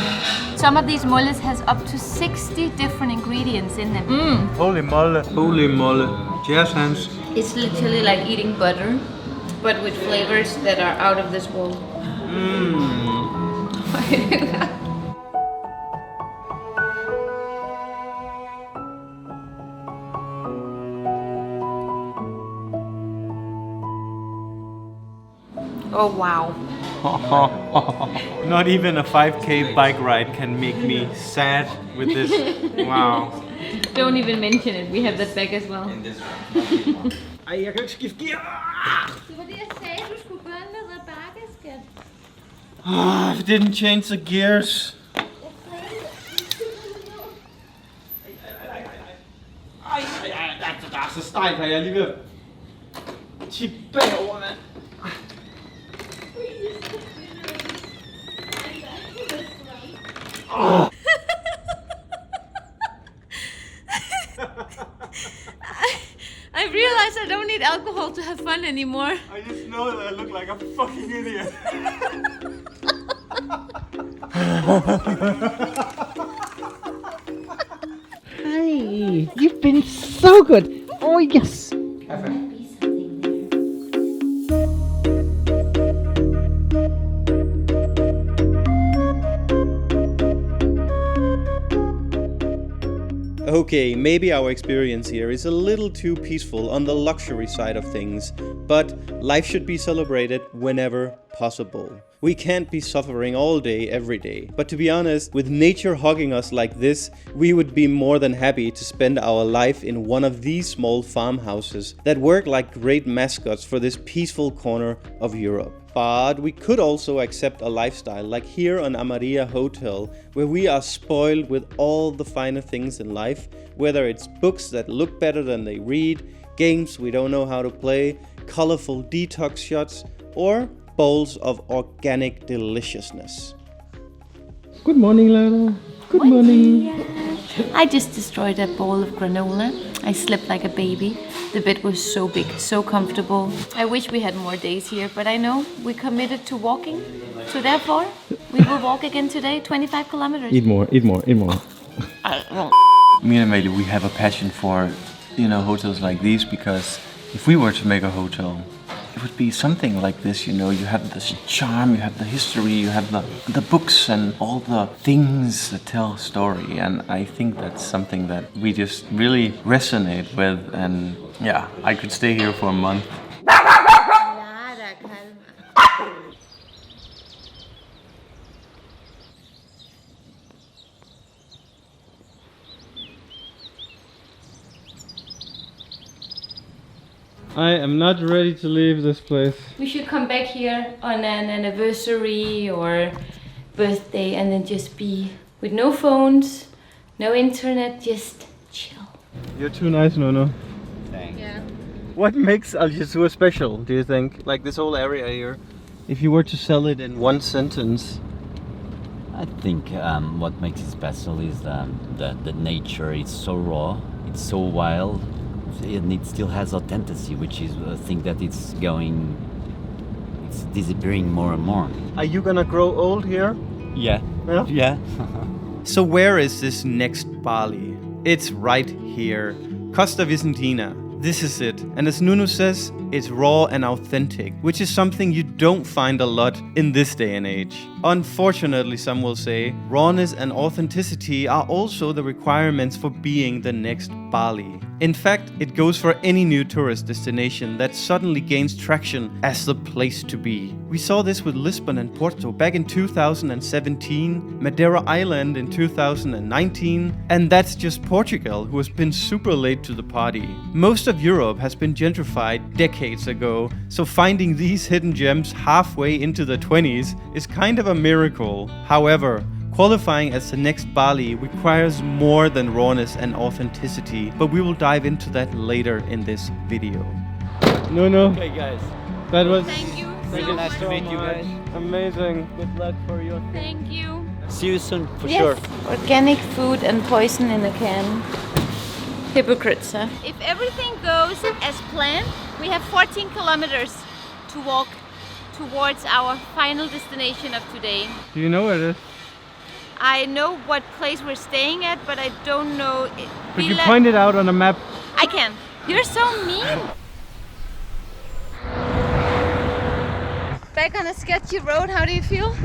Some of these moles has up to 60 different ingredients in them. Holy mole. Holy mole. Cheers, hands. It's literally like eating butter, but with flavors that are out of this world. Oh wow. Not even a 5K bike ride can make me sad with this. Wow. Don't even mention it, we have that back as well. Ej, jeg kan ikke skifte gear. Det var det, jeg sagde, du skulle gøre med rabakkeskat. Ah, I didn't change the gears. Der er så stejlt her, jeg er lige ved at tippe bagover, mand. I realize I don't need alcohol to have fun anymore. I just know that I look like a fucking idiot. Hey, you've been so good. Oh yes. Okay, maybe our experience here is a little too peaceful on the luxury side of things, but life should be celebrated whenever possible. We can't be suffering all day, every day. But to be honest, with nature hugging us like this, we would be more than happy to spend our life in one of these small farmhouses that work like great mascots for this peaceful corner of Europe. But we could also accept a lifestyle like here on Amaria Hotel, where we are spoiled with all the finer things in life, whether it's books that look better than they read, games we don't know how to play, colorful detox shots, or bowls of organic deliciousness. Good morning, Lana. Good morning. I just destroyed a bowl of granola. I slept like a baby. The bed was so big, so comfortable. I wish we had more days here, but I know we committed to walking. So therefore, we will walk again today, 25 kilometers. Eat more, eat more, eat more. Me and Amelia, we have a passion for, hotels like these, because if we were to make a hotel, it would be something like this, you have this charm, you have the history, you have the books and all the things that tell a story, and I think that's something that we just really resonate with, and yeah, I could stay here for a month. I am not ready to leave this place. We should come back here on an anniversary or birthday and then just be with no phones, no internet, just chill. You're too nice, Nono. Thanks. Yeah. What makes Algesur special, do you think? Like this whole area here? If you were to sell it in one sentence. I think what makes it special is the nature. It's so raw, it's so wild, and it still has authenticity, which is a thing that it's disappearing more and more. Are you gonna grow old here? Yeah. Yeah. So where is this next Bali? It's right here, Costa Vicentina. This is it. And as Nuno says, it's raw and authentic, which is something you don't find a lot in this day and age. Unfortunately, some will say, rawness and authenticity are also the requirements for being the next Bali. In fact, it goes for any new tourist destination that suddenly gains traction as the place to be. We saw this with Lisbon and Porto back in 2017, Madeira Island in 2019, and that's just Portugal, who has been super late to the party. Most of Europe has been gentrified decades ago, so finding these hidden gems halfway into the 20s is kind of a miracle. However, qualifying as the next Bali requires more than rawness and authenticity, but we will dive into that later in this video. No. Okay guys, That was Thank you really so nice much. to meet you guys. Amazing. Good luck for your thing. Thank you. See you soon, for Yes. sure. Organic food and poison in a can. Hypocrites, huh? If everything goes as planned, we have 14 kilometers to walk towards our final destination of today. Do you know where it is? I know what place we're staying at, but I don't know. Could you point it out on a map? I can. You're so mean. Back on a sketchy road, how do you feel?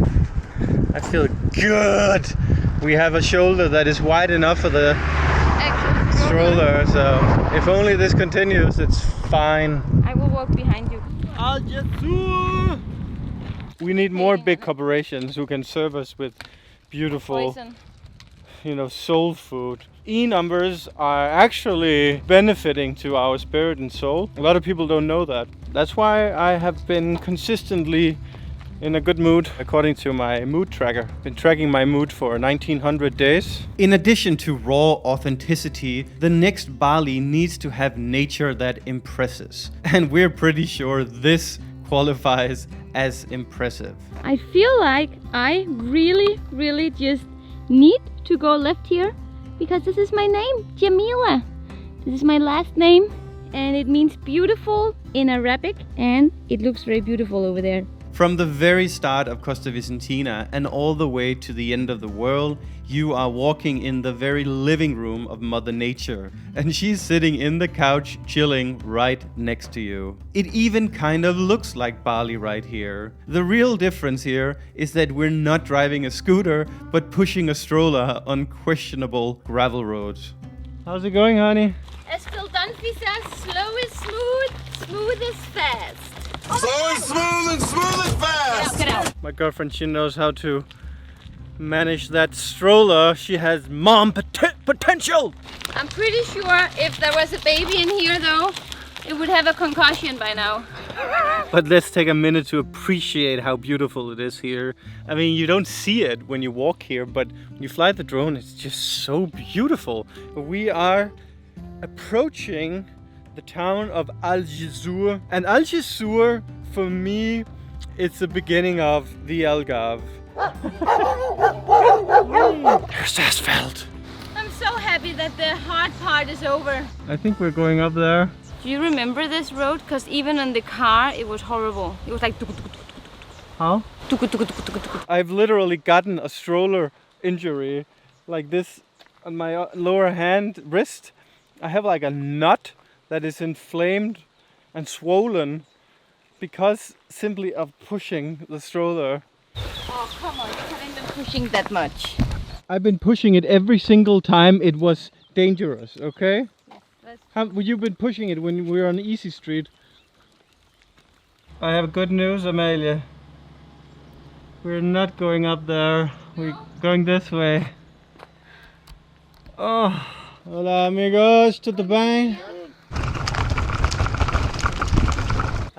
I feel good. We have a shoulder that is wide enough for the stroller, so if only this continues, it's fine. I will walk behind you. Algesur! We need more big corporations who can serve us with beautiful, Poison. soul food. E-numbers are actually benefiting to our spirit and soul. A lot of people don't know that. That's why I have been consistently in a good mood, according to my mood tracker. Been tracking my mood for 1900 days. In addition to raw authenticity, the next Bali needs to have nature that impresses. And we're pretty sure this qualifies as impressive. I feel like I really just need to go left here because this is my name, Jamila. This is my last name and it means beautiful in Arabic and it looks very beautiful over there. From the very start of Costa Vicentina and all the way to the end of the world, you are walking in the very living room of Mother Nature. And she's sitting in the couch, chilling right next to you. It even kind of looks like Bali right here. The real difference here is that we're not driving a scooter, but pushing a stroller on questionable gravel roads. How's it going, honey? As Phil Dunphy says, slow is smooth, smooth is fast. Slow is smooth and smooth is fast! Get out. My girlfriend, she knows how to manage that stroller. She has mom potential! I'm pretty sure if there was a baby in here though, it would have a concussion by now. But let's take a minute to appreciate how beautiful it is here. I mean, you don't see it when you walk here, but when you fly the drone, it's just so beautiful. We are approaching the town of Algesur. And Algesur, for me, it's the beginning of the Algarve. There's asphalt. I'm so happy that the hard part is over. I think we're going up there. Do you remember this road? Because even in the car, it was horrible. It was like... How? I've literally gotten a stroller injury like this on my lower hand wrist. I have like a nut that is inflamed and swollen because simply of pushing the stroller. Oh, come on, you haven't been pushing that much. I've been pushing it every single time it was dangerous, okay? You've been pushing it when we were on Easy Street. I have good news, Amelia. We're not going up there. We're going this way. Oh, hola amigos, tudo bem?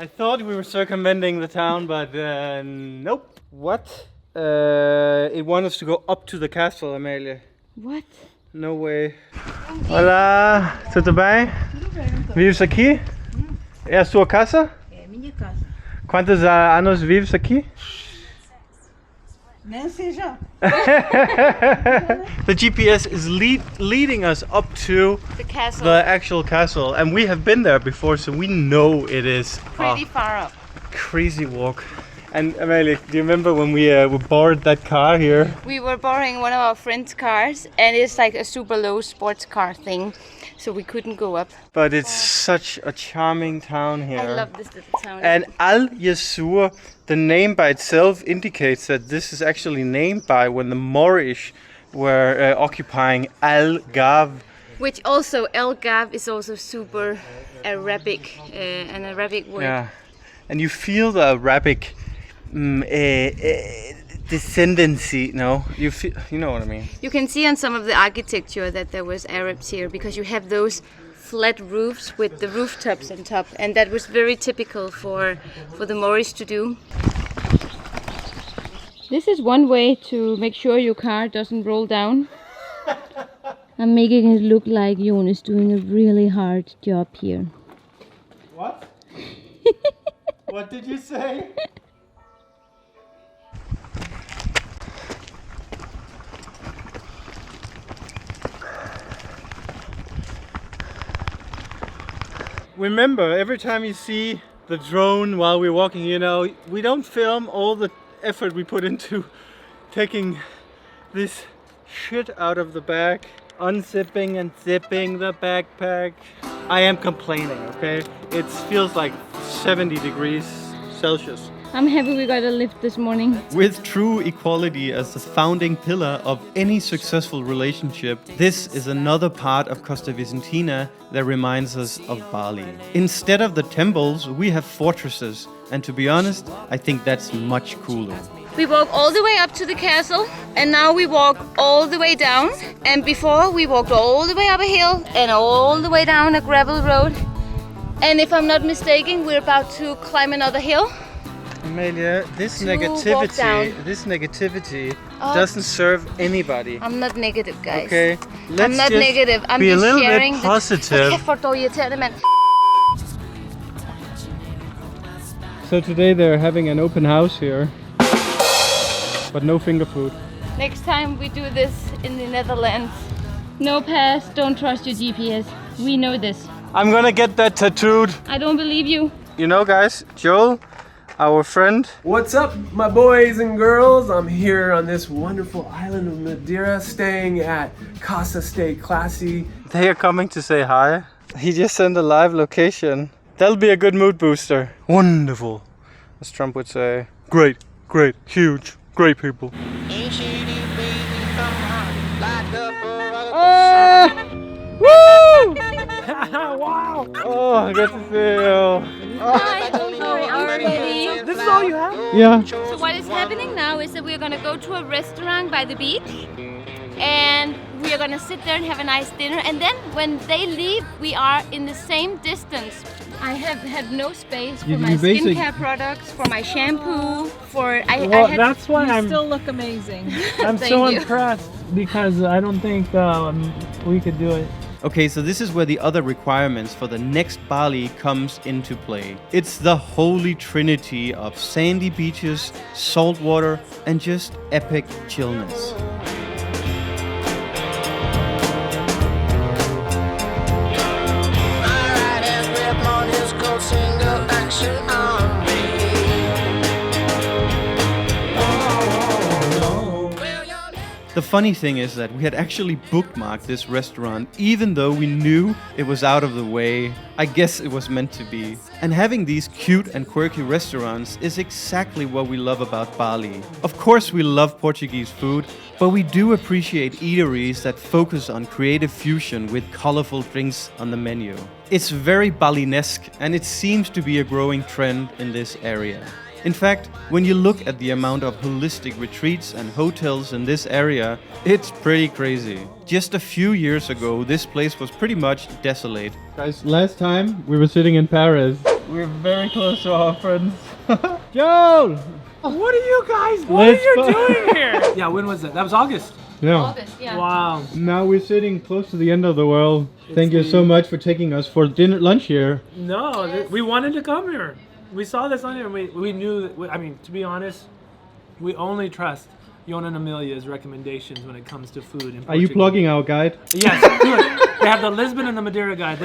I thought we were circumventing the town, but nope. What? It wanted us to go up to the castle, Amelia. What? No way. Olá, tudo bem? Vives aqui? É a sua casa? É minha casa. Quantos anos vives aqui? Nem sei já. The GPS is leading us up to the castle. The actual castle, and we have been there before, so we know it is pretty far up. Crazy walk. And Amelia, do you remember when we borrowed that car here? We were borrowing one of our friend's cars, and it's like a super low sports car thing, so we couldn't go up. But it's such a charming town here. I love this little town. And Algesur, the name by itself indicates that this is actually named by when the Moorish were occupying Algarve. Which also, Algarve is also super Arabic, an Arabic word. Yeah, and you feel the Arabic descendancy, no? You know what I mean? You can see on some of the architecture that there was Arabs here because you have those flat roofs with the rooftops on top, and that was very typical for the Moorish to do. This is one way to make sure your car doesn't roll down. I'm making it look like Jon is doing a really hard job here. What? What did you say? Remember, every time you see the drone while we're walking, you know, we don't film all the effort we put into taking this shit out of the bag, unzipping and zipping the backpack. I am complaining, okay? It feels like 70 degrees Celsius. I'm happy we got a lift this morning. With true equality as the founding pillar of any successful relationship, this is another part of Costa Vicentina that reminds us of Bali. Instead of the temples, we have fortresses, and to be honest, I think that's much cooler. We walk all the way up to the castle, and now we walk all the way down. And before, we walked all the way up a hill and all the way down a gravel road. And if I'm not mistaken, we're about to climb another hill. Amelia, this To walk down. negativity Oh. doesn't serve anybody. I'm not negative, guys. Okay, I'm let's not just negative. I'm be a just little sharing bit positive. the kæft, hvor irriterende, mand. So today they're having an open house here, but no finger food. Next time we do this in the Netherlands. No pass, don't trust your GPS. We know this. I'm gonna get that tattooed. I don't believe you. You know, guys, Joel, our friend. What's up, my boys and girls? I'm here on this wonderful island of Madeira, staying at Casa Stay Classy. They are coming to say hi. He just sent a live location. That'll be a good mood booster. Wonderful, as Trump would say. Great, great, huge, great people. Woo! Wow! Oh, good to see you. Hi, don't worry, I'm ready. This is all you have? Yeah. So what is happening now is that we're gonna go to a restaurant by the beach and we are gonna sit there and have a nice dinner, and then when they leave we are in the same distance. I have had no space for my skincare products, for my shampoo, for That's why You still look amazing. I'm Thank so you. impressed because I don't think we could do it. Okay, so this is where the other requirements for the next Bali comes into play. It's the holy trinity of sandy beaches, salt water, and just epic chillness. The funny thing is that we had actually bookmarked this restaurant even though we knew it was out of the way. I guess it was meant to be. And having these cute and quirky restaurants is exactly what we love about Bali. Of course we love Portuguese food, but we do appreciate eateries that focus on creative fusion with colorful drinks on the menu. It's very Balinesque, and it seems to be a growing trend in this area. In fact, when you look at the amount of holistic retreats and hotels in this area, it's pretty crazy. Just a few years ago, this place was pretty much desolate. Guys, last time we were sitting in Paris. We're very close to our friends. Joel! What are you guys? What are you doing here? Yeah, when was that? That was August. Yeah. August, yeah. Wow. Now we're sitting close to the end of the world. Thank you so much for taking us for lunch here. No, we wanted to come here. We saw this on here and we knew that, I mean, to be honest, we only trust Jon and Amelia's recommendations when it comes to food in Portugal. Are you plugging our guide? Yes, good. They have the Lisbon and the Madeira guide.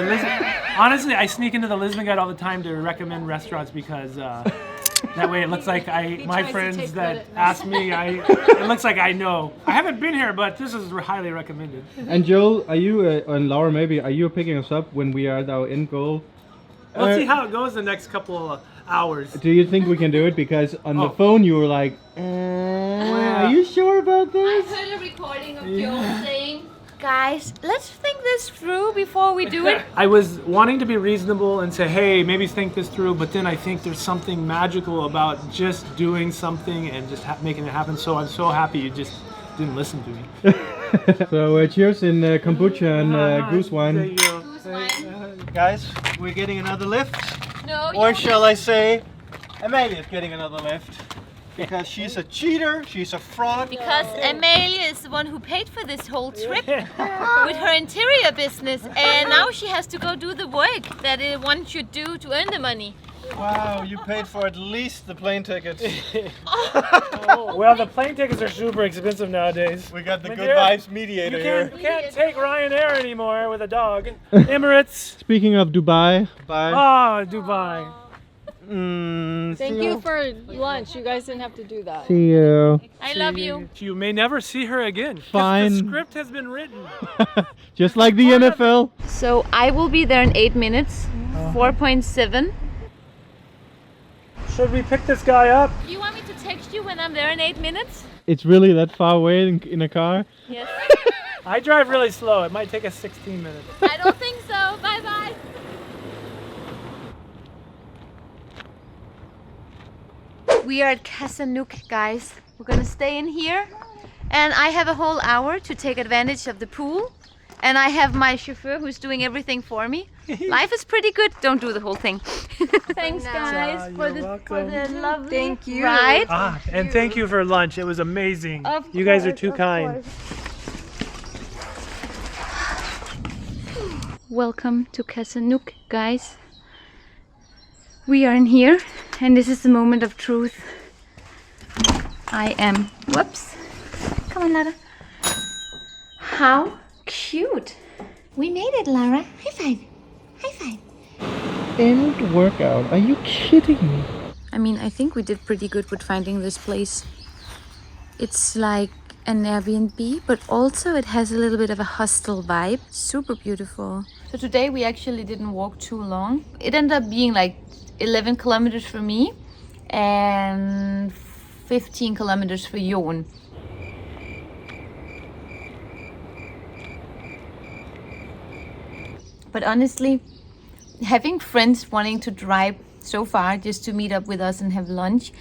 Honestly, I sneak into the Lisbon guide all the time to recommend restaurants because that way it looks like my friends that ask me, it looks like I know. I haven't been here, but this is highly recommended. And Joel, are you, and Laura maybe, are you picking us up when we are at our end goal? Let's see how it goes the next couple of hours. Do you think we can do it? Because on the phone you were like, are you sure about this? I heard a recording of Joel saying, guys, let's think this through before we do it. I was wanting to be reasonable and say, hey, maybe think this through, but then I think there's something magical about just doing something and just making it happen. So I'm so happy you just didn't listen to me. So cheers in kombucha and goose wine. There you go. Goose wine. Guys, we're getting another lift. No, Or shall I say, Amelia's getting another lift. Because she's a cheater, she's a fraud. Because Amelia is the one who paid for this whole trip with her interior business, and now she has to go do the work that one should do to earn the money. Wow, you paid for at least the plane tickets. Well, the plane tickets are super expensive nowadays. We got the good vibes mediator here. You can't take Ryanair anymore with a dog. Emirates. Speaking of Dubai. Oh, Dubai. Thank you for lunch. You guys didn't have to do that. See you. I love you. You may never see her again. Fine. The script has been written. Just like the NFL. So I will be there in 8 minutes. 4.7. Should we pick this guy up? Do you want me to text you when I'm there in 8 minutes? It's really that far away in a car? Yes. I drive really slow. It might take us 16 minutes. I don't think so. Bye bye. We are at Casa Nook, guys. We're gonna stay in here, and I have a whole hour to take advantage of the pool And I have my chauffeur who's doing everything for me. Life is pretty good. Don't do the whole thing. Thanks, guys, for the lovely ride. And thank you for lunch. It was amazing. You guys are too kind. Welcome to Casa Nook, guys. We are in here, and this is the moment of truth. I am. Whoops. Come on, Lara. How cute. We made it, Lara. High five. High five. End workout. Are you kidding me? I mean, I think we did pretty good with finding this place. It's like an Airbnb, but also it has a little bit of a hostel vibe. Super beautiful. So today we actually didn't walk too long. It ended up being like 11 kilometers for me and 15 kilometers for Jon. But honestly, having friends wanting to drive so far just to meet up with us and have lunch,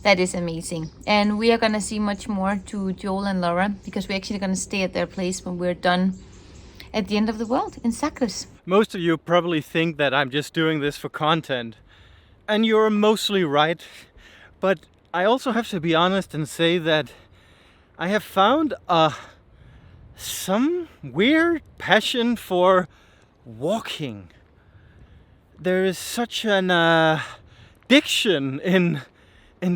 that is amazing. And we are gonna see much more to Joel and Laura because we're actually gonna stay at their place when we're done at the end of the world in Sagres. Most of you probably think that I'm just doing this for content. And you're mostly right. But I also have to be honest and say that I have found some weird passion for walking. There is such an addiction in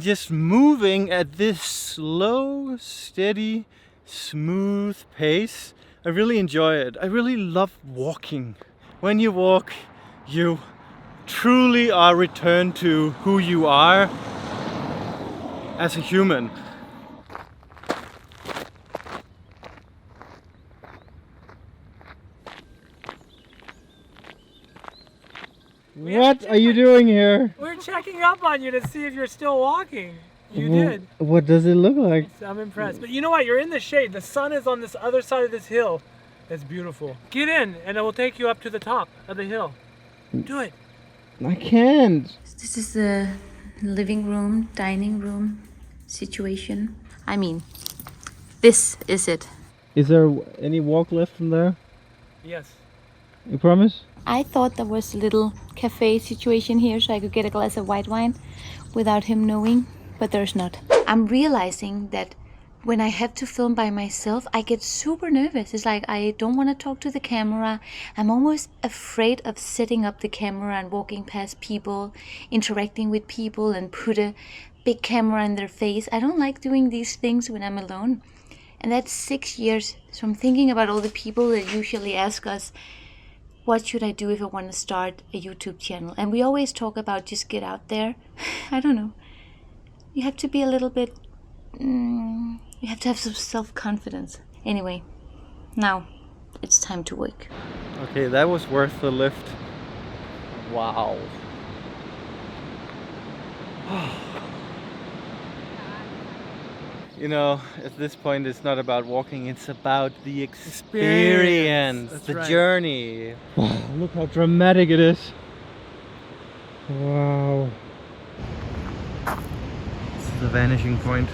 just moving at this slow, steady, smooth pace. I really enjoy it. I really love walking. When you walk, you truly are returned to who you are as a human. What are you doing here? We're checking up on you to see if you're still walking. You did. What does it look like? I'm impressed. But you know what? You're in the shade. The sun is on this other side of this hill. It's beautiful. Get in and it will take you up to the top of the hill. Do it. I can't. This is the living room, dining room situation. I mean, this is it. Is there any walk left from there? Yes. You promise? I thought there was a little cafe situation here so I could get a glass of white wine without him knowing, but there's not. I'm realizing that when I have to film by myself, I get super nervous. It's like I don't want to talk to the camera. I'm almost afraid of setting up the camera and walking past people, interacting with people and put a big camera in their face. I don't like doing these things when I'm alone. And that's 6 years. So I'm thinking about all the people that usually ask us, what should I do if I want to start a YouTube channel? And we always talk about just get out there. I don't know. You have to be a little bit... you have to have some self-confidence. Anyway, now it's time to work. Okay, that was worth the lift. Wow. You know, at this point it's not about walking, it's about the experience, the journey. Wow, look how dramatic it is. Wow. This is the vanishing point.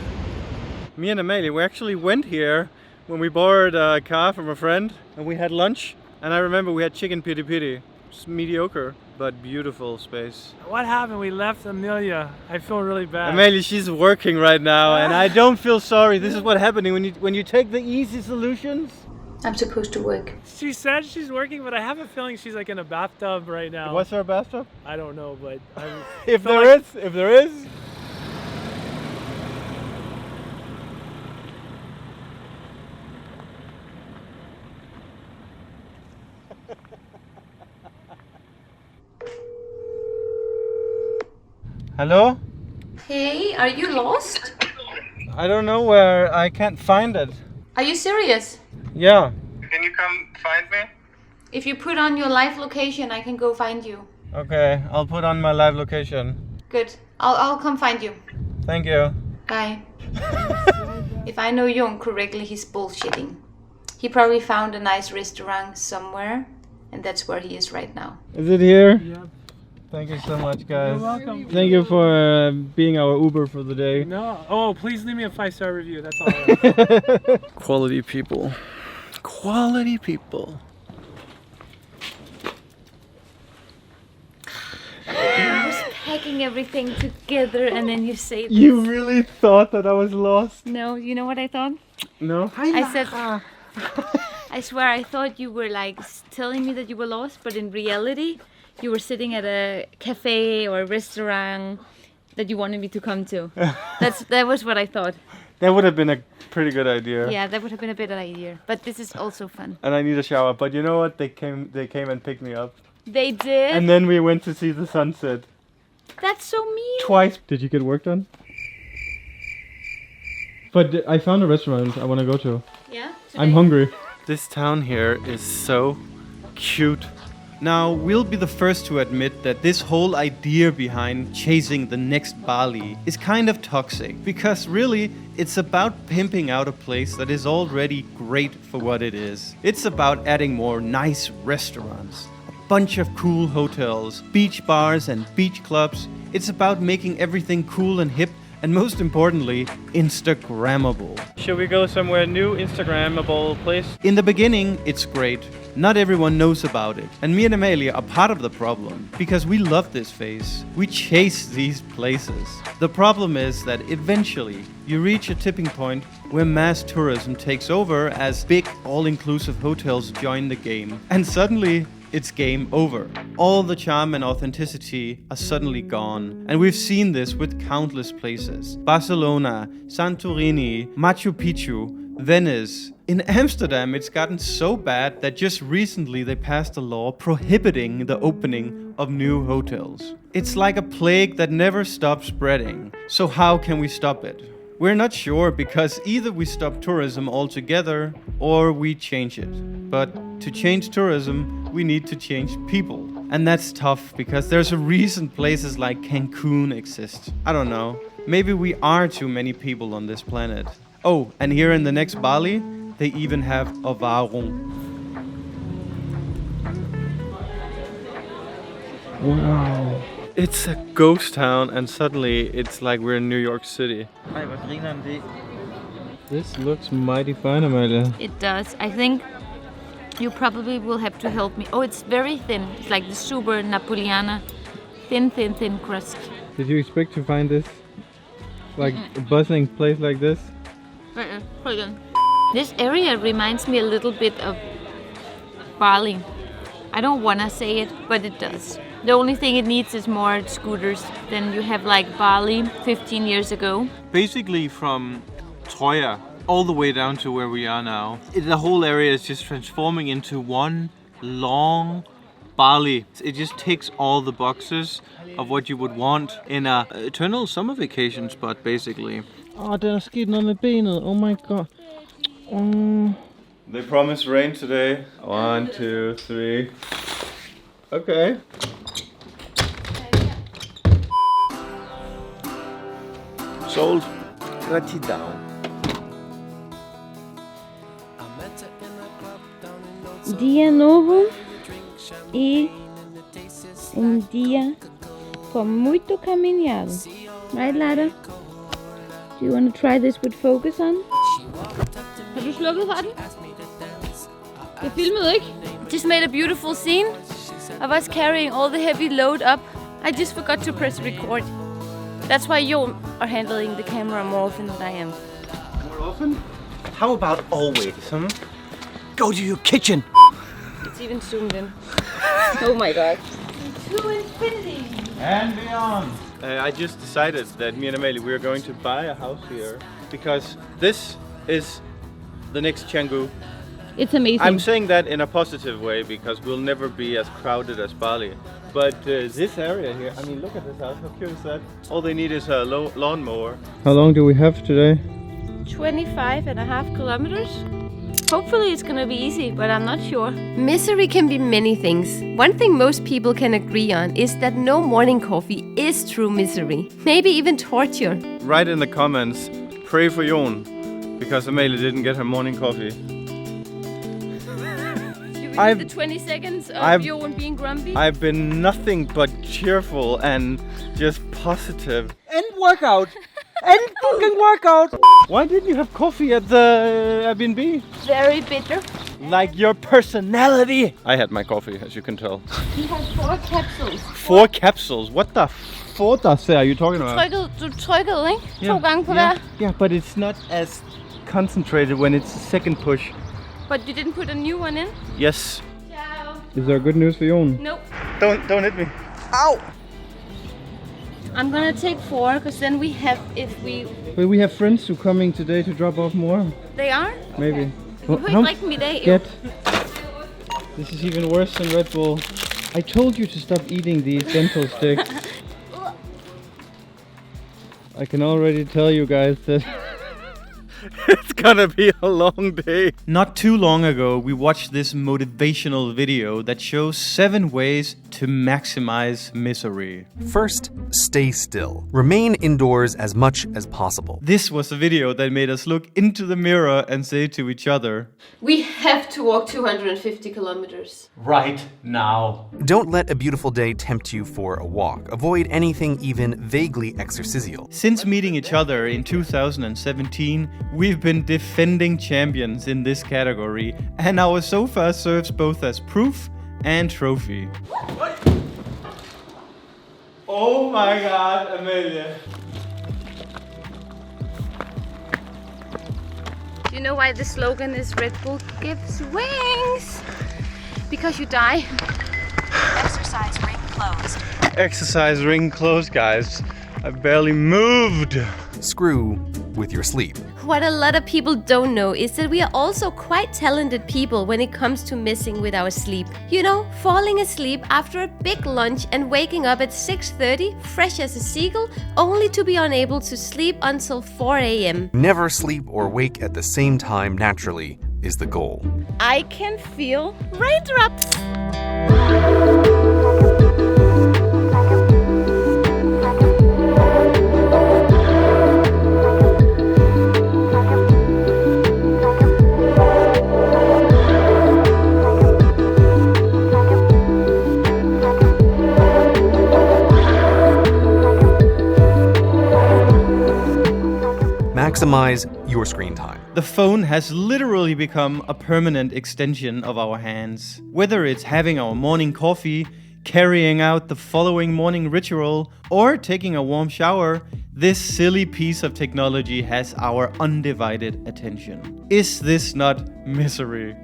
Me and Amalie, we actually went here when we borrowed a car from a friend and we had lunch. And I remember we had chicken piri piri. It's mediocre, but beautiful space. What happened? We left Amelia. I feel really bad. Amalie, she's working right now and I don't feel sorry. This is what's happening when you take the easy solutions. I'm supposed to work. She said she's working, but I have a feeling she's like in a bathtub right now. What's her bathtub? I don't know, but if there is. Hello? Hey, are you lost? I don't know where. I can't find it. Are you serious? Yeah. Can you come find me? If you put on your live location, I can go find you. Okay, I'll put on my live location. Good. I'll come find you. Thank you. Bye. If I know Jon correctly, he's bullshitting. He probably found a nice restaurant somewhere, and that's where he is right now. Is it here? Yep. Thank you so much, guys. You're welcome. Thank you for being our Uber for the day. No. Oh, please leave me a 5-star review. That's all I ask. Quality people. Quality people. packing everything together and then you say this. You really thought that I was lost? No, you know what I thought? No. I said, I swear I thought you were like telling me that you were lost, but in reality, you were sitting at a cafe or a restaurant that you wanted me to come to. That was what I thought. That would have been a pretty good idea. Yeah, that would have been a better idea. But this is also fun. And I need a shower. But you know what? They came and picked me up. They did? And then we went to see the sunset. That's so mean. Twice. Did you get work done? But I found a restaurant I want to go to. Yeah? I'm hungry. This town here is so cute. Now, we'll be the first to admit that this whole idea behind chasing the next Bali is kind of toxic, because really, it's about pimping out a place that is already great for what it is. It's about adding more nice restaurants, a bunch of cool hotels, beach bars and beach clubs. It's about making everything cool and hip, and most importantly, Instagrammable. Should we go somewhere new, Instagrammable place? In the beginning, it's great. Not everyone knows about it. And me and Amelia are part of the problem, because we love this phase. We chase these places. The problem is that eventually you reach a tipping point where mass tourism takes over as big all-inclusive hotels join the game. And suddenly, it's game over. All the charm and authenticity are suddenly gone. And we've seen this with countless places. Barcelona, Santorini, Machu Picchu, Venice. In Amsterdam, it's gotten so bad that just recently they passed a law prohibiting the opening of new hotels. It's like a plague that never stops spreading. So how can we stop it? We're not sure, because either we stop tourism altogether or we change it. But to change tourism, we need to change people. And that's tough, because there's a reason places like Cancun exist. I don't know. Maybe we are too many people on this planet. Oh, and here in the next Bali, they even have a warung. Wow. It's a ghost town, and suddenly it's like we're in New York City. This looks mighty fine, Amelia. It does. I think you probably will have to help me. Oh, it's very thin. It's like the super Napoleana. Thin, thin, thin crust. Did you expect to find this? Like a buzzing place like this? Hold on. This area reminds me a little bit of Bali. I don't want to say it, but it does. The only thing it needs is more scooters than you have like Bali 15 years ago. Basically from Troya all the way down to where we are now. The whole area is just transforming into one long Bali. It just ticks all the boxes of what you would want in a eternal summer vacation spot, basically. Oh, der er sket noget med benet. Oh my god. Oh. They promised rain today. 1, 2, 3. Okay. Sold. Write it down. Dia novo e dia com muito caminhado. Right, Lara? Do you want to try this with focus on? Har du slukket for den? Jeg filmede ikke. Just made a beautiful scene of us carrying all the heavy load up. I just forgot to press record. That's why you are handling the camera more often than I am. More often? How about always, huh? Go to your kitchen! It's even zoomed in. Oh my god. To infinity! And beyond! I just decided that me and Amelie, we are going to buy a house here because this is the next Canggu. It's amazing. I'm saying that in a positive way because we'll never be as crowded as Bali. But this area here, I mean, look at this house. How cute is that? All they need is a lawnmower. How long do we have today? 25.5 kilometers. Hopefully it's gonna be easy, but I'm not sure. Misery can be many things. One thing most people can agree on is that no morning coffee is true misery. Maybe even torture. Write in the comments, pray for Jon, because Amelie didn't get her morning coffee. You the 20 seconds of Jon being grumpy? I've been nothing but cheerful and just positive. And workout! And fucking workout! Why didn't you have coffee at the Airbnb? Very bitter. Like your personality! I had my coffee, as you can tell. He has 4 capsules. 4 capsules? What the f... fortas there you're talking about? Du trykkede, ikke? 2 gange på hver. Yeah, but it's not as concentrated when it's a second push. But you didn't put a new one in? Yes. Ciao. Is there good news for Jon? Nope. Don't hit me. Ow! I'm gonna take 4, because then we have, But we have friends who coming today to drop off more. They are? Maybe. Du behøver ikke drikke dem i dag, jo. Get. This is even worse than Red Bull. I told you to stop eating these dental sticks. I can already tell you guys that it's gonna be a long day. Not too long ago, we watched this motivational video that shows 7 ways to maximize misery. First, stay still. Remain indoors as much as possible. This was a video that made us look into the mirror and say to each other, We have to walk 250 kilometers. right now. Don't let a beautiful day tempt you for a walk. Avoid anything even vaguely exercisial. Since meeting each other in 2017, we've been defending champions in this category, and our sofa serves both as proof and trophy. Oh my god, Amelia. Do you know why the slogan is Red Bull gives wings? Because you die. Exercise ring closed. Exercise ring closed, guys. I barely moved. Screw with your sleep. What a lot of people don't know is that we are also quite talented people when it comes to messing with our sleep. You know, falling asleep after a big lunch and waking up at 6:30, fresh as a seagull, only to be unable to sleep until 4 a.m. Never sleep or wake at the same time naturally is the goal. I can feel raindrops. Maximize your screen time. The phone has literally become a permanent extension of our hands. Whether it's having our morning coffee, carrying out the following morning ritual, or taking a warm shower, this silly piece of technology has our undivided attention. Is this not misery?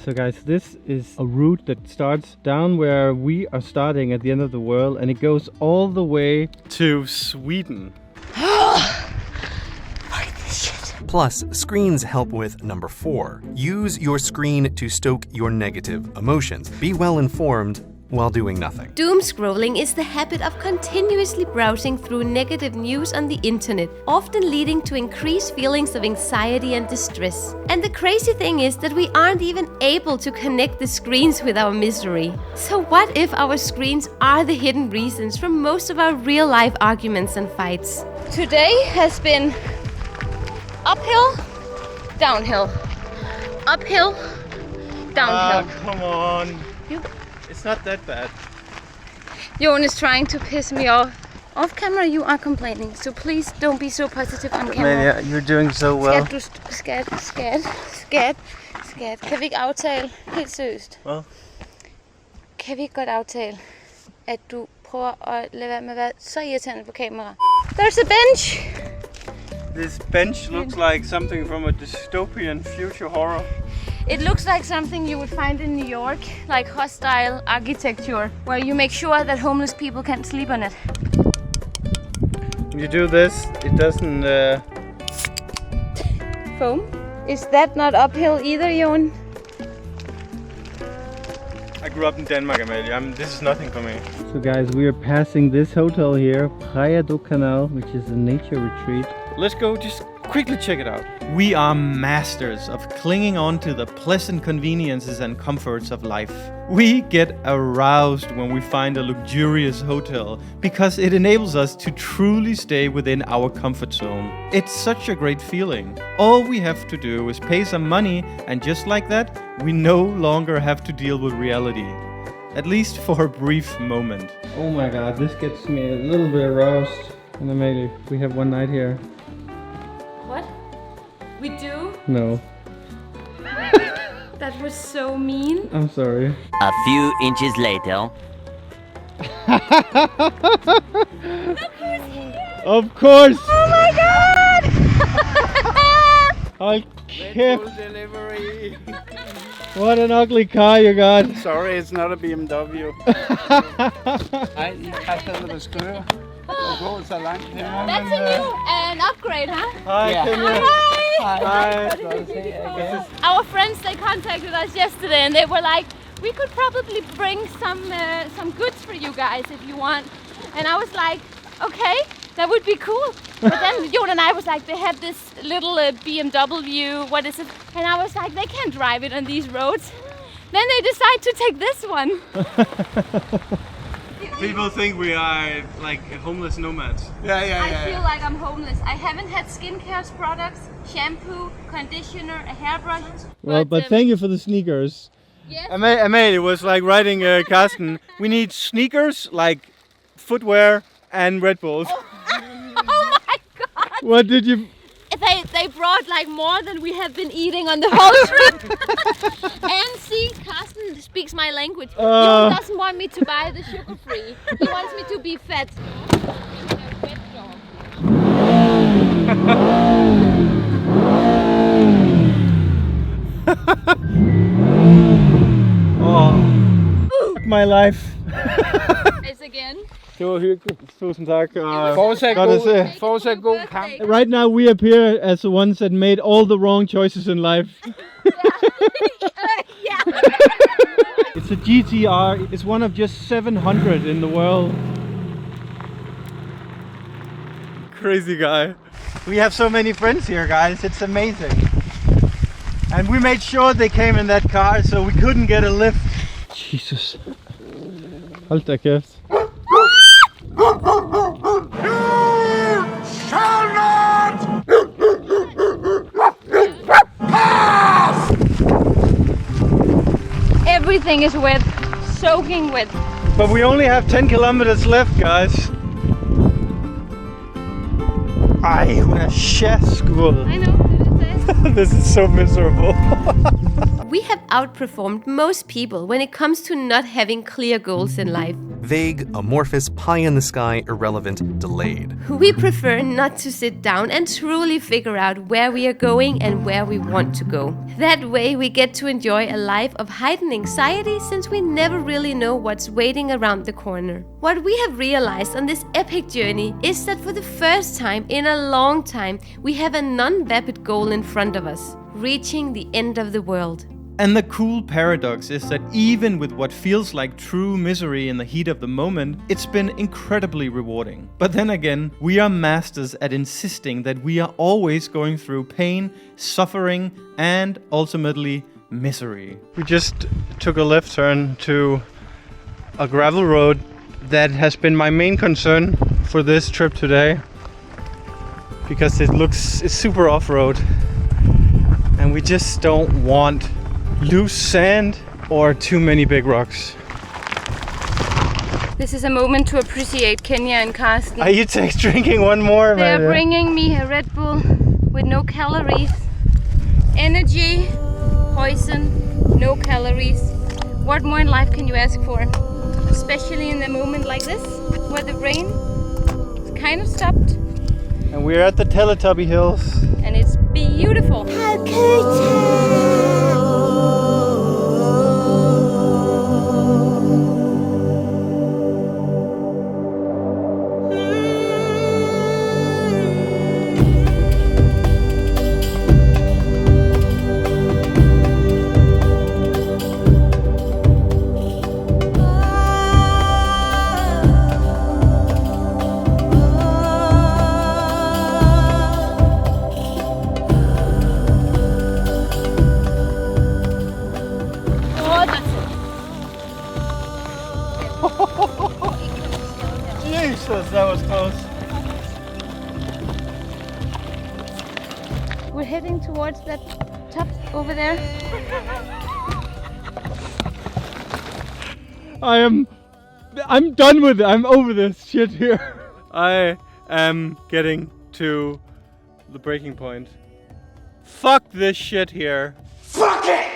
So guys, this is a route that starts down where we are starting at the end of the world, and it goes all the way to Sweden. Plus, screens help with number 4. Use your screen to stoke your negative emotions. Be well informed while doing nothing. Doom scrolling is the habit of continuously browsing through negative news on the internet, often leading to increased feelings of anxiety and distress. And the crazy thing is that we aren't even able to connect the screens with our misery. So what if our screens are the hidden reasons for most of our real-life arguments and fights? Today has been uphill, downhill, uphill, downhill. Come on. You? It's not that bad. Jon is trying to piss me off. Off camera you are complaining, so please don't be so positive on camera. Amelia, you're doing so well. Skat. Kan vi ikke aftale, helt seriøst? Hvad? Kan vi ikke godt aftale, at du prøver at lade være med at være så irriterende på kamera? There's a bench! This bench looks like something from a dystopian future horror. It looks like something you would find in New York, like hostile architecture, where you make sure that homeless people can't sleep on it. When you do this, it doesn't... Foam? Is that not uphill either, Jon? I grew up in Denmark, Amelia. This is nothing for me. So guys, we are passing this hotel here, Praia do Canal, which is a nature retreat. Let's go just quickly check it out. We are masters of clinging on to the pleasant conveniences and comforts of life. We get aroused when we find a luxurious hotel because it enables us to truly stay within our comfort zone. It's such a great feeling. All we have to do is pay some money, and just like that, we no longer have to deal with reality. At least for a brief moment. Oh my god, this gets me a little bit aroused. And Amelia, we have one night here. What? We do? No. That was so mean. I'm sorry. A few inches later. Of course! Oh my god! I'll keep. Delivery. What an ugly car you got. Sorry, it's not a BMW. Nej, I kastede med skøre. Og gå så langt her. That's an upgrade, huh? Hi, Yeah. Kenya. Hi. Hi. Our friends, they contacted us yesterday and they were like, we could probably bring some goods for you guys if you want. And I was like, okay, that would be cool. But then Jon and I was like, they have this little BMW, what is it? And I was like, they can't drive it on these roads. Then they decide to take this one. People think we are like homeless nomads. I feel like I'm homeless. I haven't had skincare products, shampoo, conditioner, a hairbrush. Well, but thank you for the sneakers. Yes. Amade, it was like writing Carsten. We need sneakers, like footwear and Red Bulls. Oh my god! What did you... They brought like more than we have been eating on the whole trip. And see, Carsten speaks my language. He doesn't want me to buy the sugar free. He wants me to be fat. Oh, my life. It's again. Det var hyggeligt. Tusind tak. Fortsæt god kamp. Right now we appear as the ones that made all the wrong choices in life. It's a GTR. It's one of just 700 in the world. Crazy guy. We have so many friends here, guys. It's amazing. And we made sure they came in that car so we couldn't get a lift. Jesus. Hold da kæft. Shall not pass! Everything is wet, soaking wet. But we only have 10 kilometers left, guys. Ej, hun er sjæskuld. I know. This is so miserable. We have outperformed most people when it comes to not having clear goals in life. Vague, amorphous, pie in the sky, irrelevant, delayed. We prefer not to sit down and truly figure out where we are going and where we want to go. That way we get to enjoy a life of heightened anxiety since we never really know what's waiting around the corner. What we have realized on this epic journey is that for the first time in a long time, we have a non-vapid goal in front of us, reaching the end of the world. And the cool paradox is that even with what feels like true misery in the heat of the moment, it's been incredibly rewarding. But then again, we are masters at insisting that we are always going through pain, suffering, and ultimately misery. We just took a left turn to a gravel road that has been my main concern for this trip today. Because it's super off-road. And we just don't want loose sand or too many big rocks. This is a moment to appreciate Kenya and Carsten. Are you drinking one more? They are bringing me a Red Bull with no calories. Energy, poison, no calories. What more in life can you ask for? Especially in a moment like this, where the rain kind of stopped. And we're at the Teletubby Hills. And it's beautiful. How could Jesus, that was close. We're heading towards that top over there. I'm done with it. I'm over this shit here. I am getting to the breaking point. Fuck this shit here. Fuck it!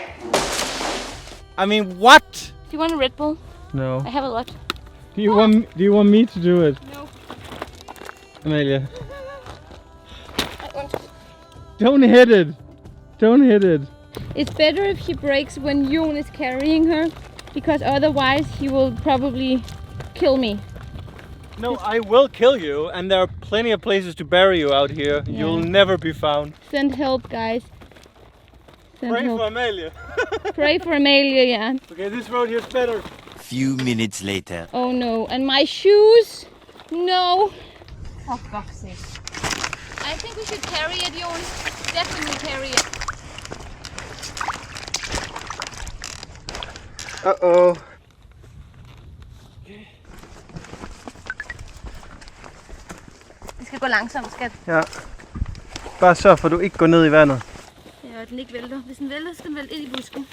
I mean, what? Do you want a Red Bull? No. I have a lot. Do you want me to do it? No. Amalia. Don't hit it. Don't hit it. It's better if she breaks when Jon is carrying her, because otherwise he will probably kill me. No, I will kill you, and there are plenty of places to bury you out here. Yeah. You'll never be found. Send help, guys. Send Pray help. for Amalia. Pray for Amalia, yeah. Okay, this road here's better. Few minutes later. Oh no, and my shoes? No. For fuck's sake. I think we should carry it, Jon. Definitely carry it. Uh-oh. Det skal gå langsomt, skat. Ja. Bare sørg for, at du ikke går ned i vandet. Ja, den ikke vælter. Hvis den vælter, skal den vælte ind i busken.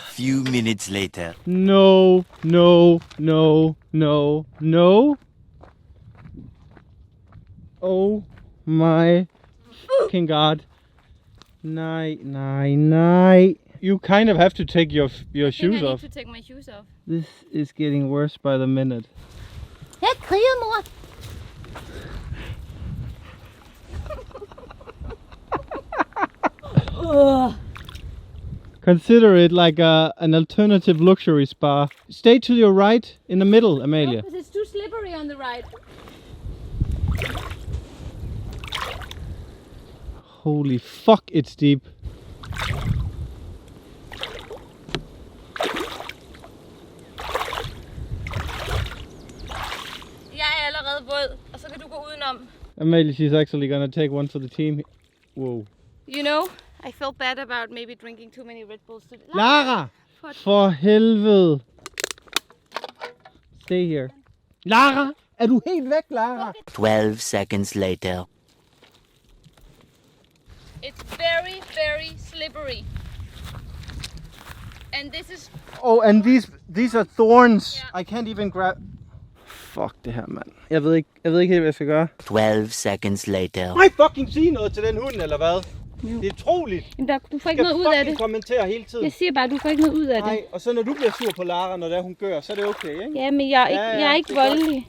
Few minutes later. No, no, no, no, no. Oh my fucking god. Nej, nej, nej. You kind of have to take your shoes off. I need to take my shoes off. This is getting worse by the minute. Jeg kriger, mor. Consider it like an alternative luxury spa. Stay to your right in the middle, Amalia. Because it's too slippery on the right. Holy fuck, it's deep. Jeg er allerede våd, og så kan du gå udenom. Amalia, she's actually gonna take one for the team. Whoa. You know, I felt bad about maybe drinking too many Red Bulls today. Lara! For helvede. Stay here. Lara! Er du helt væk, Lara? 12 seconds later. It's very, very slippery. And this is... Oh, and these are thorns. Yeah. I can't even grab... Fuck det her, mand. Jeg ved ikke helt, hvad jeg skal gøre. 12 seconds later. Må jeg fucking sige noget til den hund, eller hvad? Jo. Det er utroligt. Jamen, du får ikke noget ud af det. Kommentere hele tiden. Jeg siger bare, du får ikke noget ud af det. Nej, og så når du bliver sur på Lara, når det er, hun gør, så er det okay, ikke? Ja, men jeg er ikke voldelig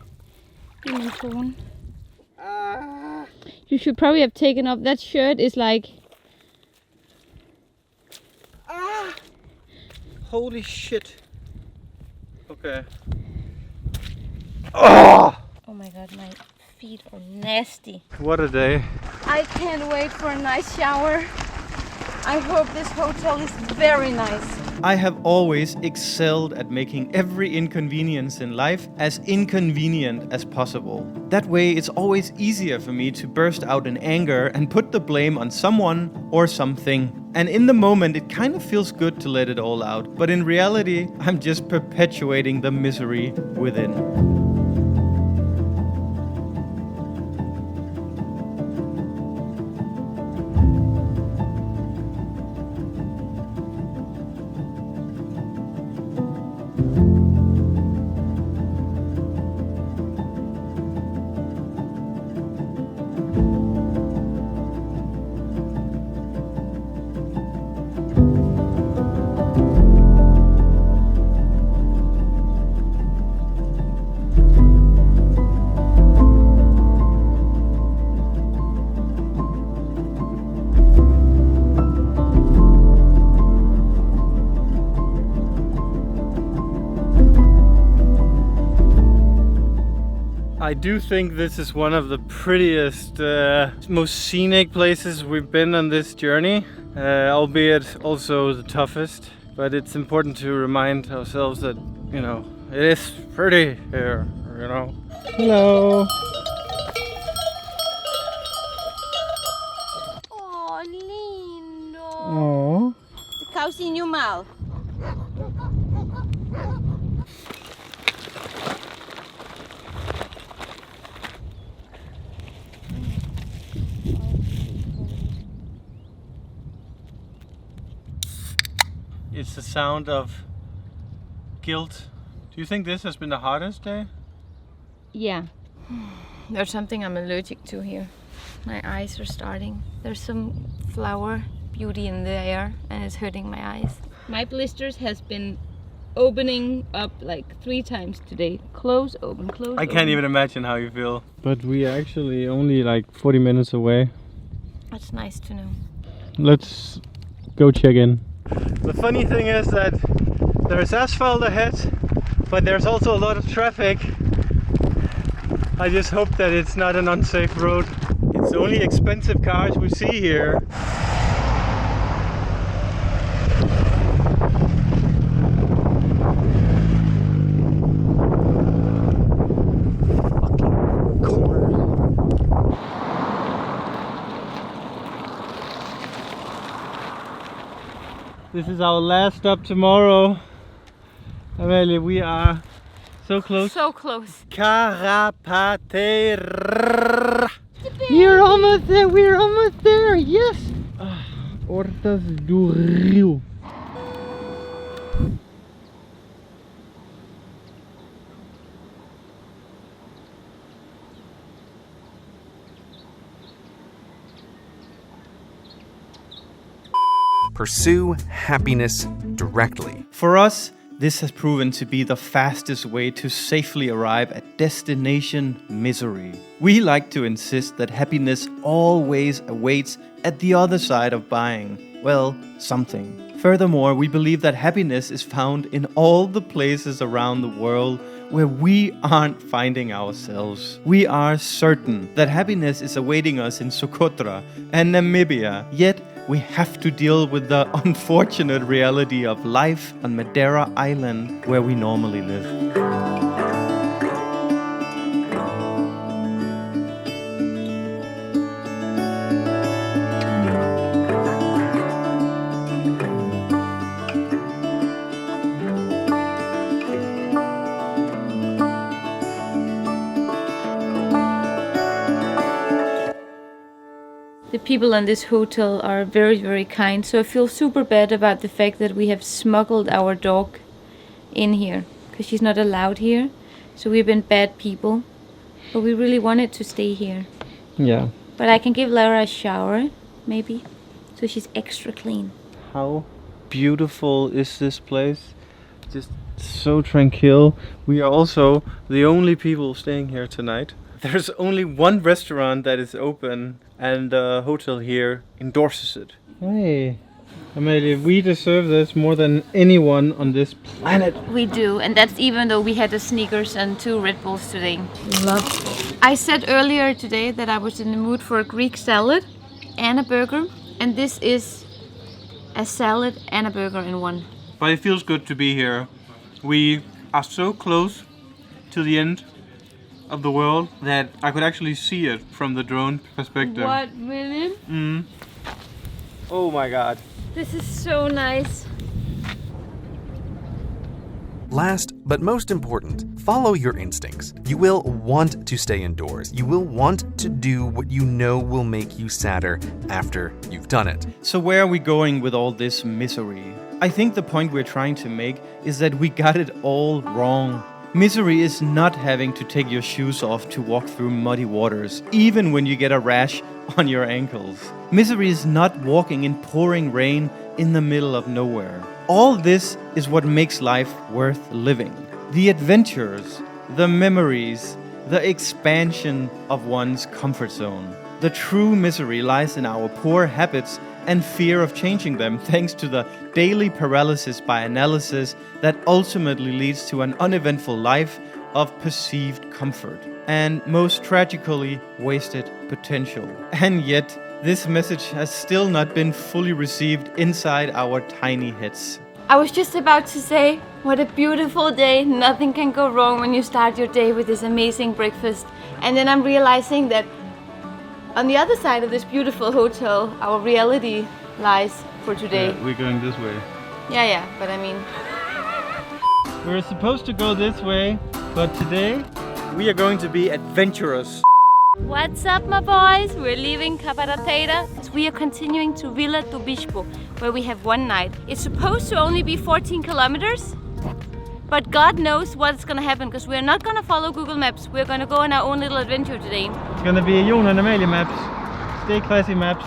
i min tone. You should probably have taken off. That shirt is like... Holy shit. Okay. Oh my god, my feet are nasty. What a day. I can't wait for a nice shower. I hope this hotel is very nice. I have always excelled at making every inconvenience in life as inconvenient as possible. That way, it's always easier for me to burst out in anger and put the blame on someone or something. And in the moment, it kind of feels good to let it all out. But in reality, I'm just perpetuating the misery within. I do think this is one of the prettiest, most scenic places we've been on this journey, albeit also the toughest. But it's important to remind ourselves that, you know, it is pretty here, you know. Hello. Åh, lindo. Åh. Kausinho mal. It's the sound of guilt. Do you think this has been the hardest day? Yeah. There's something I'm allergic to here. My eyes are starting. There's some flower beauty in the air and it's hurting my eyes. My blisters has been opening up like 3 times today. Close, open, close. I can't even imagine how you feel. But we are actually only like 40 minutes away. That's nice to know. Let's go check in. The funny thing is that there's asphalt ahead, but there's also a lot of traffic. I just hope that it's not an unsafe road. It's only expensive cars we see here. This is our last stop tomorrow. Amalie, we are so close. So close. Carapate. We're almost there, we're almost there, yes! Hortas do Rio. Pursue happiness directly. For us, this has proven to be the fastest way to safely arrive at destination misery. We like to insist that happiness always awaits at the other side of buying, well, something. Furthermore, we believe that happiness is found in all the places around the world where we aren't finding ourselves. We are certain that happiness is awaiting us in Socotra and Namibia, yet we have to deal with the unfortunate reality of life on Madeira Island, where we normally live. The people in this hotel are very, very kind, so I feel super bad about the fact that we have smuggled our dog in here, because she's not allowed here. So we've been bad people, but we really wanted to stay here. Yeah. But I can give Laura a shower, maybe, so she's extra clean. How beautiful is this place? Just so tranquil. We are also the only people staying here tonight. There's only one restaurant that is open, and the hotel here endorses it. Hey, Amalie, we deserve this more than anyone on this planet. We do, and that's even though we had the Snickers and 2 Red Bulls today. Love. I said earlier today that I was in the mood for a Greek salad and a burger, and this is a salad and a burger in one. But it feels good to be here. We are so close to the end of the world that I could actually see it from the drone perspective. What, really? Oh my god. This is so nice. Last but most important, follow your instincts. You will want to stay indoors. You will want to do what you know will make you sadder after you've done it. So where are we going with all this misery? I think the point we're trying to make is that we got it all wrong. Misery is not having to take your shoes off to walk through muddy waters, even when you get a rash on your ankles. Misery is not walking in pouring rain in the middle of nowhere. All this is what makes life worth living. The adventures, the memories, the expansion of one's comfort zone. The true misery lies in our poor habits and fear of changing them, thanks to the daily paralysis by analysis that ultimately leads to an uneventful life of perceived comfort and, most tragically, wasted potential. And yet, this message has still not been fully received inside our tiny heads. I was just about to say, what a beautiful day. Nothing can go wrong when you start your day with this amazing breakfast. And then I'm realizing that on the other side of this beautiful hotel, our reality lies for today. Yeah, we're going this way. Yeah, but I mean... We're supposed to go this way, but today we are going to be adventurous. What's up, my boys? We're leaving Caparateira. We are continuing to Vila do Bispo, where we have one night. It's supposed to only be 14 kilometers, but God knows what's gonna happen, because we're not gonna follow Google Maps. We're gonna go on our own little adventure today. It's gonna be a Jon and Amalie maps. Stay classy maps.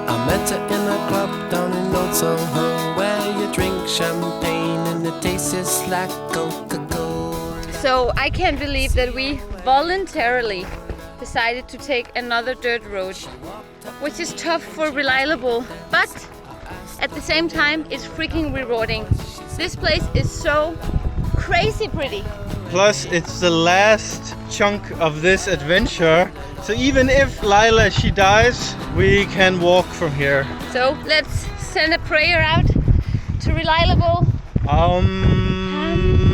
I met her in a club down in Old Soho, where you drink champagne and it tastes like Coca-Cola. So I can't believe that we voluntarily decided to take another dirt road, which is tough for Reliable, but at the same time it's freaking rewarding. This place is so crazy pretty. Plus, it's the last chunk of this adventure. So even if Lila, she dies, we can walk from here. So let's send a prayer out to Reliable.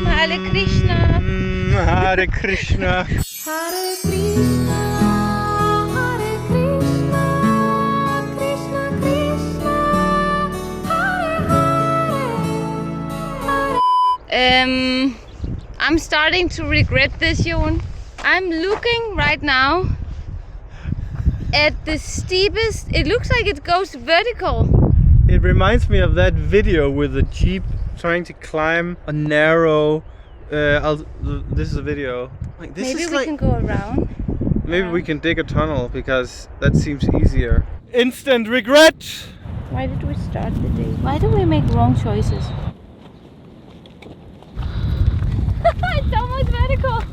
Hare Krishna. Hare Krishna. Hare Krishna, Hare Krishna, Krishna Krishna, Hare Hare. I'm starting to regret this, Jon. I'm looking right now at the steepest. It looks like it goes vertical. It reminds me of that video with the Jeep trying to climb a narrow. This is a video. Like, this Maybe is we like, can go around. maybe we can dig a tunnel because that seems easier. Instant regret. Why did we start the day? Why do we make wrong choices? It's almost vertical.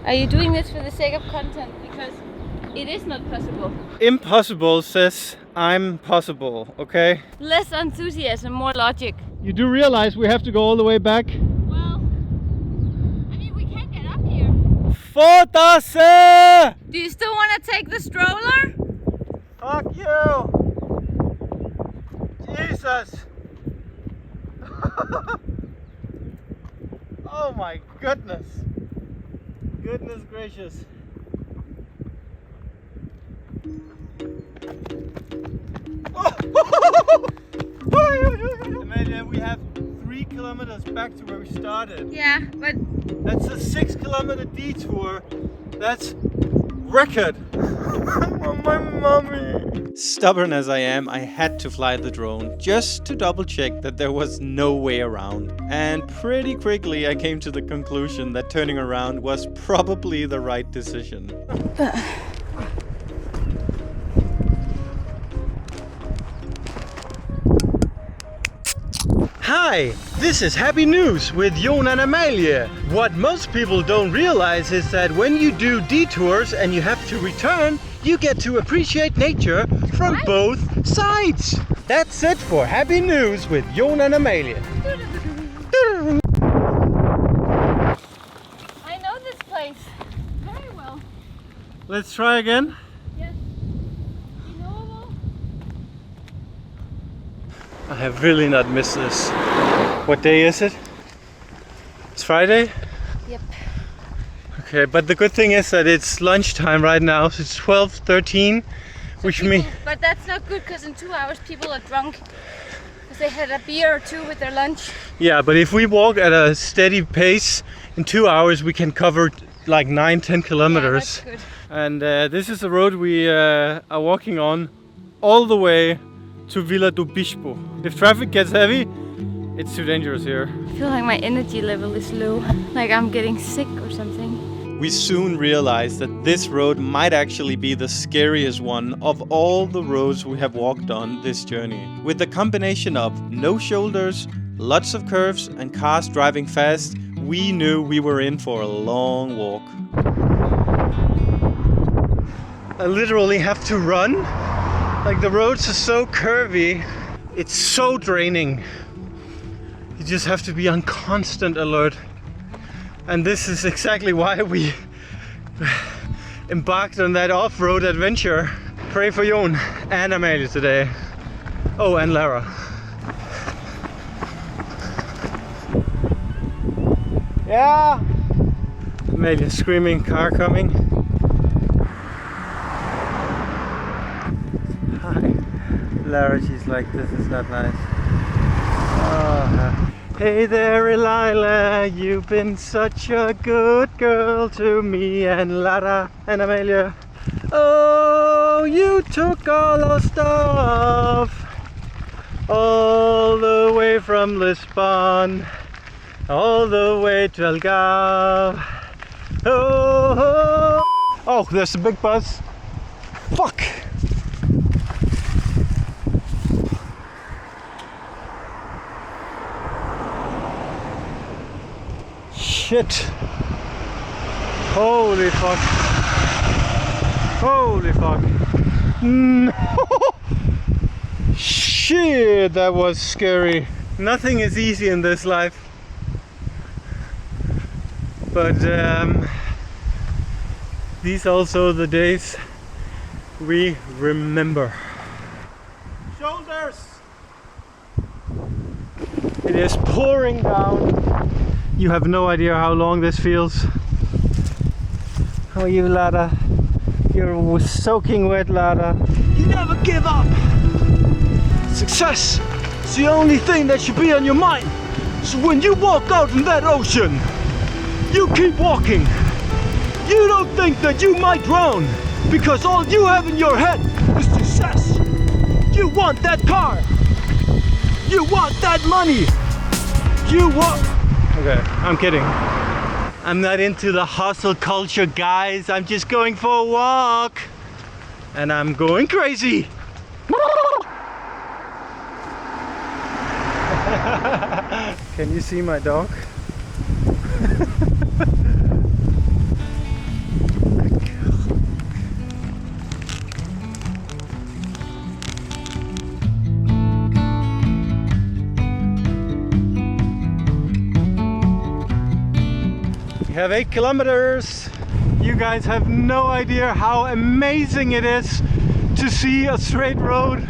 Are you doing this for the sake of content? Because it is not possible. Impossible says I'm possible, okay? Less enthusiasm, more logic. You do realize we have to go all the way back? Well, I mean, we can't get up here. Fotasse! Do you still want to take the stroller? Fuck you! Jesus! Oh my goodness! Goodness gracious! Amelia, we have 3 kilometers back to where we started. Yeah, but that's a 6-kilometer detour. That's record. My mommy. Stubborn as I am, I had to fly the drone just to double check that there was no way around. And pretty quickly I came to the conclusion that turning around was probably the right decision. Hi, this is Happy News with Jon and Amalie. What most people don't realize is that when you do detours and you have to return, you get to appreciate nature from both sides. That's it for Happy News with Jon and Amalie. I know this place very well. Let's try again. Yes. I have really not missed this. What day is it? It's Friday? Yep. Okay, but the good thing is that it's lunchtime right now, so it's 12:13, which means... But that's not good because in 2 hours people are drunk because they had a beer or two with their lunch. Yeah, but if we walk at a steady pace, in 2 hours we can cover like 9-10 kilometers. Yeah, that's good. And this is the road we are walking on all the way to Vila do Bispo. If traffic gets heavy, it's too dangerous here. I feel like my energy level is low, like I'm getting sick or something. We soon realized that this road might actually be the scariest one of all the roads we have walked on this journey. With the combination of no shoulders, lots of curves and cars driving fast, we knew we were in for a long walk. I literally have to run. Like, the roads are so curvy, it's so draining. You just have to be on constant alert. And this is exactly why we embarked on that off-road adventure. Pray for Jon and Amalie today. Oh, and Lara. Yeah! Amalie screaming, car coming. Lara, she's like, this is not nice. Oh. Hey there, Elila, you've been such a good girl to me and Lara and Amalie. Oh, you took all our stuff all the way from Lisbon, all the way to Algarve. Oh. Oh, there's a big bus. Fuck! Shit! Holy fuck! Holy fuck! No! Shit, that was scary. Nothing is easy in this life. But these are also the days we remember. Shoulders! It is pouring down. You have no idea how long this feels. How are you, Lada? You're soaking wet, Lada. You never give up! Success is the only thing that should be on your mind. So when you walk out in that ocean, you keep walking. You don't think that you might drown, because all you have in your head is success. You want that car. You want that money. You want... Okay, I'm kidding. I'm not into the hustle culture, guys. I'm just going for a walk. And I'm going crazy. Can you see my dog? We have 8 kilometers. You guys have no idea how amazing it is to see a straight road.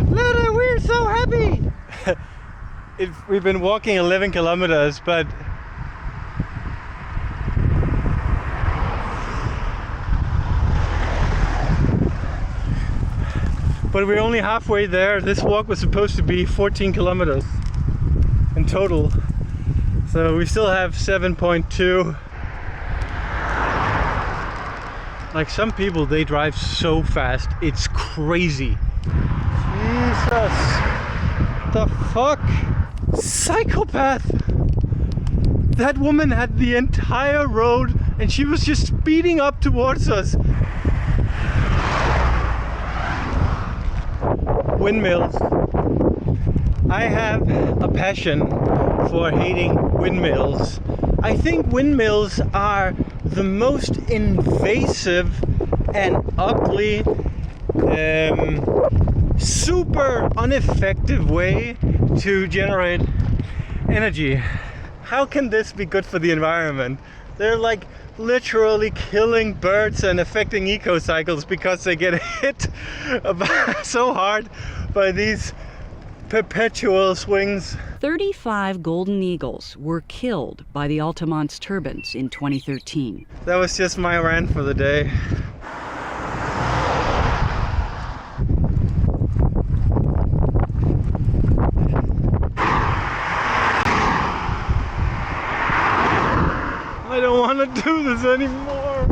Lada, we're so happy! We've been walking 11 kilometers, but we're only halfway there. This walk was supposed to be 14 kilometers in total. So we still have 7.2. Like some people, they drive so fast, it's crazy. Jesus, the fuck? Psychopath! That woman had the entire road and she was just speeding up towards us. Windmills. I have a passion for hating windmills. I think windmills are the most invasive and ugly, super ineffective way to generate energy. How can this be good for the environment? They're like literally killing birds and affecting ecocycles because they get hit so hard by these perpetual swings. 35 golden eagles were killed by the Altamont's turbines in 2013. That was just my rant for the day. I don't want to do this anymore.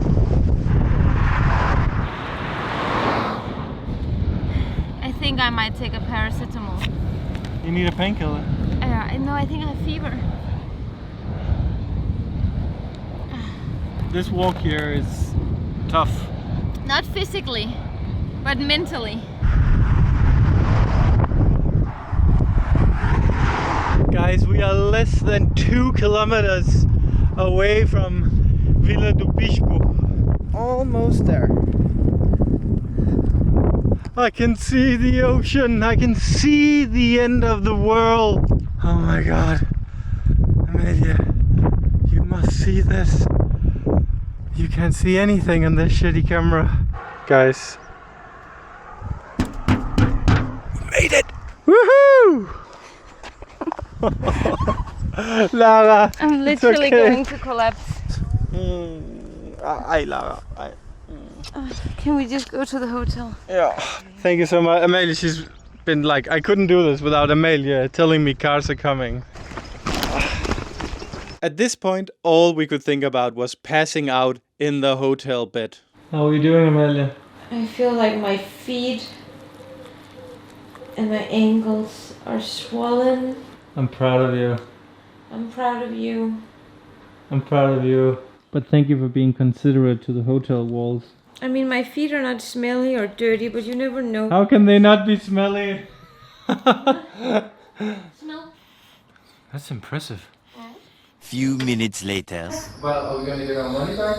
I think I might take a paracetamol. You need a painkiller. No, I think I have fever. This walk here is tough. Not physically, but mentally. Guys, we are less than 2 kilometers away from Vila do Bispo. Almost there. I can see the ocean. I can see the end of the world. Oh my god. Amelia, you must see this. You can't see anything on this shitty camera. Guys. Made it! Woohoo! Lara, I'm literally going to collapse. Lara. Can we just go to the hotel? Yeah. Thank you so much. Amelia, she's been like, I couldn't do this without Amelia telling me cars are coming. At this point, all we could think about was passing out in the hotel bed. How are you doing, Amelia? I feel like my feet and my ankles are swollen. I'm proud of you. I'm proud of you. I'm proud of you. But thank you for being considerate to the hotel walls. I mean, my feet are not smelly or dirty, but you never know. How can they not be smelly? Smell. That's impressive. Few minutes later. Well, are we gonna get our money back?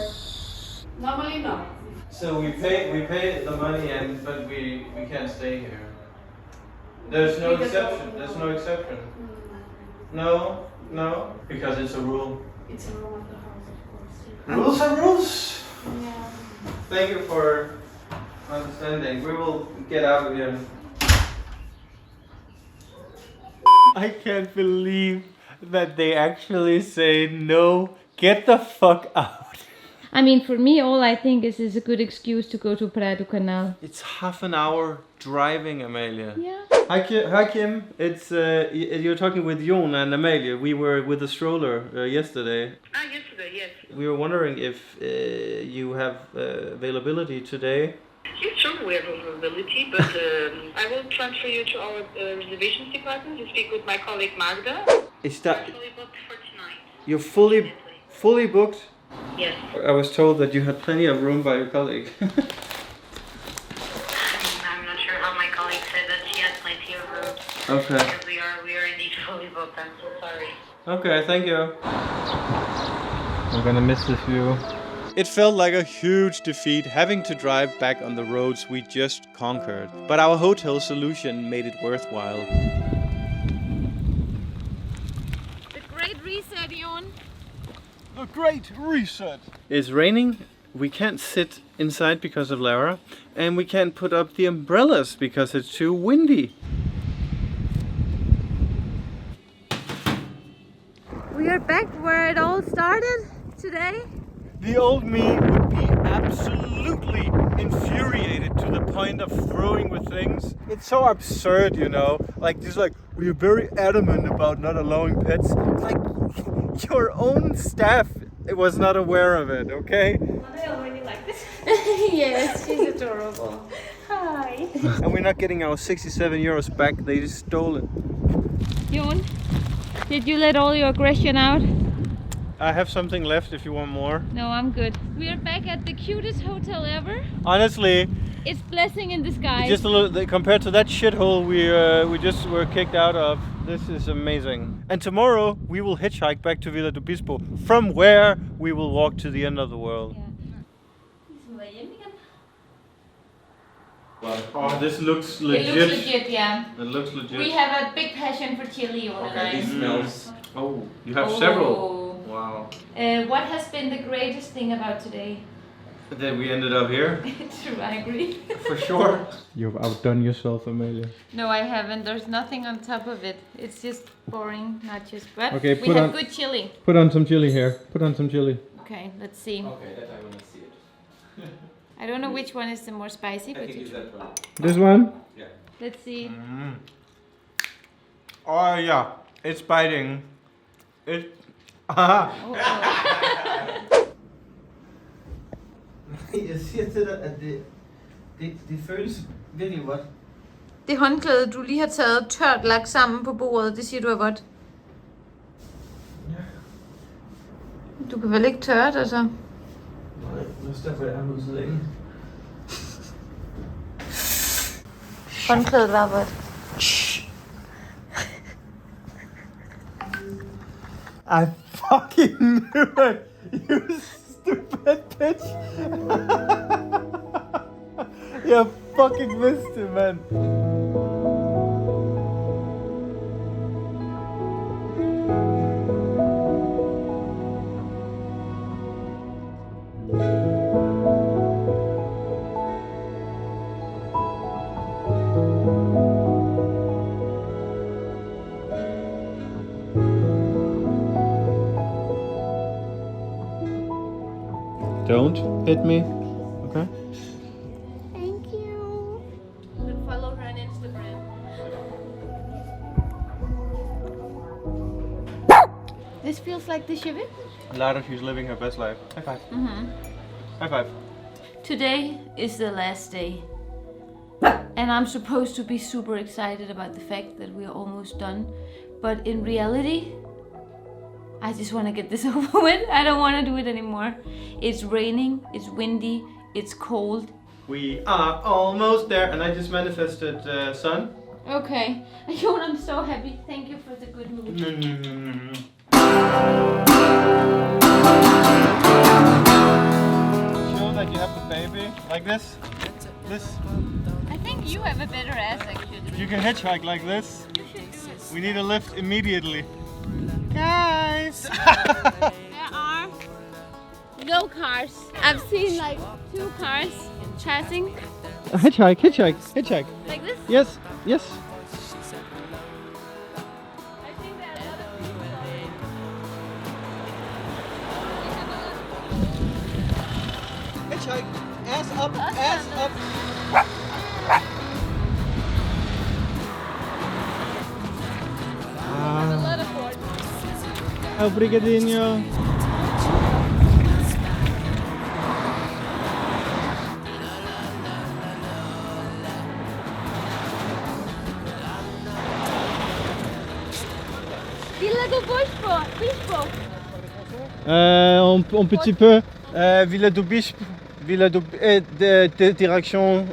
Normally no. So we pay the money but we can't stay here. There's no exception. There's no exception. No, because it's a rule. It's a rule of the house, of course. Rules are rules. Yeah. Thank you for understanding. We will get out of here. I can't believe that they actually say no, get the fuck out. I mean, for me, all I think is a good excuse to go to Praia do Canal. It's half an hour driving, Amalia. Yeah. Hi Kim, it's you're talking with Jon and Amalia. We were with the stroller yesterday. Yesterday, yes. We were wondering if you have availability today. Yes, sure, we have availability, but I will transfer you to our reservations department to speak with my colleague Magda. Is that Fully booked for tonight. you're fully booked? Yes. I was told that you had plenty of room by your colleague. I'm not sure how my colleague said that she has plenty of room. Okay. Because we are indeed fully booked. I'm so sorry. Okay, thank you. I'm gonna miss this view. It felt like a huge defeat having to drive back on the roads we just conquered, but our hotel solution made it worthwhile. The Great Reset, Jon. The Great Reset! It's raining, we can't sit inside because of Lara, and we can't put up the umbrellas because it's too windy. We are back where it all started today. The old me would be absolutely infuriated to the point of throwing with things. It's so absurd, you know. Like, just like, we're very adamant about not allowing pets. It's like, your own staff was not aware of it, okay? I already like this. Yes, she's adorable. Hi. And we're not getting our 67 euros back, they just stole it. Jon, did you let all your aggression out? I have something left if you want more. No, I'm good. We're back at the cutest hotel ever. Honestly, It's blessing in disguise. just a little compared to that shithole we just were kicked out of. This is amazing. And tomorrow we will hitchhike back to Villa do Bispo, from where we will walk to the end of the world. Oh, this looks legit. It looks legit, yeah. It looks legit. We have a big passion for chili, Jon and I. These smells. Oh, you have several. Wow. What has been the greatest thing about today? That we ended up here. True, I agree. For sure. You've outdone yourself, Amelia. No, I haven't. There's nothing on top of it. It's just boring, not just. But Okay, we have good chili. Put on some chili here. Put on some chili. Okay, let's see. Okay, that I want to see it. I don't know which one is the more spicy, but you that one. This one? Yeah. let's see. Oh yeah, it's biting. It. Jeg siger til dig, at det føles virkelig godt. Det håndklæde, du lige har taget tørt lagt sammen på bordet, det siger du er vådt. Du kan vel ikke tørre det, altså? Nej, det er derfor, jeg har været så længe. Håndklædet var vådt. I fucking knew it! You stupid bitch! You fucking missed it, man. Don't hit me, okay? Thank you. You can follow her on Instagram. This feels like the Chevy. Lara, she's living her best life. High five. High five. Today is the last day. And I'm supposed to be super excited about the fact that we are almost done. But in reality, I just want to get this over with. I don't want to do it anymore. It's raining, it's windy, it's cold. We are almost there, and I just manifested sun. Okay. Jon, I'm so happy. Thank you for the good mood. Show that you have a baby like this. This. I think you have a better ass actually. You can hitchhike like this. You should do it. We need a lift immediately. Guys! There are no cars. I've seen like 2 cars passing. Hitchhike. Like this? Yes. I think there are a lot of people Hitchhike. Ass up. There's a lot of boards. Obrigadinho. Villa do Bispo. Un petit peu. Villa do Bispo. Villa do... direction...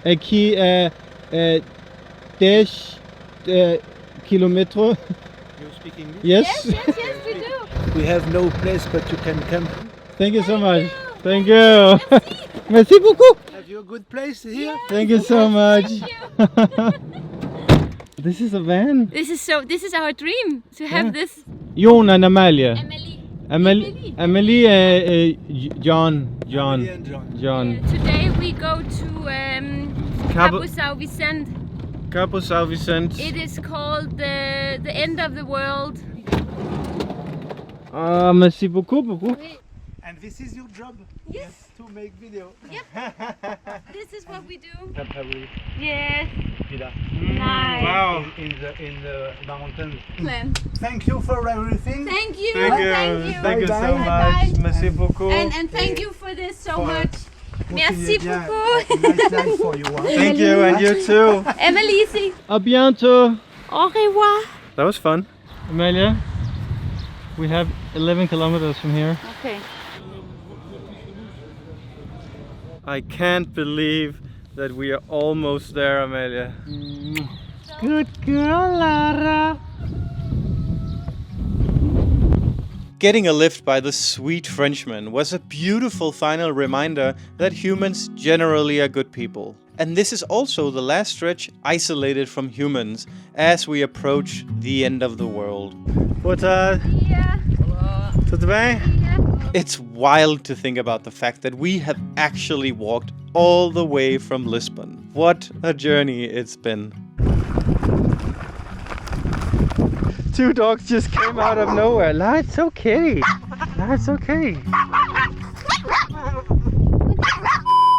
Aqui 10 kilomètres. You speak English? Yes. Yes, we do. We have no place, but you can camp. Thank you so much. Thank you. Merci beaucoup. Have you a good place here? Thank you so much. This is a van. This is our dream to have this. Jon and Amalia. Emily. Emily, John. Today we go to Cabo São Vicente. Cabo São Vicente. It is called the end of the world. Merci beaucoup. And this is your job? Yes. To make video? Yep. This is what we do. Campari. Yes. Villa. Nice. Wow. In the mountains. Plan. Thank you for everything. Thank you. Thank you so Bye-bye. much. Merci beaucoup. And thank you for this so much. Merci Yeah, beaucoup. nice life for you. Thank you, and you too. Emily, ici. À bientôt. Au revoir. That was fun. Amelia, we have 11 kilometers from here. Okay. I can't believe that we are almost there, Amelia. Good girl, Lara. Getting a lift by the sweet Frenchman was a beautiful final reminder that humans generally are good people. And this is also the last stretch isolated from humans as we approach the end of the world. What's up? Yeah. Tudo bem? Yeah. It's wild to think about the fact that we have actually walked all the way from Lisbon. What a journey it's been. 2 dogs just came out of nowhere. La, it's okay. La, it's okay.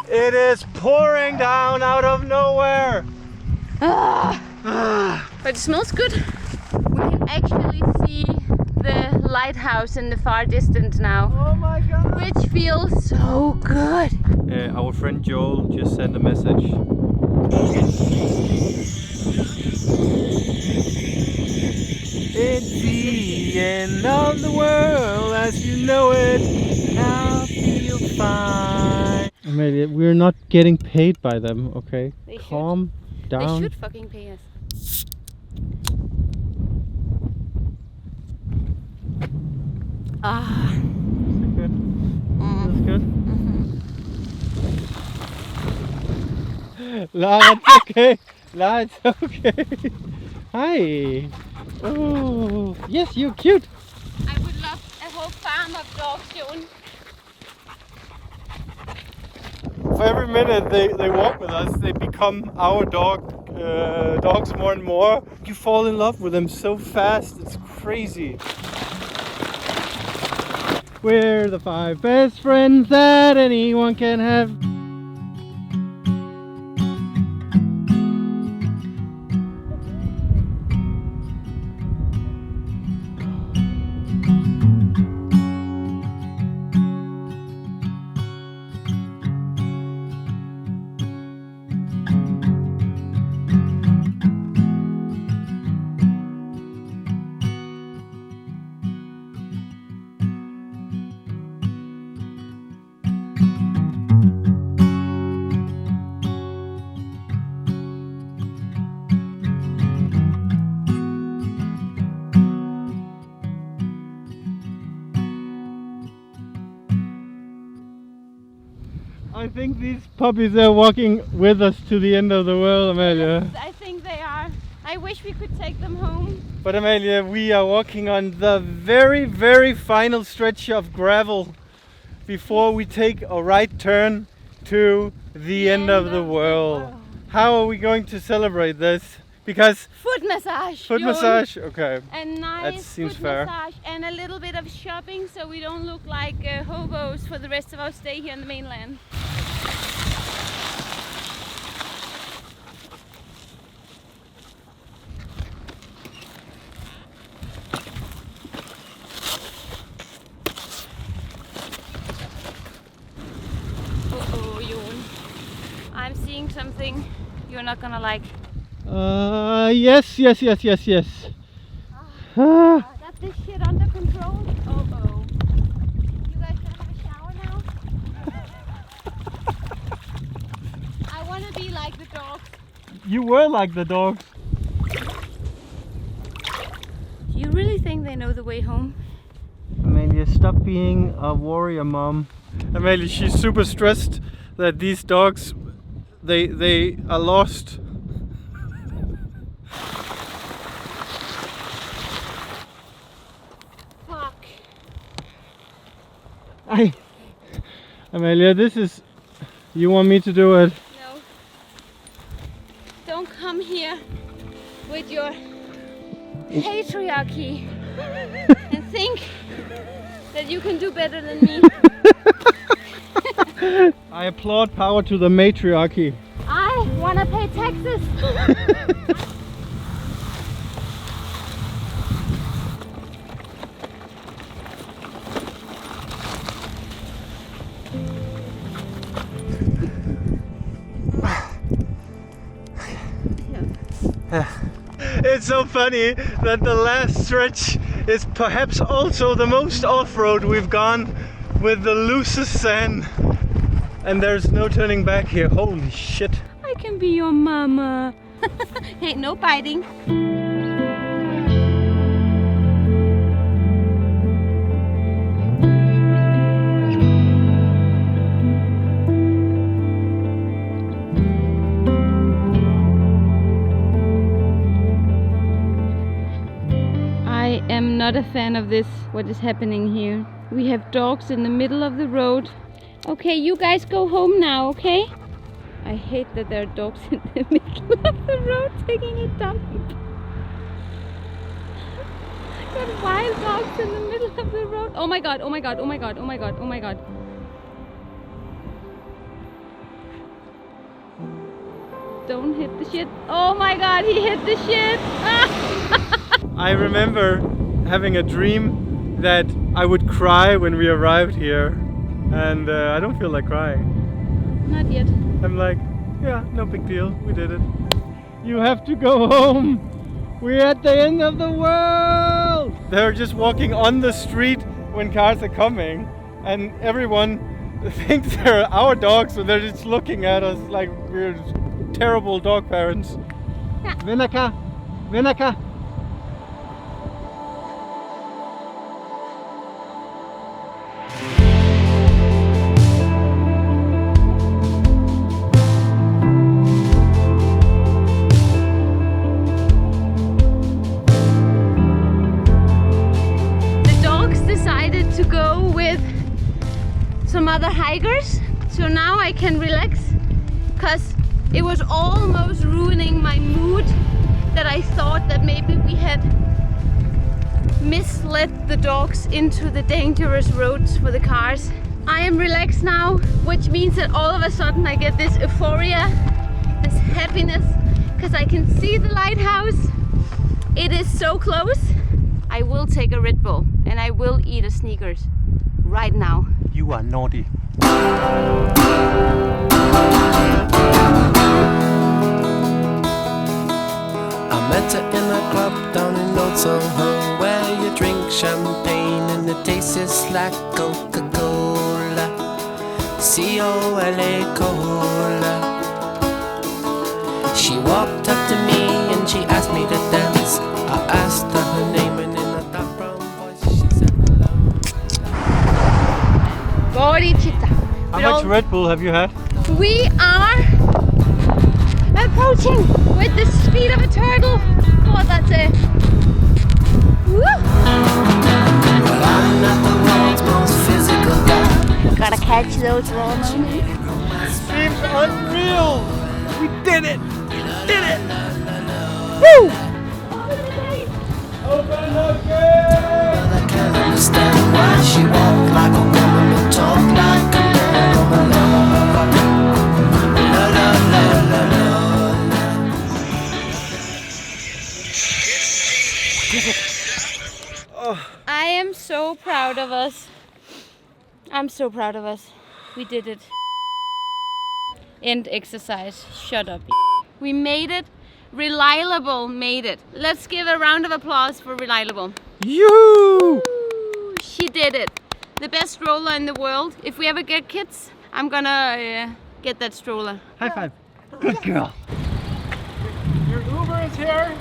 It is pouring down out of nowhere. But it smells good. We can actually see the lighthouse in the far distance now. Oh my god. Which feels so good. Our friend Joel just sent a message. It's the end of the world as you know it, and I feel fine. Amelia, we're not getting paid by them, okay? They should. Calm down. They should fucking pay us. Ah. Good. That's good. La, it's okay. La, it's okay. Hi. Oh, yes, you're cute. I would love a whole farm of dogs, Jon. For every minute they walk with us, they become our dogs more and more. You fall in love with them so fast, it's crazy. We're the 5 best friends that anyone can have. I think these puppies are walking with us to the end of the world, Amelia. I think they are. I wish we could take them home. But Amelia, we are walking on the very, very final stretch of gravel before we take a right turn to the end of the world. How are we going to celebrate this? Because foot massage. Foot massage, okay. A nice that seems foot fair. massage and a little bit of shopping, so we don't look like hobos for the rest of our stay here on the mainland. Oh, Jon. I'm seeing something you're not gonna like. Yes. Got this shit under control. Oh. You guys gonna have a shower now? I wanna be like the dogs. You were like the dogs. Do you really think they know the way home? Amelia, stop being a warrior mom. Amelia, she's super stressed that these dogs, they are lost. Fuck. Amelia, this is... You want me to do it? No. Don't come here with your patriarchy and think that you can do better than me. I applaud power to the matriarchy. I wanna pay taxes. It's so funny that the last stretch is perhaps also the most off-road we've gone, with the loosest sand, and there's no turning back here. Holy shit. I can be your mama. Hey, no biting. I am not a fan of this, what is happening here. We have dogs in the middle of the road. Okay, you guys go home now, okay? I hate that there are dogs in the middle of the road taking a dump. Got wild dogs in the middle of the road. Oh my god, oh my god, oh my god, oh my god, oh my god. Don't hit the shit. Oh my god, he hit the shit. I remember having a dream that I would cry when we arrived here, and I don't feel like crying. Not yet. I'm like, yeah, no big deal, we did it. You have to go home. We're at the end of the world. They're just walking on the street when cars are coming, and everyone thinks they're our dogs, so they're just looking at us like we're terrible dog parents. Ven acá, ven acá. To go with some other hikers, so now I can relax, because it was almost ruining my mood that I thought that maybe we had misled the dogs into the dangerous roads for the cars. I am relaxed now, which means that all of a sudden I get this euphoria, this happiness, because I can see the lighthouse. It is so close. I will take a Red Bull and I will eat a Snickers right now. You are naughty. I met her in a club down in Old Soho, where you drink champagne and it tastes like Coca-Cola, C-O-L-A Cola. She walked up to me and she asked me to dance. I asked her her name and in a dark brown voice she said hello. Boricita. Pero much Red Bull have you had? We are approaching with the speed of a turtle. Oh, that's it. Woo! Well, I'm not the world's most physical guy. Gotta catch those raw moments. Seems unreal. We did it. Did it. Woo! Open the gate. I can't understand why she walk like a woman but talk like a man. La, la, la, la, la. I am so proud of us. I'm so proud of us. We did it. End exercise. Shut up. We made it. Reliable made it. Let's give a round of applause for Reliable. You! She did it. The best stroller in the world. If we ever get kids, I'm gonna get that stroller. High five. Good girl. Your Uber is here.